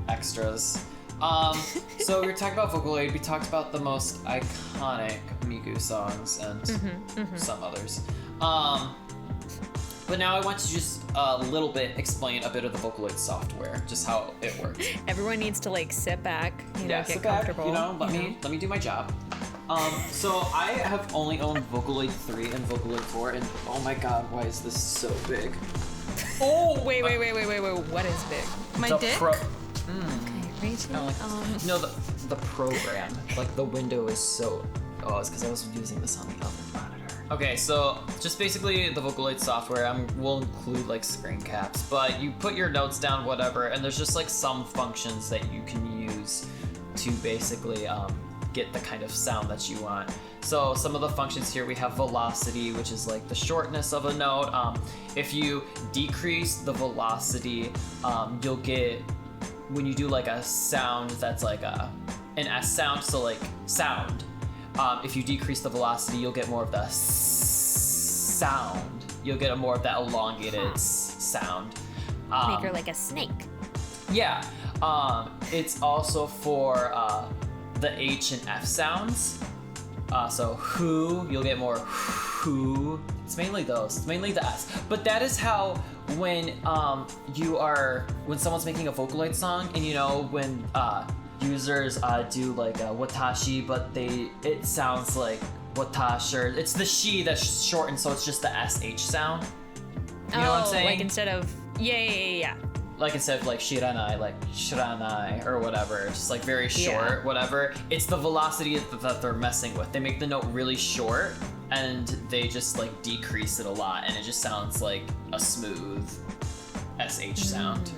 extras. So we were talking about Vocaloid. We talked about the most iconic Miku songs and some others. But now I want to just a little bit explain a bit of the Vocaloid software, just how it works. Everyone needs to like sit back, get sit back, comfortable. let me do my job. So I have only owned Vocaloid 3 and Vocaloid 4, and oh my god, why is this so big? Oh, wait. What is big? My The dick. Okay, Rachel. I like this. No, the program, like the window is so. Oh, it's because I was using this on the other monitor. Okay, so just basically the Vocaloid software. We'll include like screen caps, but you put your notes down, whatever, and there's just like some functions that you can use to basically get the kind of sound that you want. So some of the functions here, we have velocity, which is like the shortness of a note. If you decrease the velocity, you'll get, when you do like a sound that's like an S sound, so like sound, if you decrease the velocity, you'll get more of the sound. You'll get more of that elongated sound. Make her like a snake. Yeah. It's also for the H and F sounds. So who, you'll get more Ku. It's mainly those. It's mainly the S. But that is how when when someone's making a Vocaloid song, and you know when users do like a watashi, but it sounds like watash, or it's the shi that's shortened, so it's just the sh sound. You know what I'm saying? Like instead of yeah. Like instead of like shiranai, like shiranai or whatever, just like very short, whatever. It's the velocity that they're messing with. They make the note really short and they just like decrease it a lot, and it just sounds like a smooth sh sound.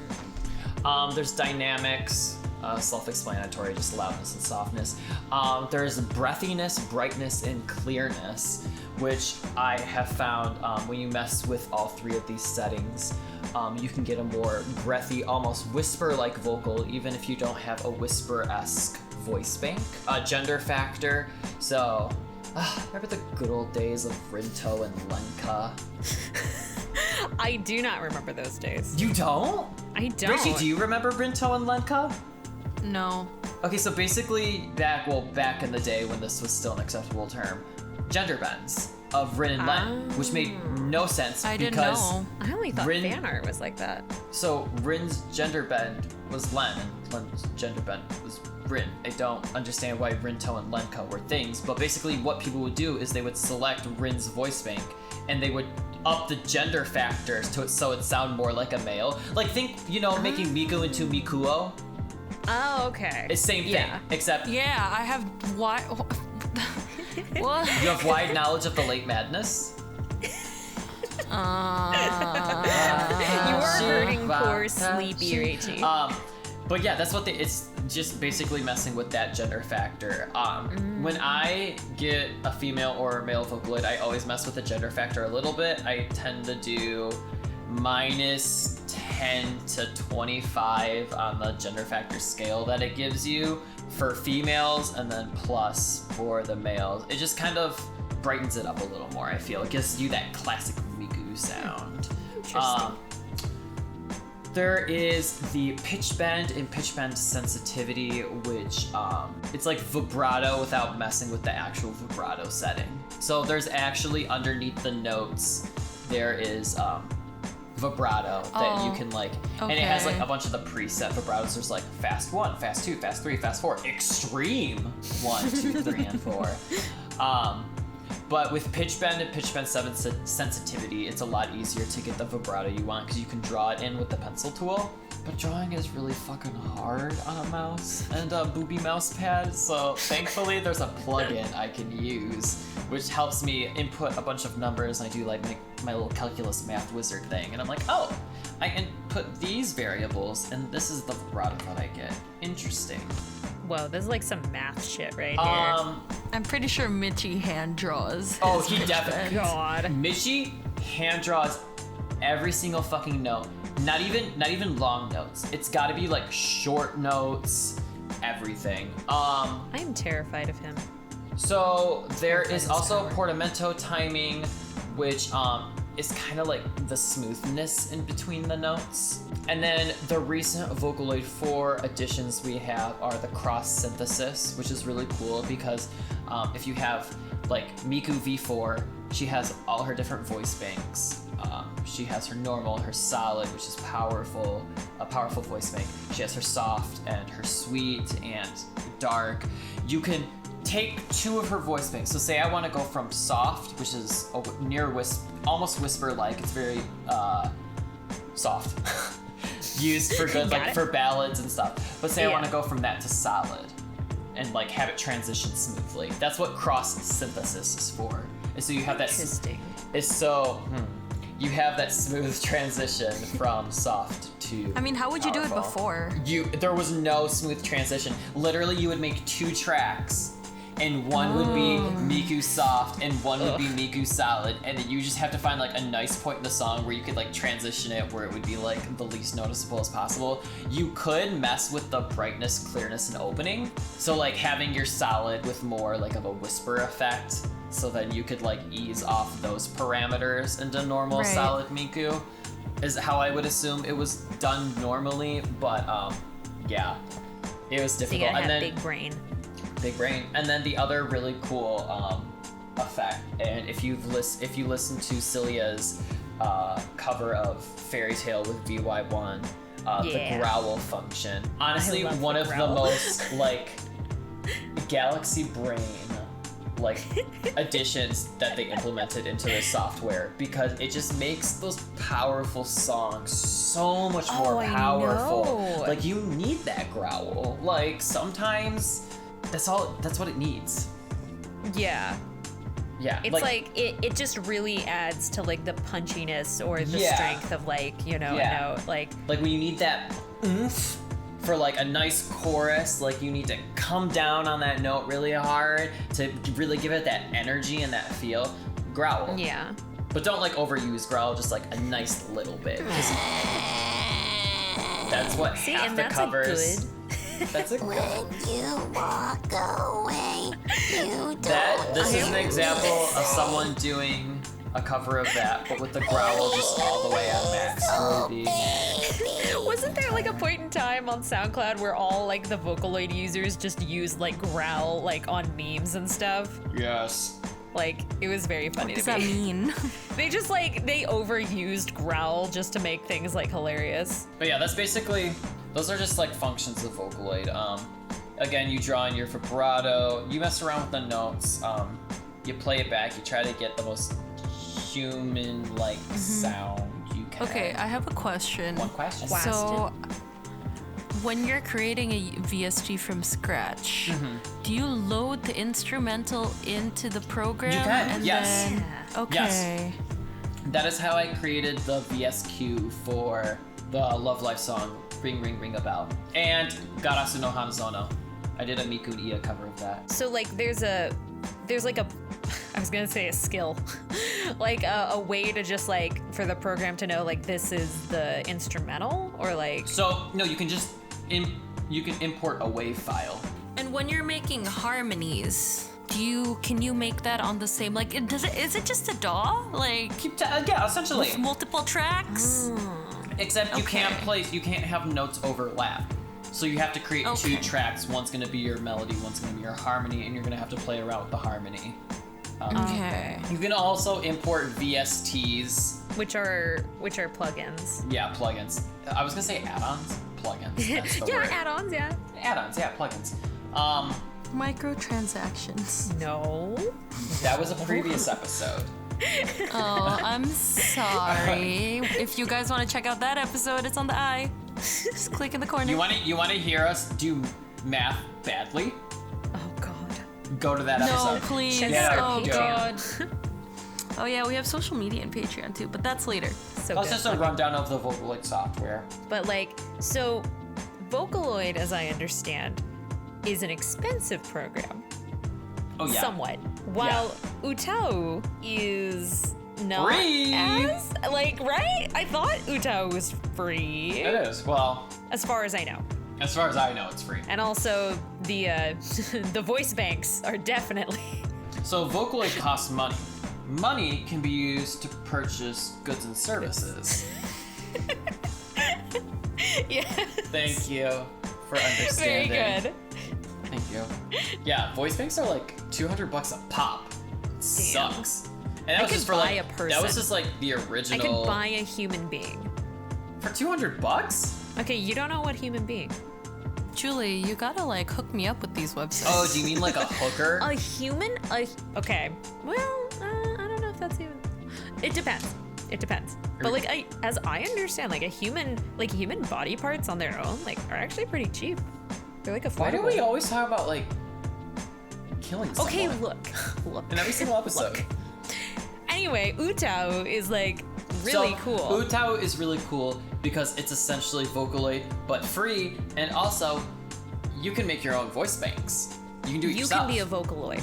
There's dynamics, self-explanatory, just loudness and softness. There's breathiness, brightness, and clearness, which I have found when you mess with all three of these settings, you can get a more breathy, almost whisper-like vocal, even if you don't have a whisper-esque voice bank. Gender factor, so remember the good old days of Rinto and Lenka? I do not remember those days. You don't? I don't. Rachie, do you remember Rinto and Lenka? No. Okay, so basically back in the day when this was still an acceptable term, gender bends of Rin and Len, which made no sense I didn't because know. I only thought fan art was like that. So Rin's gender bend was Len, and Len's gender bend was Rin. I don't understand why Rinto and Lenka were things, but basically what people would do is they would select Rin's voice bank and they would up the gender factors to it so it sound more like a male. Like think, making Miku into Mikuo. Oh, okay. It's same thing, except Yeah, I have what? What? you have wide knowledge of the late madness. You are hurting poor sleepy Rachie. But yeah, that's what it's just basically messing with that gender factor. When I get a female or male Vocaloid, I always mess with the gender factor a little bit. I tend to do minus 10 to 25 on the gender factor scale that it gives you for females, and then plus for the males. It just kind of brightens it up a little more, I feel. It gives you that classic Miku sound. Interesting. There is the pitch bend and pitch bend sensitivity, which it's like vibrato without messing with the actual vibrato setting. So there's actually underneath the notes, there is vibrato that you can and it has like a bunch of the preset vibratos. There's like fast 1, fast 2, fast 3, fast 4, extreme 1, 2, 3, and 4. But with pitch bend and pitch bend sensitivity, it's a lot easier to get the vibrato you want because you can draw it in with the pencil tool. But drawing is really fucking hard on a mouse and a booby mouse pad, so thankfully there's a plugin I can use which helps me input a bunch of numbers, and I do like my little calculus math wizard thing, and I'm like, oh, I input these variables and this is the vibrato that I get. Interesting. Whoa, this is like some math shit right here. I'm pretty sure Michi hand draws. Oh, he definitely. God. Michi hand draws every single fucking note. Not even long notes. It's got to be like short notes, everything. I am terrified of him. So there is also portamento timing, which is kind of like the smoothness in between the notes. And then the recent Vocaloid 4 additions we have are the cross synthesis, which is really cool because if you have like Miku V4, she has all her different voice banks. She has her normal, her solid, which is powerful, a powerful voice bank. She has her soft and her sweet and dark. You can take two of her voice banks. So say I want to go from soft, which is near almost whisper-like. It's very soft, used for good, like for ballads and stuff. But say I want to go from that to solid, and like have it transition smoothly. That's what cross synthesis is for. And so you have that. Interesting. It's so. You have that smooth transition from soft to I mean, how would you do it powerful. before? There was no smooth transition. Literally, you would make 2 tracks, and one would be Miku soft, and one would be Miku solid, and then you just have to find like a nice point in the song where you could like transition it where it would be like the least noticeable as possible. You could mess with the brightness, clearness, and opening. So like having your solid with more like of a whisper effect. So then you could like ease off those parameters into normal solid Miku is how I would assume it was done normally, but yeah, it was difficult. So you gotta and have then big brain. Big brain. And then the other really cool effect. And if you listen to Celia's cover of Fairy Tale with VY1, the growl function, honestly, one of the most like galaxy brain like additions that they implemented into the software, because it just makes those powerful songs so much more powerful. Like, you need that growl. Like, sometimes that's what it needs. Yeah. Yeah. It's like it just really adds to like the punchiness or the strength of like, you know, a note. Like when you need that oomph for like a nice chorus, like you need to come down on that note really hard to really give it that energy and that feel. Growl. Yeah. But don't like overuse growl, just like a nice little bit. That's what half the covers. That's a good. When you walk away, you This is an example of someone doing a cover of that, but with the growl just all the way at max. Wasn't there like a point in time on SoundCloud where all like the Vocaloid users just used like growl like on memes and stuff? Yes. Like, it was very funny What to me. does that mean? They just like, they overused growl just to make things like hilarious. But yeah, that's basically, those are just like functions of Vocaloid. Again, you draw in your vibrato, you mess around with the notes, you play it back, you try to get the most human-like sound you can. Okay, I have a question. One question. Wow. So, when you're creating a VST from scratch, do you load the instrumental into the program? You can, and yes. Then, okay. That is how I created the VSQ for the Love Life song, Ring Ring Ring a Bell, and Garasu no Hanazono. I did a Miku and Iya cover of that. So like, there's like a, I was gonna say a skill, like a way to just like, for the program to know like this is the instrumental, or like. So, no, you can just, you can import a WAV file. And when you're making harmonies, can you make that on the same, like, is it just a DAW? Like, Yeah, essentially. with multiple tracks? Except you can't have notes overlap. So you have to create two tracks. One's gonna be your melody, one's gonna be your harmony, and you're gonna have to play around with the harmony. Okay. You can also import VSTs. Which are plugins. Yeah, plugins. I was gonna say add-ons. Plugins. That's the word. Add-ons, yeah. Add-ons, yeah, plugins. Microtransactions. No. That was a previous episode. Oh, I'm sorry. If you guys want to check out that episode, it's on the I. Just click in the corner. You want to hear us do math badly? Oh God. Go to that episode. No, please. Check out Oh our God. Oh yeah, we have social media and Patreon too, but that's later. So That's good. just a rundown of the Vocaloid software. But like, so Vocaloid, as I understand, is an expensive program. Oh yeah. Somewhat. While Utau is not Free! as, like, right? I thought Utau was free. It is. Well, As far as I know. as far as I know, it's free. And also, the the voice banks are definitely... So Vocaloid costs money. Money can be used to purchase goods and services. Yeah. Thank you for understanding. Very good. Thank you. Yeah, voice banks are like $200 a pop. It sucks. And that was could just for buy like a person. That was just like the I original. could buy a human being. For $200? Okay, you don't know what human being. Julie, you gotta like hook me up with these websites. Oh, do you mean like a hooker? A human? Okay. Well, I don't know if that's even... It depends. It depends. But like, as I understand, like human body parts on their own, like, are actually pretty cheap. They're like affordable. Why do we always talk about like killing someone? Okay, look. In every single episode. Anyway, Utau is like really cool. Utau is really cool because it's essentially Vocaloid, but free, and also you can make your own voice banks. You can do it You yourself. can be a Vocaloid.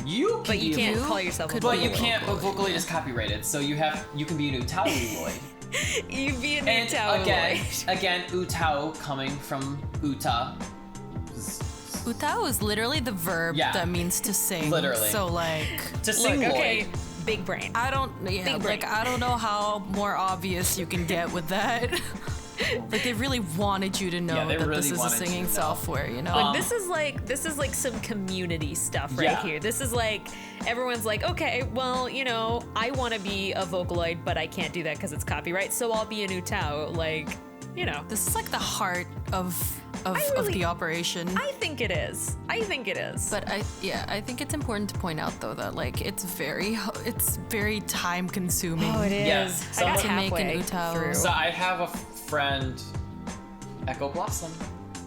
But You can't call yourself a But Vocaloid. you can't. But Vocaloid is copyrighted, so you can be an Utauloid. You be an And Utauloid. again, Utau coming from Uta. Utau is literally the verb that means to sing. Literally. So like, To sing Look, Lloyd. okay, big brain. I don't know how more obvious you can get with that. Like they really wanted you to know Yeah, they that really this is a wanted you singing to know. software, you know? Like this is like some community stuff right Yeah. here. This is like everyone's like, okay, well, you know, I want to be a Vocaloid, but I can't do that because it's copyright, so I'll be a Utao. Like, you know, This is like the heart of the operation. I think it is. But I think it's important to point out though that like it's very time consuming. Oh, it is. Yeah, I got someone- To make an halfway Utao. through. So I have a friend, Echo Blossom.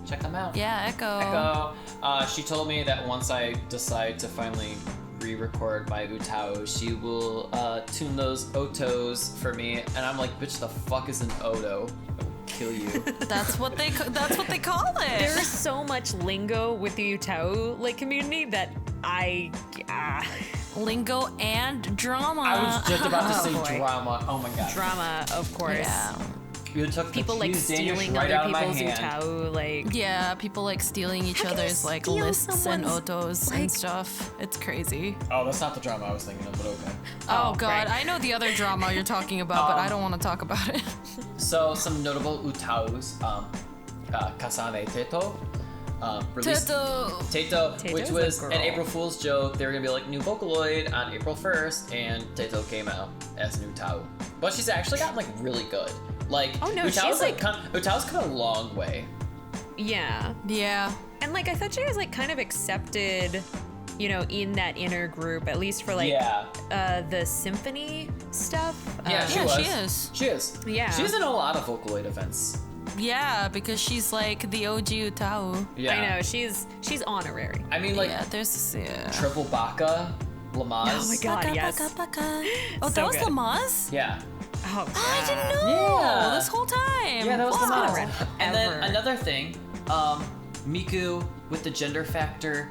Check them out. Yeah, Echo. Echo. She told me that once I decide to finally re-record my Utao, she will tune those otos for me, and I'm like, bitch, the fuck is an oto? I will kill you. That's what they call it. There is so much lingo with the Utao like community that lingo and drama. I was just about to say boy. drama. Oh my god. drama, of course. Yeah. You took People the like cheese Danish stealing right other out of my people's hand. Utao, like Yeah, people like stealing each How can you other's like steal lists and someone's, otos like- and stuff. It's crazy. Oh, that's not the drama I was thinking of, but okay. Oh, God, right. I know the other drama you're talking about, but I don't want to talk about it. So some notable Utaos, Kasane Teto, released Tato, Tato's which a was girl. an April Fool's joke. They were gonna be like new Vocaloid on April 1st, and Tato came out as new Tao. But she's actually gotten like really good. Like, Oh, no, Utao's she's, Utao's come a long way. yeah. Yeah. And like I thought she was like kind of accepted, you know, in that inner group, at least for like the symphony stuff. Yeah, she yeah, was. she is. She is. Yeah. She's in a lot of Vocaloid events. Yeah, because she's like the OG Utao. Yeah. I know, she's honorary. I mean, like, Yeah, there's Triple Baka, Lamaz. Oh my god, Baka, yes. baka, baka. Oh, So that was good. Lamaz? Yeah. Oh, I didn't know Yeah. this whole time. Yeah, that was wow. Lamaz. And then Ever. another thing, Miku with the gender factor,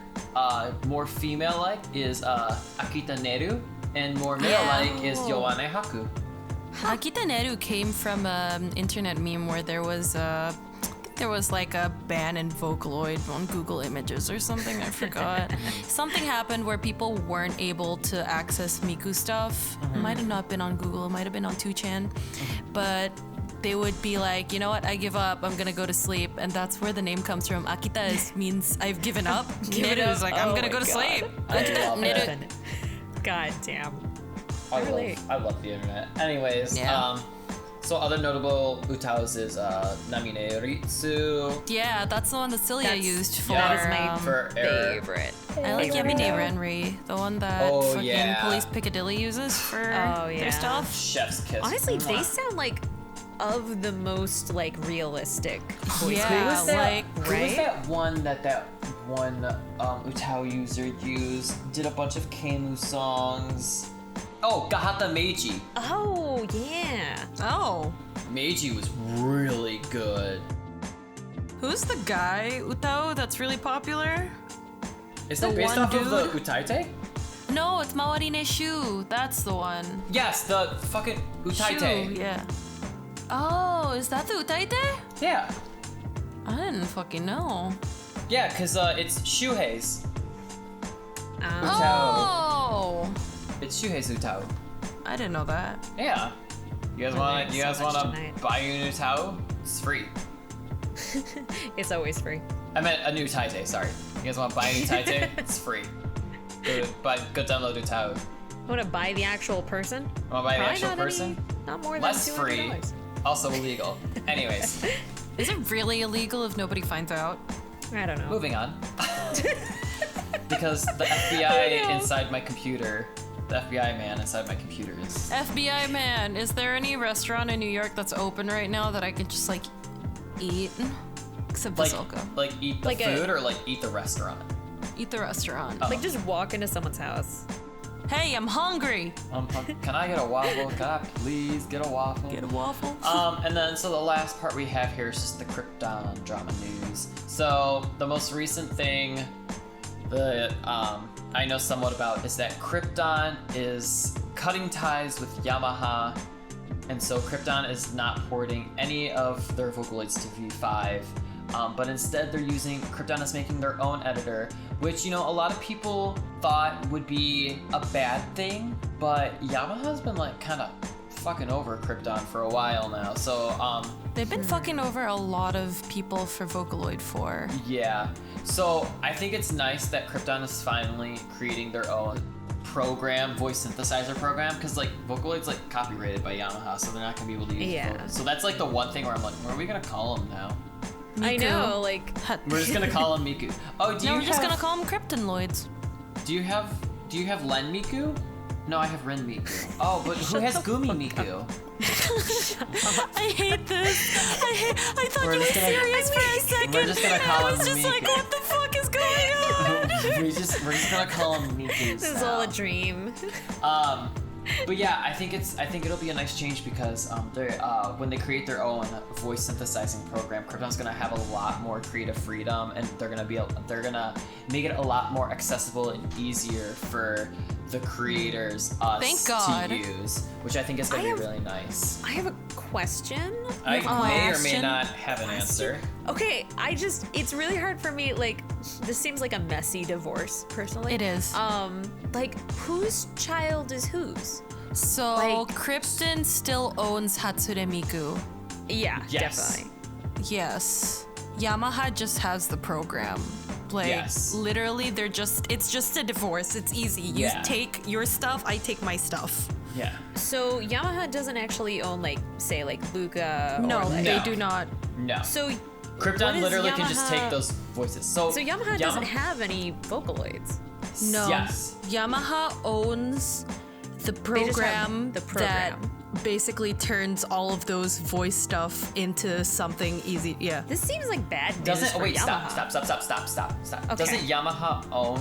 more female-like is Akita Neru, and more male-like is Yoane Haku. Akita Neru came from an internet meme where there was like a ban in Vocaloid on Google Images or something. I forgot. Something happened where people weren't able to access Miku stuff. It might have not been on Google. It might have been on 2chan. But they would be like, you know what? I give up. I'm gonna go to sleep. And that's where the name comes from. Akita means I've given up. Given Neru is up. like, I'm Oh gonna my go to God. sleep. I Akita love Neru. it. God damn. I relate. love the internet. Anyways, Yeah. so other notable Utaos is Namine Ritsu. Yeah, that's the one that Celia That's- used for. that is my For error. favorite. I like favorite. Yamine Renri, the one that Oh, fucking yeah. Police Piccadilly uses for Oh, yeah. their stuff. Chef's kiss. Honestly, they Mwah. sound like of the most like realistic voice. Yeah, Who was that? like, Who was right? that one that one Utao user used? Did a bunch of Keimu songs. Oh, Gahata Meiji. Oh yeah. Oh, Meiji was really good. who's the guy Utao that's really popular? Is The that based one off of the dude? Utaite? No, it's Mawarine Shu. That's the one. Yes, the fucking Utaite. Shu, yeah. Oh, is that the Utaite? Yeah. I didn't fucking know. Yeah, because it's Shuhei's. Oh, It's Shuhei's Utao. I didn't know that. Yeah. You guys I want learned you so guys much want to tonight. buy a new Utao? It's free. It's always free. I meant a new Taite, sorry. You guys want to buy a new Taite? It's free. Go download Utao. Want to buy the actual person? Want to buy the Probably actual not person? Not more Less than free. $200. Also illegal. Anyways, Is it really illegal if nobody finds out? I don't know. moving on. Because the FBI know. inside my computer, the FBI man inside my computer is. FBI man, is there any restaurant in New York that's open right now that I could just like eat? Except Bazooka. Like eat the Like a- food or like eat the restaurant? Eat the restaurant. Oh. Like just walk into someone's house. Hey, I'm hungry. Can I get a waffle? Can I please get a waffle? Get a waffle. And then so the last part we have here is just the Krypton drama news. So the most recent thing that I know somewhat about is that Krypton is cutting ties with Yamaha, and so Krypton is not porting any of their Vocaloids to V5. But instead they're using, Krypton is making their own editor, which, you know, a lot of people thought would be a bad thing, but Yamaha's been like kind of fucking over Krypton for a while now. So, They've been fucking over a lot of people for Vocaloid 4. yeah. So I think it's nice that Krypton is finally creating their own program, voice synthesizer program, because like Vocaloid's like copyrighted by Yamaha, so they're not gonna be able to use it. So that's like the one thing where I'm like, what are we gonna call them now? Miku. I know, like We're just gonna call him Miku. Oh, we're just gonna call them Kryptonoids. Do you have Len Miku? No, I have Rin Miku. Oh, but who has Goomy Miku? I hate this. I thought you were serious for a second. We're just gonna call him I was just Miku. like, what the fuck is going on? we're just gonna call him Miku. this is all a dream. But yeah, I think it'll be a nice change because when they create their own voice synthesizing program, Krypton's gonna have a lot more creative freedom, and they're gonna make it a lot more accessible and easier for the creators Thank God. to use, which I think is gonna be really nice. I have a question. I may or may question? not have an answer. Okay, it's really hard for me, like, this seems like a messy divorce, personally. It is. Like, whose child is whose? So like- Krypton still owns Hatsune Miku. Yeah, Yes. definitely. Yes. Yamaha just has the program. Like, Yes. literally, it's just a divorce. It's easy. You Yeah. take your stuff, I take my stuff. Yeah. So Yamaha doesn't actually own, like, say, like, Luca No, or, like... they No. do not. So No. what Krypton is literally can just Yamaha- take those voices. So Yamaha doesn't have any Vocaloids. No. Yes. Yamaha owns the just have program, the program. that basically turns all of those voice stuff into something easy. Yeah. This seems like bad news Doesn't for wait, Yamaha. stop. Okay. Doesn't Yamaha own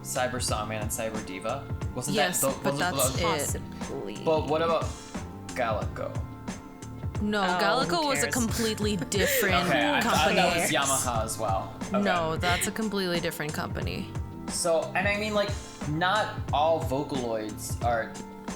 Cyber Songman and Cyber Diva? Wasn't Yes, that but that's it. Possibly. But what about Galago? No, Oh, Galago who was a cares? completely different Okay, I thought company. that was Yamaha as well. Okay. No, that's a completely different company. So, and I mean, like, not all Vocaloids are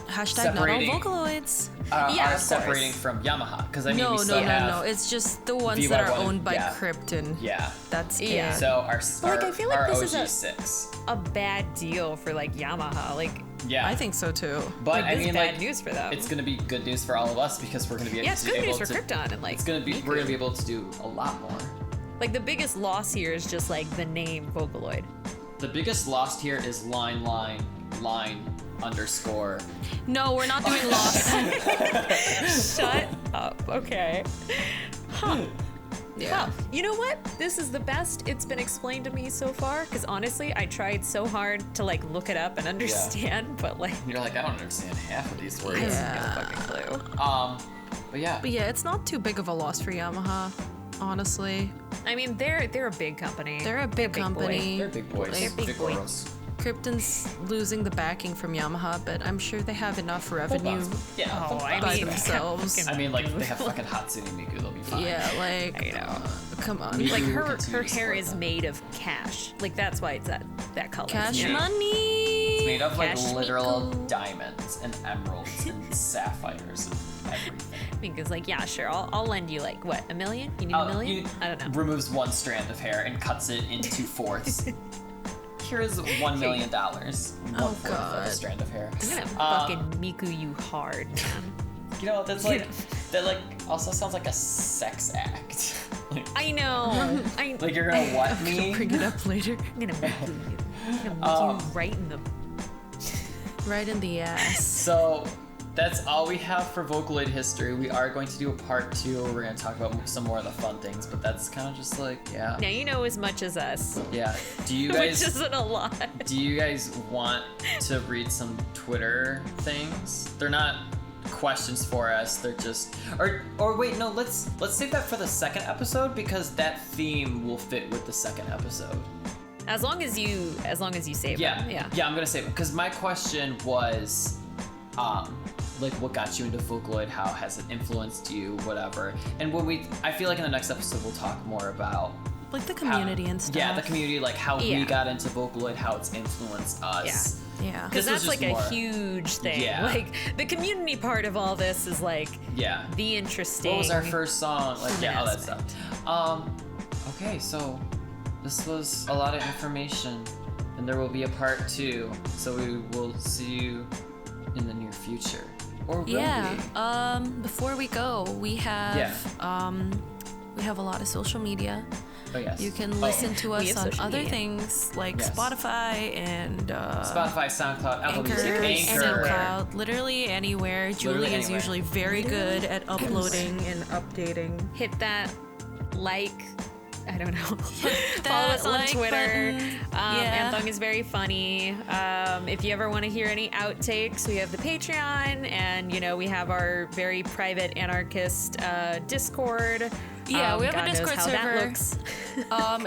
Hashtag Separating. not all Vocaloids. Yeah, are of separating course. from Yamaha, because I mean, No, we no, still no, have no. It's just the ones that are VY1, owned by yeah. Krypton. yeah. That's Yeah. it. So Like, I feel like our this is OG6. a bad deal for, like, Yamaha. Like, Yeah, I think so too. But like, I this is mean, bad like, news for them. it's gonna be good news for all of us because we're gonna be able Yeah, it's to good able news for to, Krypton and, like, we're gonna be able to do a lot more. Like, the biggest loss here is just, like, the name Vocaloid. The biggest lost here is line underscore. No, we're not doing Lost. Shut up. Okay. Huh. Yeah. Well, you know what? This is the best it's been explained to me so far. Because honestly, I tried so hard to, like, look it up and understand, but, like, You're like, I don't understand half of these words. I Yeah. have no fucking clue. But yeah. But yeah, it's not too big of a loss for Yamaha, honestly. I mean, they're a big company. They're a big boy. company. They're big boys. They're big boys. girls. Krypton's losing the backing from Yamaha, but I'm sure they have enough revenue Yeah. Oh, I by mean, themselves. I mean, like, they have fucking Hatsune Miku, they'll be fine. Yeah, like, I know. come on. Me- Like, You her continue to hair support is them. made of cash. Like, that's why it's that color. Cash Yeah. money. It's made of, like, Cash literal Miku. diamonds and emeralds and sapphires and everything. Because, like, yeah, sure, I'll lend you, like, what, $1 million? You need $1 million? I don't know. Removes one strand of hair and cuts it into fourths. Here is $1 million. One fourth of God. a strand of hair. I'm gonna fucking Miku you hard, man. You know, that's like that. Like also sounds like a sex act. I know. Like you're gonna what me? Bring it up later. I'm gonna Miku you. I'm gonna Miku you right in the... Right in the ass. So that's all we have for Vocaloid history. We are going to do a part 2 where we're gonna talk about some more of the fun things, but that's kind of just like Now you know as much as us. yeah. Do you Which guys isn't a lot. do you guys want to read some Twitter things? They're not questions for us. They're just or wait, no, let's save that for the second episode because that theme will fit with the second episode. As long as you save Yeah. them. Yeah. Yeah, I'm gonna save it because my question was like what got you into Vocaloid, how has it influenced you, whatever. And I feel like in the next episode we'll talk more about Like the community and stuff. Yeah, the community, like how we Yeah. got into Vocaloid, how it's influenced us. Yeah. Because This was that's like just a more- huge thing. Yeah. Like the community part of all this is like Yeah. the interesting. What was our first song? Like, yeah, all that aspect. stuff. Okay, so this was a lot of information, and there will be a part 2. So we will see you in the near future. Or will Yeah. Before we go, we have we have a lot of social media. Oh, yes. You can listen to us have on social other media. things like Yes. Spotify and Spotify, SoundCloud, Apple Anchor, Music, Anchor. SoundCloud, literally anywhere. Julie is anywhere. usually very good at uploading and updating. Hit that like. I don't know. Follow that us on like Twitter. button. Yeah. Anthong is very funny. If you ever want to hear any outtakes, we have the Patreon, and we have our very private anarchist Discord. Yeah, we have God a Discord knows how server. That looks.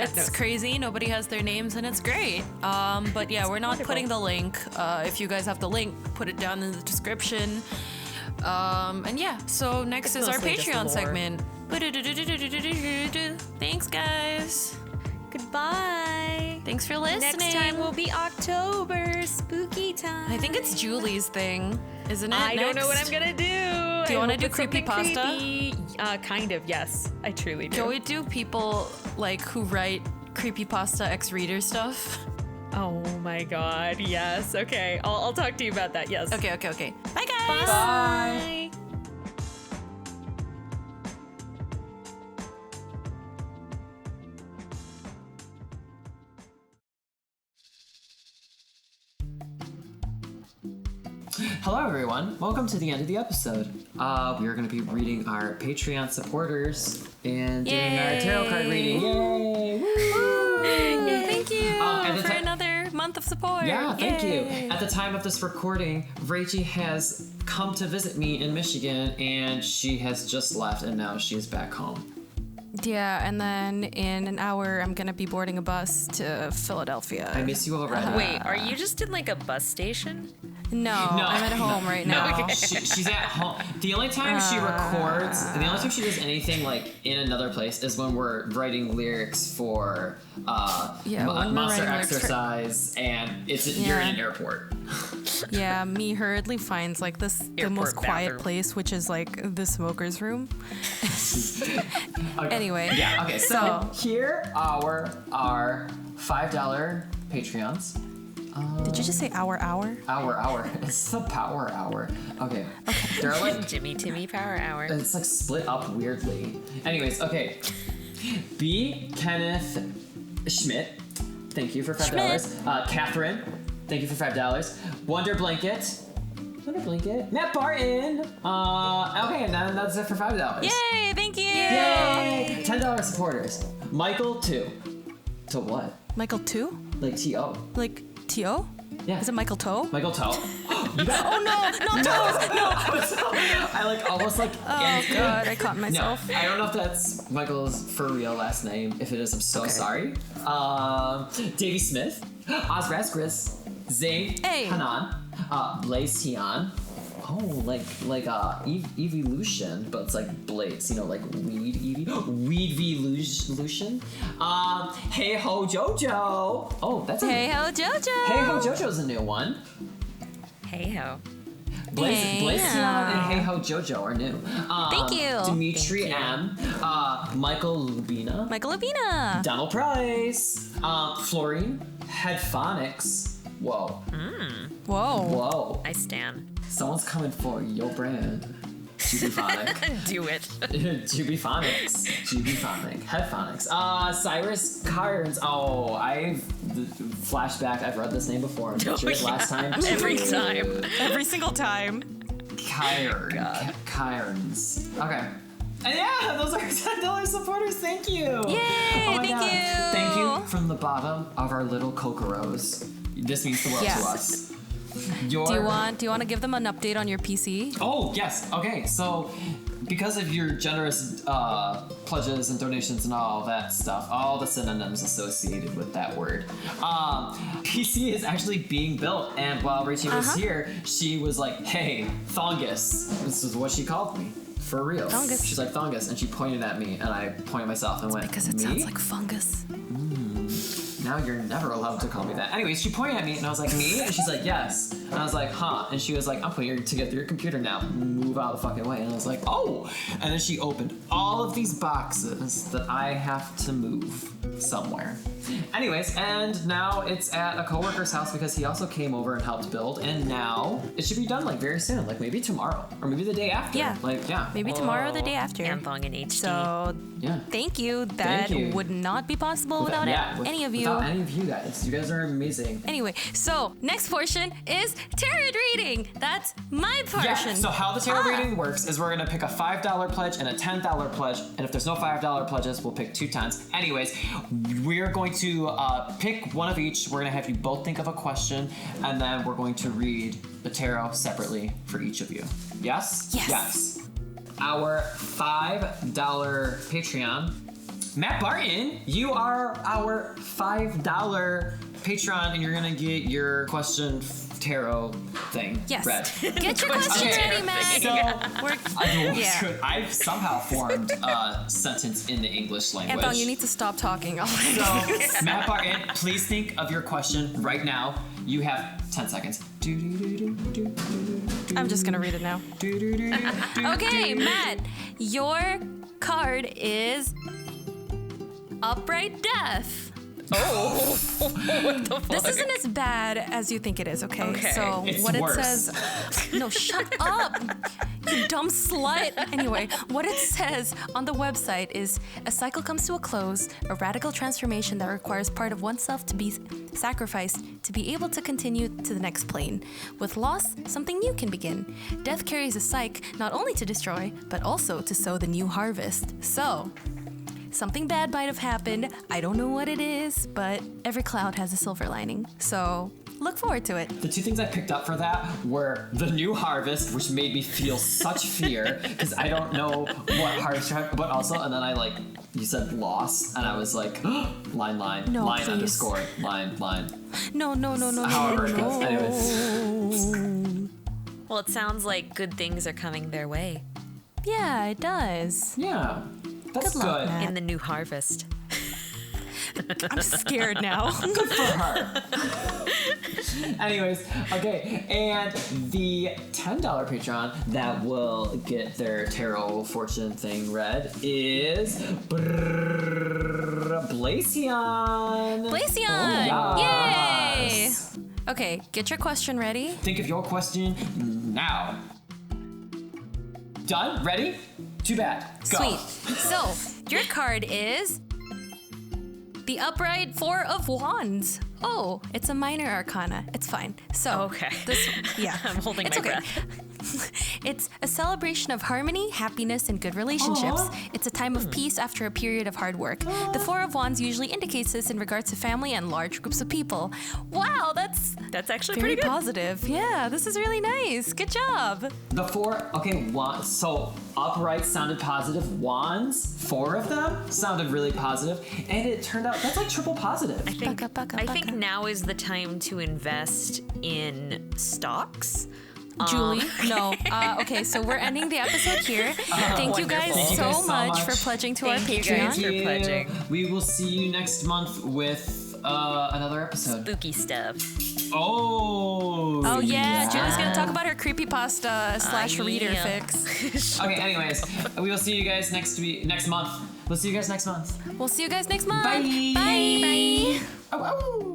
It's knows. crazy. Nobody has their names, and it's great. But yeah, we're not wonderful. putting the link. If you guys have the link, put it down in the description. And yeah, so next It's is our mostly just Patreon lore. segment. Thanks, guys. Goodbye. Thanks for listening. Next time will be October, spooky time. I think it's Julie's thing, isn't it? I don't know what next? I'm gonna do. Do you I wanna hope do it's something creepypasta? creepy. Kind of, yes. I truly do. Can we do people like who write creepypasta ex-reader stuff? Oh my god, yes. Okay, I'll talk to you about that, yes. Okay. Bye, guys. Bye. Hello, everyone. Welcome to the end of the episode. We are going to be reading our Patreon supporters and doing our tarot card reading. Yay! Woo! Thank you at the for ti- another month of support. Yeah, thank Yay. you. At the time of this recording, Rachie has come to visit me in Michigan, and she has just left, and now she's back home. Yeah, and then in an hour, I'm gonna be boarding a bus to Philadelphia. I miss you already. Wait, are you just in like a bus station? No, I'm at home right now. No, she's at home. The only time she records, the only time she does anything like in another place is when we're writing lyrics for when we're Monster writing lyrics for- Exercise, and you're in an airport. Yeah, me hurriedly finds like the Airport most quiet bathroom. place, which is like the smoker's room. Okay. Anyway, Yeah. Okay. So here are our $5 Patreons. Did you just say hour? Hour. It's the power hour. Okay. They're like Jimmy Timmy Power Hour. it's like split up weirdly. Anyways, okay. B. Kenneth Schmidt, thank you for $5. Catherine, thank you for $5. Wonder Blanket. Matt Barton. Okay, and then that's it for $5. Yay! Thank you. Yay! $10 supporters. Michael 2. To what? Michael 2? Like T-O. Like T.O.? Yeah. Is it Michael Toe? Michael Toe. You got Oh no, not Toes! I like almost like. Oh god, I caught No, myself. I don't know if that's Michael's for real last name. If it is, I'm so sorry. Davey Smith, Oz Rasgris, Zane Hey. Hanan, Blaze Tian. Oh, like evolution, but it's like Blaze, like weed evolution. Hey Ho Jojo. Oh, that's Hey ho Jojo! Hey Ho Jojo's a new one. Hey ho. Blaze Hey, Tian and Hey Ho Jojo are new. Thank you. Dimitri M. Michael Lubina. Michael Labina! Donald Price. Florine. Headphonics. Whoa. Whoa. I stand. Someone's coming for your brand. JubyPhonic. Do it. JubyPhonics. Headphonics. Cyrus Carnes. Oh, flashback. I've read this name before. I'm sure last time. Every time. Every single time. Cairns. Okay. And yeah, those are $10 supporters. Thank you. Yay, Oh my thank God. you. Thank you from the bottom of our little Kokoros. This means the world Yeah. to us. Do you want to give them an update on your PC? Oh, yes. Okay, so because of your generous pledges and donations and all that stuff, all the synonyms associated with that word, PC is actually being built. And while Rachie was here, she was like, hey, Thongus. This is what she called me. For real. Thongus. She's like, Thongus. And she pointed at me, and I pointed at myself and went, Because it me? sounds like fungus. now you're never allowed to call me that. Anyways, she pointed at me and I was like, me? And she's like, yes. And I was like, huh? And she was like, I'm putting you together your computer now. Move out of the fucking way. And I was like, oh. And then she opened all of these boxes that I have to move somewhere. Anyways, and now it's at a coworker's house because he also came over and helped build, and now it should be done like very soon, like maybe tomorrow or maybe the day after. Yeah. Like, yeah. Maybe tomorrow or the day after. Anthong in HD. So, Yeah. thank you. That Thank you. would not be possible without any of you. Without any of you guys. You guys are amazing. Anyway, so next portion is tarot reading. That's my portion. Yeah, so how the tarot reading works is we're gonna pick a $5 pledge and a $10 pledge, and if there's no $5 pledges, we'll pick 2 10s. Anyways, we're going to pick one of each. We're gonna have you both think of a question, and then we're going to read the tarot separately for each of you. Yes? Yes. Yes. Our $5 Patreon. Matt Barton, you are our $5 Patreon, and you're gonna get your question tarot thing Yes. read. Get your questions ready, Matt. So, I've somehow formed a sentence in the English language. Anthong, you need to stop talking already. So, Matt Barton, please think of your question right now. You have 10 seconds. I'm just gonna read it now. Okay, Matt, your card is Upright Death. Oh, what the fuck? This isn't as bad as you think it is, okay? Okay. So It's what worse. it says... No, shut up! You dumb slut! Anyway, what it says on the website is, a cycle comes to a close, a radical transformation that requires part of oneself to be sacrificed to be able to continue to the next plane. With loss, something new can begin. Death carries a cycle not only to destroy, but also to sow the new harvest. So... something bad might have happened. I don't know what it is, but every cloud has a silver lining. So look forward to it. The 2 things I picked up for that were the new harvest, which made me feel such fear because I don't know what harvest, but also, and then you said loss, and I was like, line, No, line please. underscore, line. No. However it goes. Anyways. Well, it sounds like good things are coming their way Yeah, it does. Yeah. That's Good luck, good. Matt. in the new harvest. I'm scared now. Good for her. Anyways, okay, and the $10 Patreon that will get their tarot fortune thing read is Blazion. Blazion! Yes. Yay! Okay, get your question ready. Think of your question now. Done? Ready? Too bad. Go. Sweet. So, your card is the Upright 4 of Wands. Oh, it's a minor arcana. It's fine. So, Okay. Yeah. I'm holding It's my okay. breath. It's a celebration of harmony, happiness, and good relationships. It's a time of peace after a period of hard work. The 4 of Wands usually indicates this in regards to family and large groups of people. Wow, that's actually very pretty good. positive. Yeah, this is really nice. Good job. The 4, okay, wands. So upright sounded positive. Wands, 4 of them sounded really positive, and it turned out that's like triple positive. I think Baka. now is the time to invest in stocks. Julie, no. Okay, so we're ending the episode here. Thank you guys Wonderful. Thank you so guys so much much. for pledging to our Thank you guys. Patreon. for pledging. We will see you next month with another episode. Spooky stuff. Oh Yeah, Julie's gonna talk about her creepypasta / reader yeah. fix. Okay, anyways, we will see you guys next month. We'll see you guys next month. We'll see you guys next month. Bye. Bye. Oh, oh.